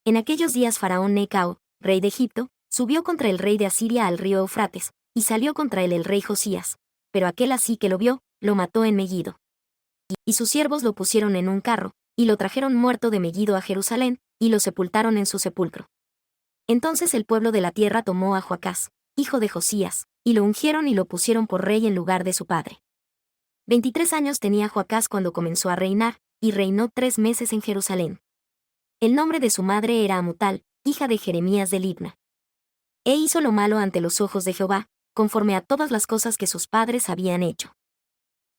En aquellos días Faraón Necao, rey de Egipto, subió contra el rey de Asiria al río Eufrates, y salió contra él el rey Josías, pero aquel así que lo vio, lo mató en Megiddo. Y sus siervos lo pusieron en un carro, y lo trajeron muerto de Megiddo a Jerusalén, y lo sepultaron en su sepulcro. Entonces el pueblo de la tierra tomó a Joacás, hijo de Josías, y lo ungieron y lo pusieron por rey en lugar de su padre. 23 años tenía Joacás cuando comenzó a reinar, y reinó 3 meses en Jerusalén. El nombre de su madre era Amutal, hija de Jeremías de Libna. E hizo lo malo ante los ojos de Jehová, conforme a todas las cosas que sus padres habían hecho.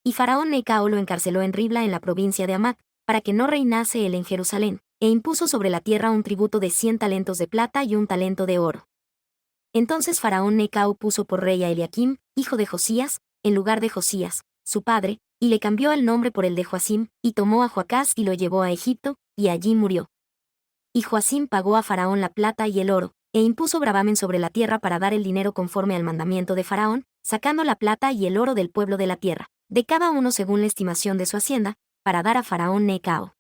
Y Faraón Necao lo encarceló en Ribla en la provincia de Hamat, para que no reinase él en Jerusalén, e impuso sobre la tierra un tributo de 100 talentos de plata y un talento de oro. Entonces Faraón Necao puso por rey a Eliakim, hijo de Josías, en lugar de Josías, su padre, y le cambió el nombre por el de Joacim, y tomó a Joacás y lo llevó a Egipto, y allí murió. Y Joacim pagó a Faraón la plata y el oro, e impuso gravamen sobre la tierra para dar el dinero conforme al mandamiento de Faraón, sacando la plata y el oro del pueblo de la tierra, de cada uno según la estimación de su hacienda, para dar a Faraón Necao.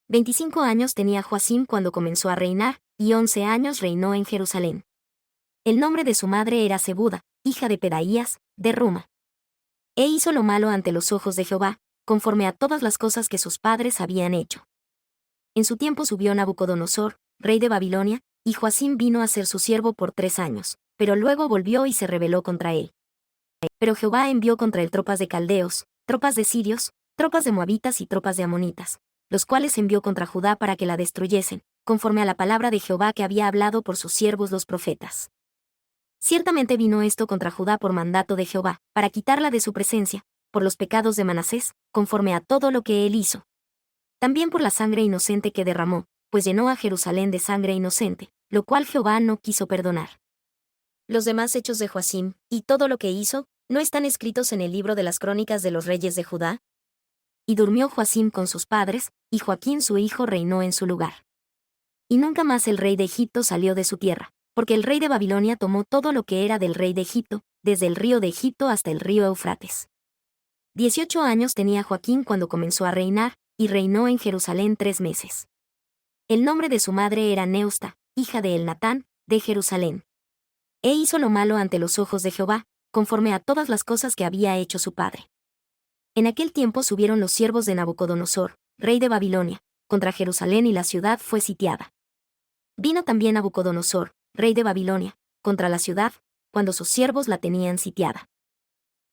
25 años tenía Joacim cuando comenzó a reinar, y 11 años reinó en Jerusalén. El nombre de su madre era Zebuda, hija de Pedaías, de Ruma. E hizo lo malo ante los ojos de Jehová, conforme a todas las cosas que sus padres habían hecho. En su tiempo subió Nabucodonosor, rey de Babilonia, y Joacim vino a ser su siervo por 3 años, pero luego volvió y se rebeló contra él. Pero Jehová envió contra él tropas de caldeos, tropas de sirios, tropas de moabitas y tropas de amonitas, los cuales envió contra Judá para que la destruyesen, conforme a la palabra de Jehová que había hablado por sus siervos los profetas. Ciertamente vino esto contra Judá por mandato de Jehová, para quitarla de su presencia, por los pecados de Manasés, conforme a todo lo que él hizo. También por la sangre inocente que derramó, pues llenó a Jerusalén de sangre inocente, lo cual Jehová no quiso perdonar. Los demás hechos de Joacim, y todo lo que hizo, ¿no están escritos en el libro de las crónicas de los reyes de Judá? Y durmió Joacim con sus padres, y Joaquín su hijo reinó en su lugar. Y nunca más el rey de Egipto salió de su tierra, porque el rey de Babilonia tomó todo lo que era del rey de Egipto, desde el río de Egipto hasta el río Eufrates. 18 años tenía Joaquín cuando comenzó a reinar, y reinó en Jerusalén 3 meses. El nombre de su madre era Neusta, hija de Elnatán, de Jerusalén. E hizo lo malo ante los ojos de Jehová, conforme a todas las cosas que había hecho su padre. En aquel tiempo subieron los siervos de Nabucodonosor, rey de Babilonia, contra Jerusalén y la ciudad fue sitiada. Vino también Nabucodonosor, rey de Babilonia, contra la ciudad, cuando sus siervos la tenían sitiada.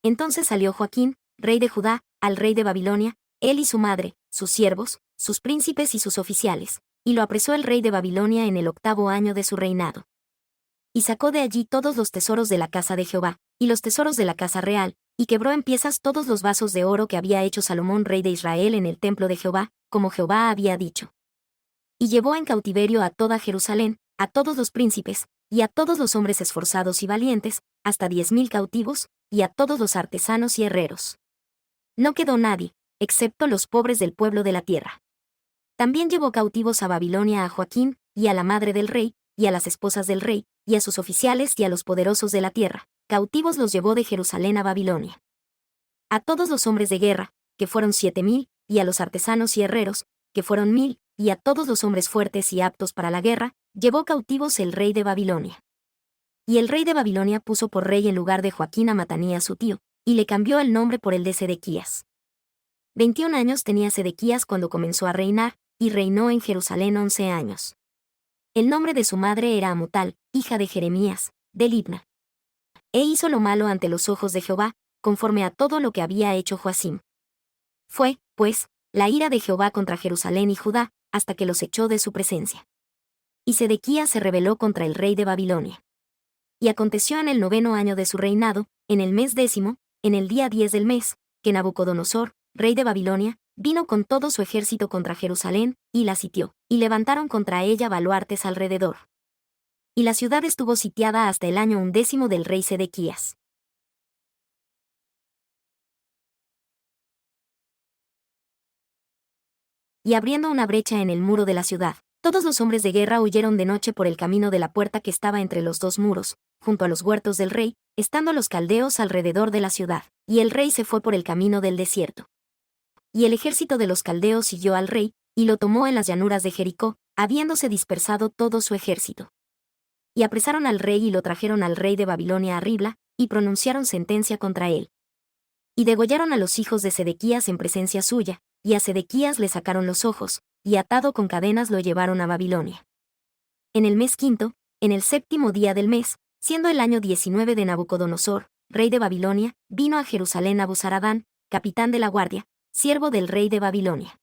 Entonces salió Joaquín, rey de Judá, al rey de Babilonia, él y su madre, sus siervos, sus príncipes y sus oficiales, y lo apresó el rey de Babilonia en el 8º año de su reinado. Y sacó de allí todos los tesoros de la casa de Jehová, y los tesoros de la casa real, y quebró en piezas todos los vasos de oro que había hecho Salomón rey de Israel en el templo de Jehová, como Jehová había dicho. Y llevó en cautiverio a toda Jerusalén, a todos los príncipes, y a todos los hombres esforzados y valientes, hasta 10,000 cautivos, y a todos los artesanos y herreros. No quedó nadie, excepto los pobres del pueblo de la tierra. También llevó cautivos a Babilonia a Joaquín, y a la madre del rey, y a las esposas del rey, y a sus oficiales y a los poderosos de la tierra, cautivos los llevó de Jerusalén a Babilonia. A todos los hombres de guerra, que fueron 7,000, y a los artesanos y herreros, que fueron 1,000, y a todos los hombres fuertes y aptos para la guerra, llevó cautivos el rey de Babilonia. Y el rey de Babilonia puso por rey en lugar de Joaquín a Matanías su tío, y le cambió el nombre por el de Sedequías. 21 años tenía Sedequías cuando comenzó a reinar, y reinó en Jerusalén 11 años. El nombre de su madre era Amutal, hija de Jeremías, de Libna. E hizo lo malo ante los ojos de Jehová, conforme a todo lo que había hecho Joacim. Fue, pues, la ira de Jehová contra Jerusalén y Judá, hasta que los echó de su presencia. Y Sedequías se rebeló contra el rey de Babilonia. Y aconteció en el 9º año de su reinado, en el mes 10, en el día 10 del mes, que Nabucodonosor, rey de Babilonia, vino con todo su ejército contra Jerusalén, y la sitió, y levantaron contra ella baluartes alrededor. Y la ciudad estuvo sitiada hasta el año 11 del rey Sedequías. Y abriendo una brecha en el muro de la ciudad, todos los hombres de guerra huyeron de noche por el camino de la puerta que estaba entre los dos muros, junto a los huertos del rey, estando los caldeos alrededor de la ciudad, y el rey se fue por el camino del desierto. Y el ejército de los caldeos siguió al rey, y lo tomó en las llanuras de Jericó, habiéndose dispersado todo su ejército. Y apresaron al rey y lo trajeron al rey de Babilonia a Ribla, y pronunciaron sentencia contra él. Y degollaron a los hijos de Sedequías en presencia suya, y a Sedequías le sacaron los ojos, y atado con cadenas lo llevaron a Babilonia. En el mes 5, en el 7º día del mes, siendo el año 19 de Nabucodonosor, rey de Babilonia, vino a Jerusalén Nabuzaradán, capitán de la guardia, siervo del rey de Babilonia.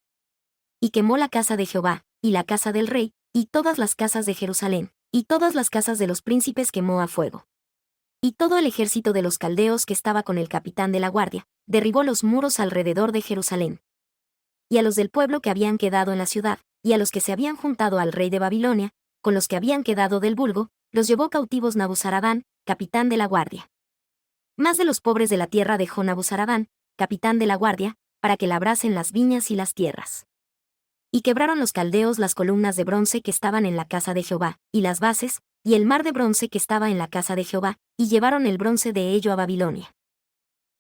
Y quemó la casa de Jehová, y la casa del rey, y todas las casas de Jerusalén, y todas las casas de los príncipes quemó a fuego. Y todo el ejército de los caldeos que estaba con el capitán de la guardia, derribó los muros alrededor de Jerusalén. Y a los del pueblo que habían quedado en la ciudad, y a los que se habían juntado al rey de Babilonia, con los que habían quedado del vulgo, los llevó cautivos Nabuzaradán, capitán de la guardia. Más de los pobres de la tierra dejó Nabuzaradán, capitán de la guardia, para que labrasen las viñas y las tierras. Y quebraron los caldeos las columnas de bronce que estaban en la casa de Jehová, y las bases, y el mar de bronce que estaba en la casa de Jehová, y llevaron el bronce de ello a Babilonia.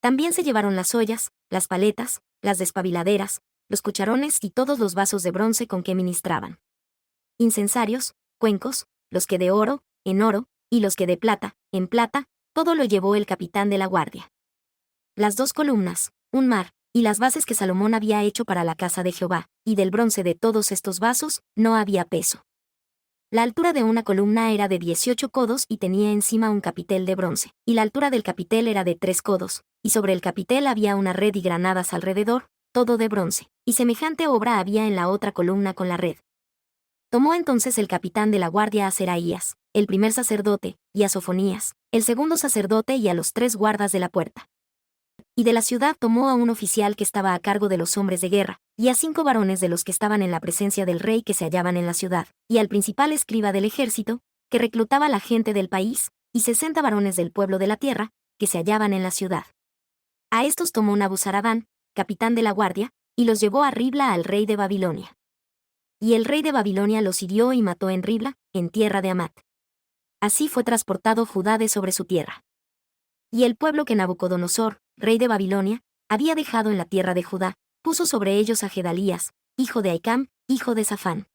También se llevaron las ollas, las paletas, las despabiladeras, los cucharones y todos los vasos de bronce con que ministraban. Incensarios, cuencos, los que de oro, en oro, y los que de plata, en plata, todo lo llevó el capitán de la guardia. Las 2 columnas, un mar, y las bases que Salomón había hecho para la casa de Jehová, y del bronce de todos estos vasos, no había peso. La altura de una columna era de 18 codos y tenía encima un capitel de bronce, y la altura del capitel era de 3 codos, y sobre el capitel había una red y granadas alrededor, todo de bronce, y semejante obra había en la otra columna con la red. Tomó entonces el capitán de la guardia a Seraías, el primer sacerdote, y a Sofonías, el segundo sacerdote y a los 3 guardas de la puerta. Y de la ciudad tomó a un oficial que estaba a cargo de los hombres de guerra, y a 5 varones de los que estaban en la presencia del rey que se hallaban en la ciudad, y al principal escriba del ejército, que reclutaba a la gente del país, y 60 varones del pueblo de la tierra, que se hallaban en la ciudad. A estos tomó Nabuzaradán, capitán de la guardia, y los llevó a Ribla al rey de Babilonia. Y el rey de Babilonia los hirió y mató en Ribla, en tierra de Amat. Así fue transportado Judá de sobre su tierra. Y el pueblo que Nabucodonosor, rey de Babilonia, había dejado en la tierra de Judá, puso sobre ellos a Gedalías, hijo de Ahicam, hijo de Safán.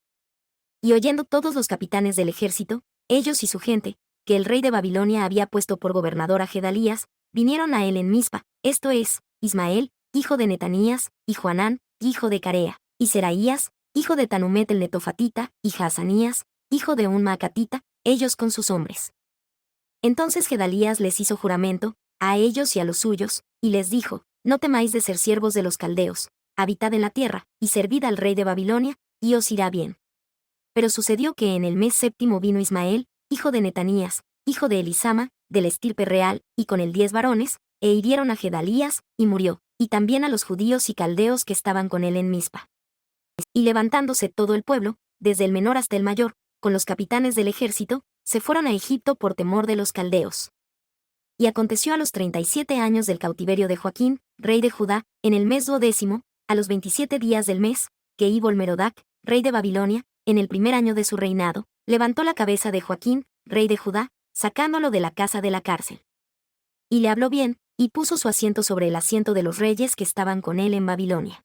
Y oyendo todos los capitanes del ejército, ellos y su gente, que el rey de Babilonia había puesto por gobernador a Gedalías, vinieron a él en Mizpa, esto es, Ismael, hijo de Netanías, y Joanán, hijo de Carea, y Seraías, hijo de Tanumet el netofatita, y Jaazanías, hijo de un maacatita, ellos con sus hombres. Entonces Gedalías les hizo juramento, a ellos y a los suyos, y les dijo, no temáis de ser siervos de los caldeos, habitad en la tierra, y servid al rey de Babilonia, y os irá bien. Pero sucedió que en el mes séptimo vino Ismael, hijo de Netanías, hijo de Elisama, de la estirpe real, y con él 10 varones, e hirieron a Gedalías, y murió, y también a los judíos y caldeos que estaban con él en Mizpa. Y levantándose todo el pueblo, desde el menor hasta el mayor, con los capitanes del ejército, se fueron a Egipto por temor de los caldeos. Y aconteció a los 37 años del cautiverio de Joaquín, rey de Judá, en el mes 12º, a los 27 días del mes, que Evil-Merodach, rey de Babilonia, en el primer año de su reinado, levantó la cabeza de Joaquín, rey de Judá, sacándolo de la casa de la cárcel. Y le habló bien, y puso su asiento sobre el asiento de los reyes que estaban con él en Babilonia.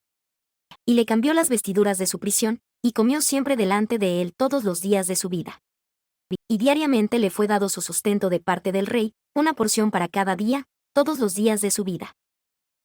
Y le cambió las vestiduras de su prisión, y comió siempre delante de él todos los días de su vida. Y diariamente le fue dado su sustento de parte del rey, una porción para cada día, todos los días de su vida.